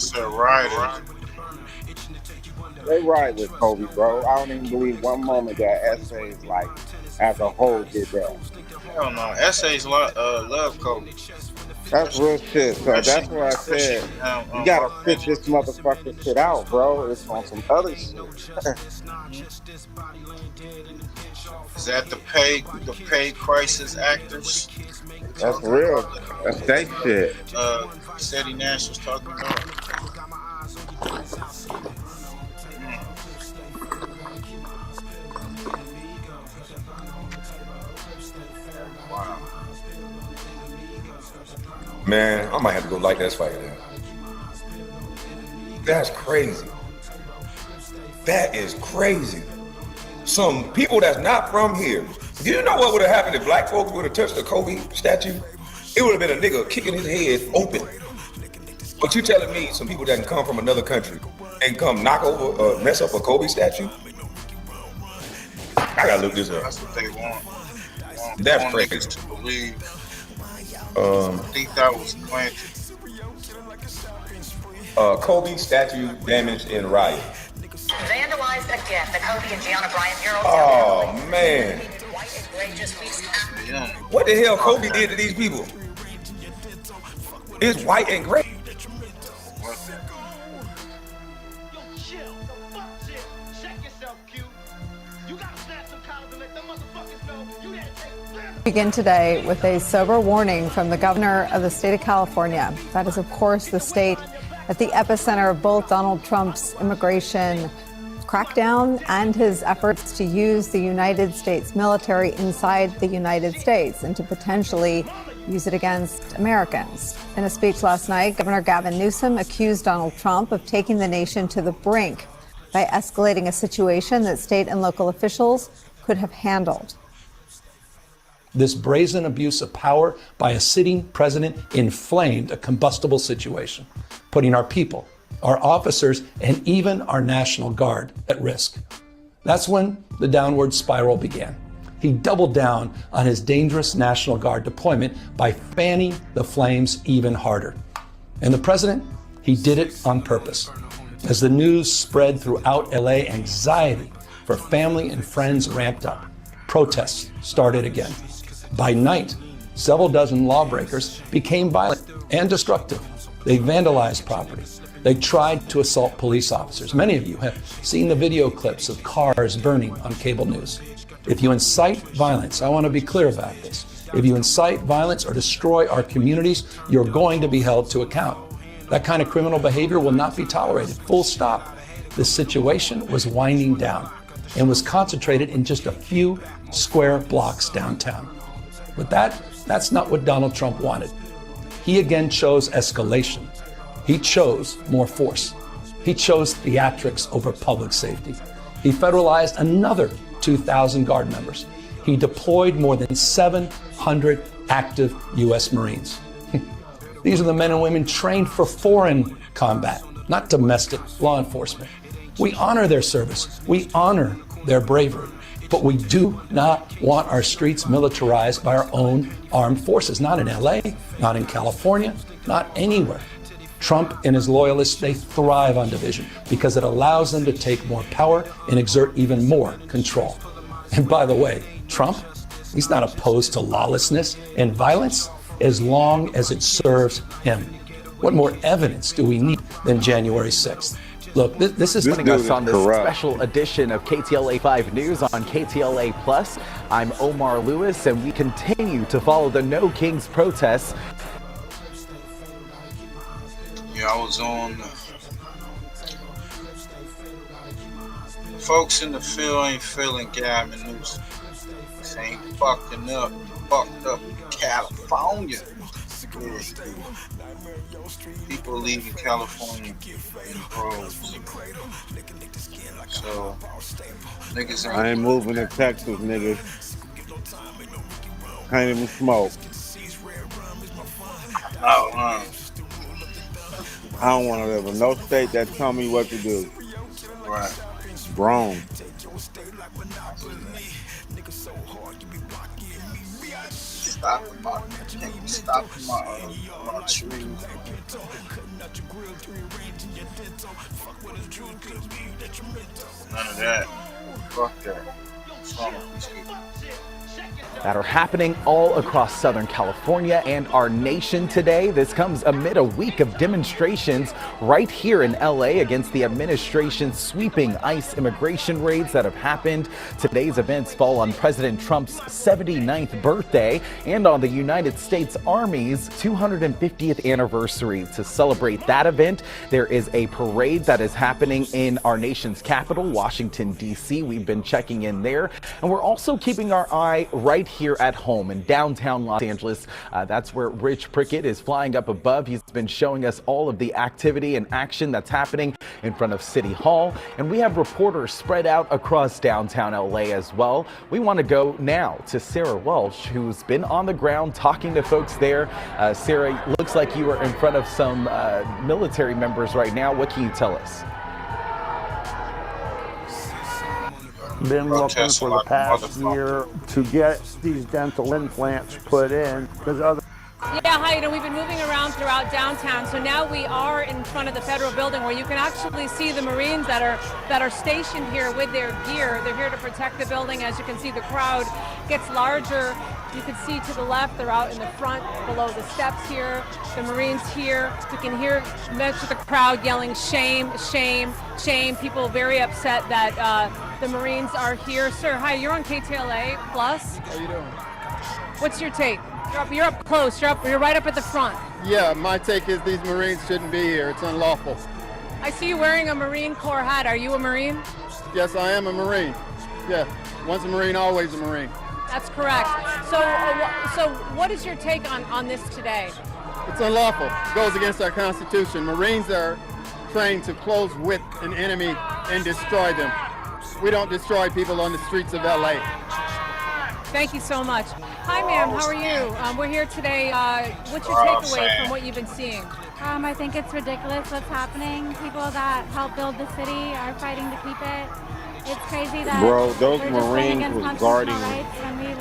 They ride with Kobe, bro. I don't even believe one moment that Essays, like, as a whole, did that. Hell no. Essays love Kobe. That's real shit. So that's what I said. You gotta fit this motherfucking shit out, bro. It's on some other shit. Is that the pay crisis actors? That's real. That's that shit. Steady Nash was talking about. Wow. Man, I might have to go light that fire down. That's crazy. That is crazy. Some people that's not from here. Do you know what would have happened if black folks would have touched the Kobe statue? It would have been a nigga kicking his head open. But you telling me some people that can come from another country and come knock over, mess up a Kobe statue? I gotta look this up. That's what they want. That's crazy. To believe. I think that was planted. Kobe statue damaged in riot. Vandalized again. The Kobe and Gianna Bryant mural. Oh man. What the hell Kobe did to these people? It's white and gray. Begin today with a sober warning from the governor of the state of California. That is, of course, the state at the epicenter of both Donald Trump's immigration crackdown and his efforts to use the United States military inside the United States and to potentially use it against Americans. In a speech last night, Governor Gavin Newsom accused Donald Trump of taking the nation to the brink by escalating a situation that state and local officials could have handled. This brazen abuse of power by a sitting president inflamed a combustible situation, putting our people, our officers, and even our National Guard at risk. That's when the downward spiral began. He doubled down on his dangerous National Guard deployment by fanning the flames even harder. And the president, he did it on purpose. As the news spread throughout LA, anxiety for family and friends ramped up. Protests started again. By night, several dozen lawbreakers became violent and destructive. They vandalized property. They tried to assault police officers. Many of you have seen the video clips of cars burning on cable news. If you incite violence, I want to be clear about this. If you incite violence or destroy our communities, you're going to be held to account. That kind of criminal behavior will not be tolerated. Full stop. The situation was winding down and was concentrated in just a few square blocks downtown. But that's not what Donald Trump wanted. He again chose escalation. He chose more force. He chose theatrics over public safety. He federalized another 2,000 Guard members. he deployed more than 700 active U.S. Marines. These are the men and women trained for foreign combat, not domestic law enforcement. We honor their service. We honor their bravery. But we do not want our streets militarized by our own armed forces. Not in LA, not in California, not anywhere. Trump and his loyalists, they thrive on division because it allows them to take more power and exert even more control. And by the way, Trump, he's not opposed to lawlessness and violence as long as it serves him. What more evidence do we need than January 6th? Look, this is joining us on this special edition of KTLA 5 News on KTLA Plus. I'm Omar Lewis, and we continue to follow the No Kings protests. Yeah, I was on. Folks in the field ain't feeling Gavin Newsom. This ain't fucked up California. People leaving California in droves. So niggas ain't. I ain't moving to Texas, niggas. Can't even smoke. I don't want to live in no state that tell me what to do. Right. Grown. Stop my trees. None of that. Fuck that. What's wrong with these people? That are happening all across Southern California and our nation today. This comes amid a week of demonstrations right here in LA against the administration's sweeping ICE immigration raids that have happened. Today's events fall on President Trump's 79th birthday and on the United States Army's 250th anniversary. To celebrate that event, there is a parade that is happening in our nation's capital, Washington, D.C. We've been checking in there, and we're also keeping our eye right here at home in downtown Los Angeles. That's where Rich Prickett is flying up above. He's been showing us all of the activity and action that's happening in front of City Hall. And we have reporters spread out across downtown LA as well. We want to go now to Sarah Welsh, who's been on the ground talking to folks there. Sarah, looks like you are in front of some military members right now. What can you tell us? Been looking for the past year to get these dental implants put in because other. Yeah, hi, we've been moving around throughout downtown, so now we are in front of the federal building where you can actually see the Marines that are stationed here with their gear. They're here to protect the building. As you can see, the crowd gets larger. You can see to the left, they're out in the front below the steps here. The Marines here. You can hear much of the crowd yelling, shame, shame, shame. People very upset that the Marines are here. Sir, hi, you're on KTLA Plus. How you doing? What's your take? You're up close. You're right up at the front. Yeah, my take is these Marines shouldn't be here. It's unlawful. I see you wearing a Marine Corps hat. Are you a Marine? Yes, I am a Marine. Yeah, once a Marine, always a Marine. That's correct. So what is your take on this today? It's unlawful. It goes against our Constitution. Marines are trained to close with an enemy and destroy them. We don't destroy people on the streets of LA. Thank you so much. Hi, ma'am. How are you? We're here today. What's your takeaway from what you've been seeing? I think it's ridiculous what's happening. People that help build the city are fighting to keep it. It's crazy that bro, those we're Marines was guarding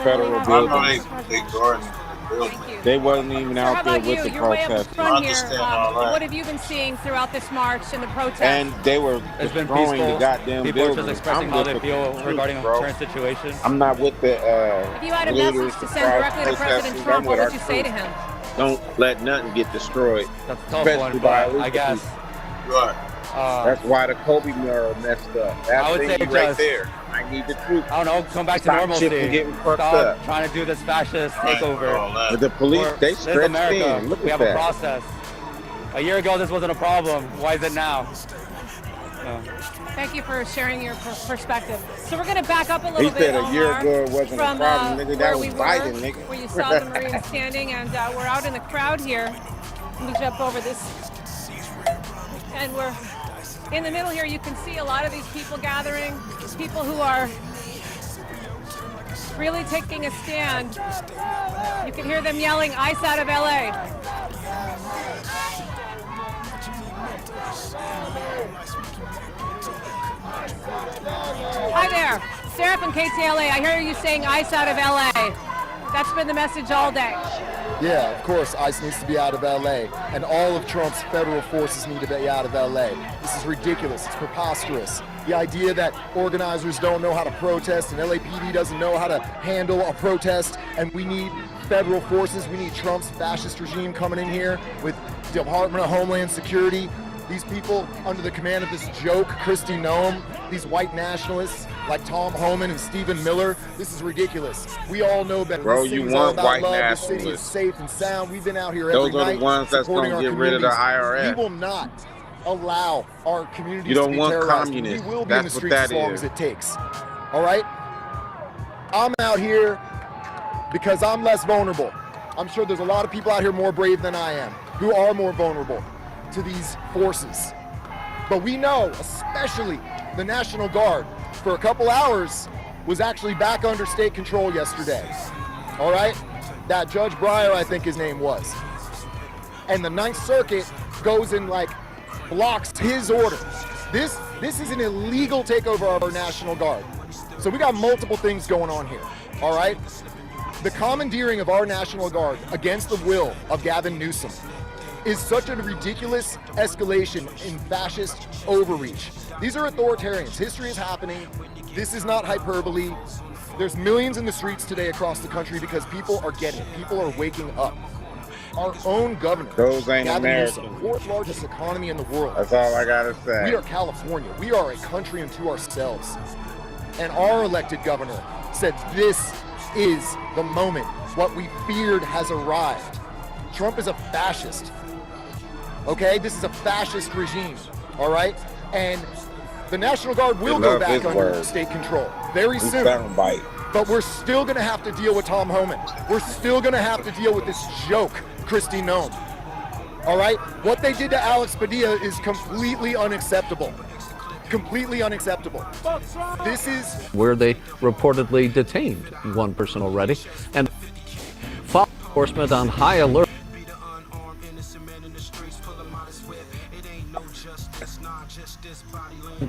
federal buildings. They wasn't even out there with the protesters. What have you been seeing throughout this march and the protests? And they were destroying the goddamn People buildings. are just expressing how they feel regarding the current situation. I'm not with the if you had a message to send directly to President Trump, what would you say to him? Don't let nothing get destroyed. That's a tough one, but I guess. Right. That's why the Kobe mural messed up. That I would say right there. I need the truth. I don't know, come back to normalcy. Stop trying to do this fascist takeover. But the police, they stretched America. in. Look we at have that. a process. A year ago, this wasn't a problem. Why is it now? No. Thank you for sharing your perspective. So we're going to back up a little He bit, said a year Omar, ago it wasn't a from problem, nigga. That was where we Biden, were, nigga. where you saw the Marines standing, and we're out in the crowd here. Let me jump over this. And we're in the middle here. You can see a lot of these people gathering, people who are really taking a stand. You can hear them yelling, ICE out of LA. Hi there, Sarah from KTLA. I hear you saying ICE out of LA. That's been the message all day. Yeah, of course, ICE needs to be out of LA, and all of Trump's federal forces need to be out of LA. This is ridiculous. It's preposterous. The idea that organizers don't know how to protest and LAPD doesn't know how to handle a protest, and we need federal forces, we need Trump's fascist regime coming in here with Department of Homeland Security. These people under the command of this joke, Kristi Noem, these white nationalists like Tom Homan and Stephen Miller. This is ridiculous. We all know better. Bro, this you city's all want about white love. This city is nationalists. safe and sound. We've been out here Those every are the night ones that's supporting gonna our get rid of the communities. IRS. We will not allow our communities You don't to be want terrorized. communists. We will be in the That's what streets as that long is. as it takes. All right? I'm out here because I'm less vulnerable. I'm sure there's a lot of people out here more brave than I am who are more vulnerable to these forces. But we know, especially the National Guard, for a couple hours was actually back under state control yesterday. All right? That Judge Breyer, I think his name was. And the Ninth Circuit goes and like blocks his orders. This is an illegal takeover of our National Guard. So we got multiple things going on here. All right? The commandeering of our National Guard against the will of Gavin Newsom is such a ridiculous escalation in fascist overreach. These are authoritarians. History is happening. This is not hyperbole. There's millions in the streets today across the country because people are getting it. People are waking up. Our own governor, Those ain't Gavin Americans. Newsom, fourth largest economy in the world. That's all I gotta say. We are California. We are a country unto ourselves. And our elected governor said this is the moment. What we feared has arrived. Trump is a fascist. Okay, this is a fascist regime, all right? And the National Guard will They go love back his under words. state control very He soon. soundbite. But we're still gonna have to deal with Tom Homan. We're still gonna have to deal with this joke, Kristi Noem. All right? What they did to Alex Padilla is completely unacceptable. Completely unacceptable. This is where they reportedly detained one person already, and law enforcement on high alert.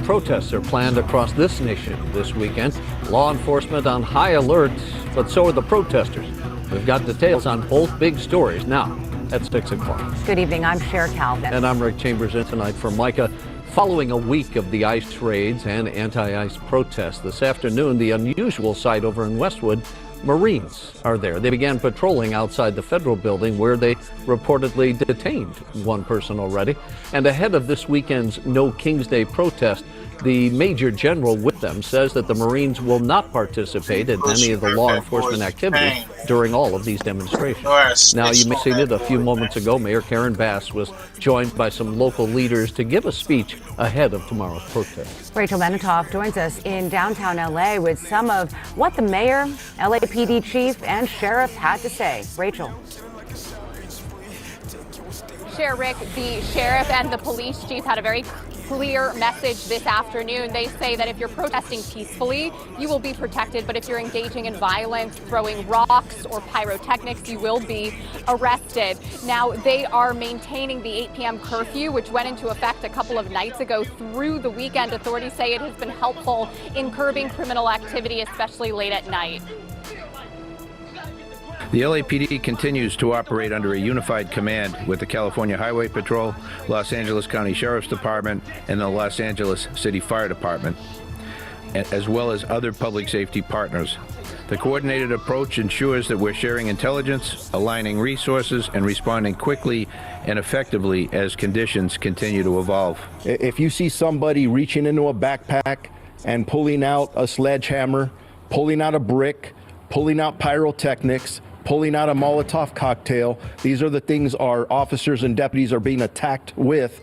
Protests are planned across this nation this weekend. Law enforcement on high alert, but so are the protesters. We've got details on both big stories now at 6 o'clock. Good evening, I'm Cher Calvin. And I'm Rick Chambers in tonight for Micah. Following a week of the ICE raids and anti-ICE protests this afternoon, the unusual sight over in Westwood, Marines are there. They began patrolling outside the federal building where they reportedly detained one person already. And ahead of this weekend's No King's Day protest, the Major General with them says that the Marines will not participate in any of the law enforcement activities during all of these demonstrations. Now, you may have seen it a few moments ago. Mayor Karen Bass was joined by some local leaders to give a speech ahead of tomorrow's protest. Rachel Benetoff joins us in downtown LA with some of what the mayor, LAPD chief, and sheriff had to say. Rachel. Sheriff Rick, the sheriff and the police chief had a very clear message this afternoon. They say that if you're protesting peacefully, you will be protected, but if you're engaging in violence, throwing rocks or pyrotechnics, you will be arrested. Now, they are maintaining the 8 p.m. curfew, which went into effect a couple of nights ago through the weekend. Authorities say it has been helpful in curbing criminal activity, especially late at night. The LAPD continues to operate under a unified command with the California Highway Patrol, Los Angeles County Sheriff's Department, and the Los Angeles City Fire Department, as well as other public safety partners. The coordinated approach ensures that we're sharing intelligence, aligning resources, and responding quickly and effectively as conditions continue to evolve. If you see somebody reaching into a backpack and pulling out a sledgehammer, pulling out a brick, pulling out pyrotechnics, pulling out a Molotov cocktail, these are the things our officers and deputies are being attacked with.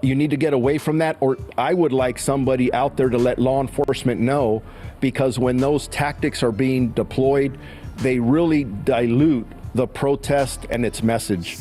You need to get away from that, or I would like somebody out there to let law enforcement know, because when those tactics are being deployed, they really dilute the protest and its message.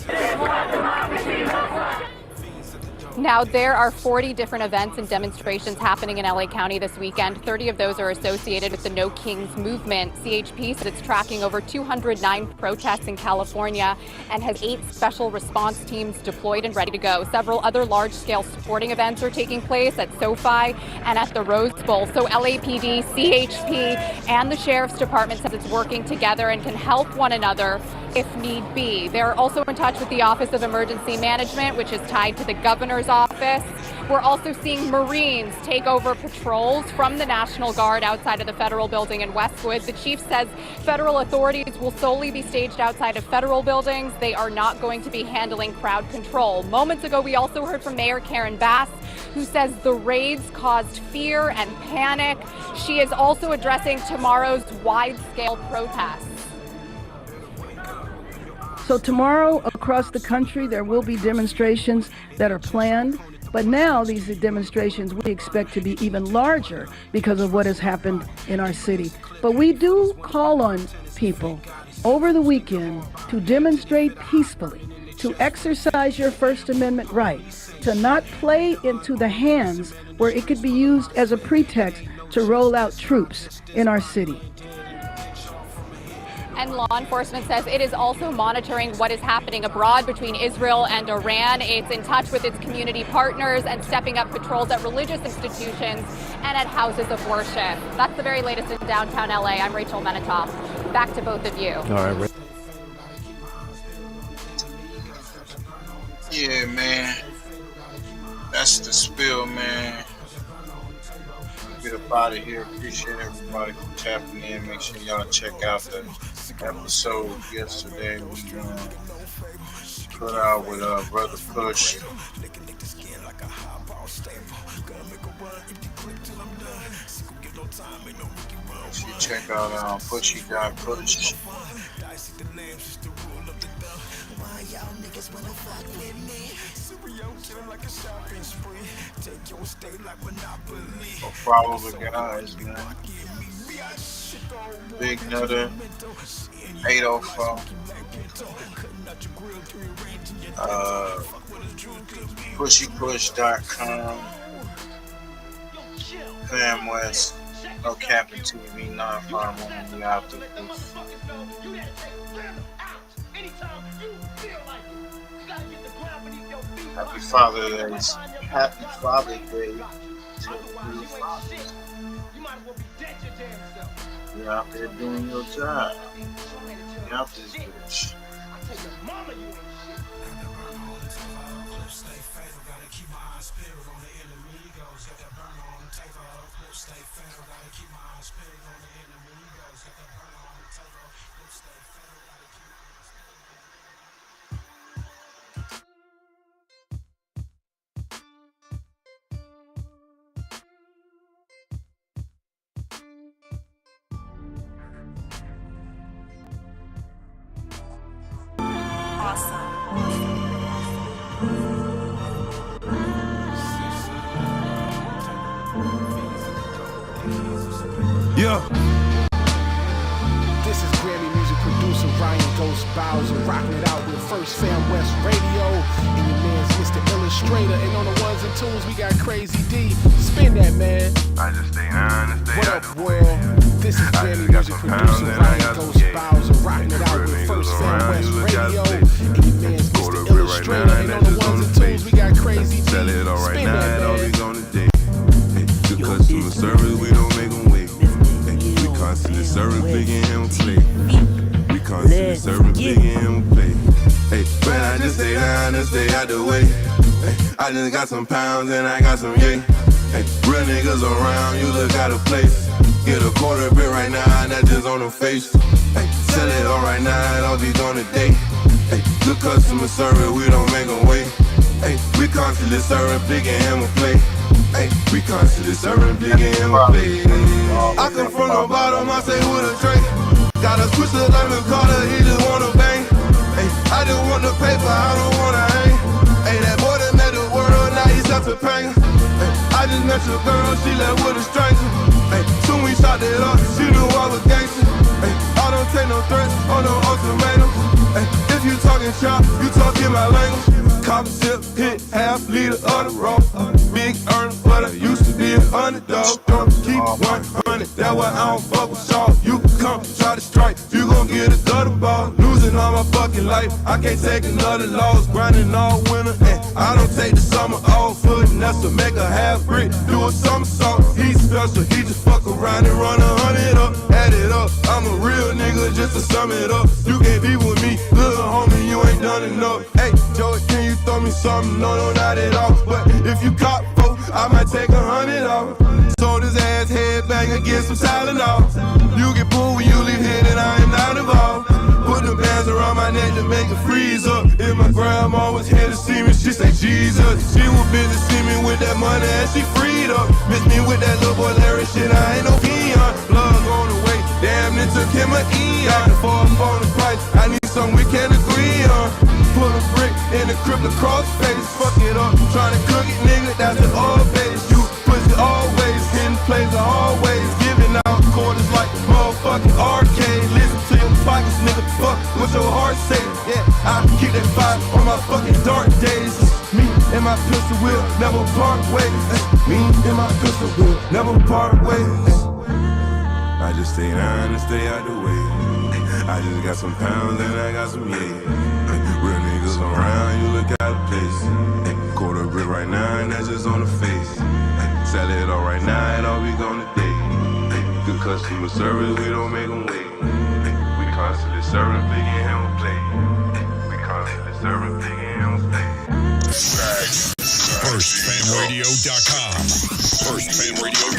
Now, there are 40 different events and demonstrations happening in LA County this weekend. 30 of those are associated with the No Kings movement. CHP said it's tracking over 209 protests in California and has 8 special response teams deployed and ready to go. Several other large-scale sporting events are taking place at SoFi and at the Rose Bowl. So LAPD, CHP, and the Sheriff's Department says it's working together and can help one another if need be. They're also in touch with the Office of Emergency Management, which is tied to the governor's office. We're also seeing Marines take over patrols from the National Guard outside of the federal building in Westwood. The chief says federal authorities will solely be staged outside of federal buildings. They are not going to be handling crowd control. Moments ago, we also heard from Mayor Karen Bass, who says the raids caused fear and panic. She is also addressing tomorrow's wide-scale protests. So tomorrow across the country, there will be demonstrations that are planned. But now these demonstrations we expect to be even larger because of what has happened in our city. But we do call on people over the weekend to demonstrate peacefully, to exercise your First Amendment right, to not play into the hands where it could be used as a pretext to roll out troops in our city. And law enforcement says it is also monitoring what is happening abroad between Israel and Iran. It's in touch with its community partners and stepping up patrols at religious institutions and at houses of worship. That's the very latest in downtown LA. I'm Rachel Menitoff. Back to both of you. All right. Yeah, man. That's the spill, man. Get up out of here. Appreciate everybody for tapping in. Make sure y'all check out the episode yesterday we put out with Brother Push. If you check out Pushy.Push. Or follow the guys, man. Big Nutter 804. PushyPush.com. Fam West. No CAPP'N TV 951. We out there. Happy Father's Day. Happy Father's Day to the fathers. You're out there doing your job. You're out this bitch. Yeah. This is Grammy music producer Ryan Ghost Bowser rocking it out with First Fam West Radio and your man's Mr.ILL. And on the ones and twos we got Crazy D. Spin that, man. I just stay honest. What up, world? This is Grammy music producer Ryan Ghost Bowser rocking it out with First Fam West Radio and your man's Mr.ILL. And on the ones and twos we got Crazy D. Sell it all right Spin now, that, and all man. we gonna do. The customer service, we don't make them wait. We constantly serving big and him play. We constantly serving big and him play. Hey, but I just stay down and stay out the way. Hey, I just got some pounds and I got some yay. Hey, real niggas around, you look out of place. Get a quarter bit right now, and that just on the face. Hey, sell it all right now, and all be gone today. Hey, good customer service, we don't make them wait. Hey, we constantly serving big and him play. Hey, we constantly serving big and him play. I come from the bottom, I say with a drink. Got a switch to Lemon Carter, he just wanna bang. Hey, I just want the paper, I don't wanna hang. Hey, that boy that met the world, now he's up to pain. Hey, I just met your girl, she left with a stranger. Hey, soon we shot that up, she knew I was gangster. Hey, I don't take no threats or no ultimatums. Hey, if you talking shop, you talking my language. Cop a zip, hit half liter of the raw. Big earner, but I used to be an underdog. Don't keep 100, that's why I don't fuck with y'all. You can come try to strike, you gon' get a gutter ball. Losing all my fucking life, I can't take another loss. Grinding all winter, and I don't take the summer off. Putting that's to make a half brick, do a somersault. He's special, he just fuck around and run 100 up. Add it up, I'm a real nigga just to sum it up. You can't be with me, little homie, you ain't done enough. Hey, Joey, can you throw me something? No, not at all. But if you cop folk, I might take 100 off. Sold his ass headbanger, get some Tylenol. You get pulled when you leave here, then I am not involved. Put the bands around my neck to make it freeze up. If my grandma was here to see me, she say Jesus. She was busy see me with that money and she freed up. Miss me with that little boy Larry shit, I ain't no peon. Plug on the way, damn it took him an eon. For a phone price, I need something we can agree on. Put a brick in the crypto crossface, fuck it up. Tryna cook it, nigga, that's the old base. You pussy always, hitting plays are always. Giving out quarters like motherfucking arcade. Listen to your pockets, nigga, fuck what your heart say. Yeah, I keep that fire on my fucking dark days. Me and my pistol will never part ways. Me and my pistol will never part ways. I just stay down and stay out the way. I just got some pounds and I got some yeah. Real niggas around, you look out of place. Quarter brick right now and that's just on the face. Sell it all right now and all we gonna day. Good customer service, we don't make them wait. We constantly serving, big and handle play. We constantly serving, big and handle play. FirstFamRadio.com. FirstFamRadio.com.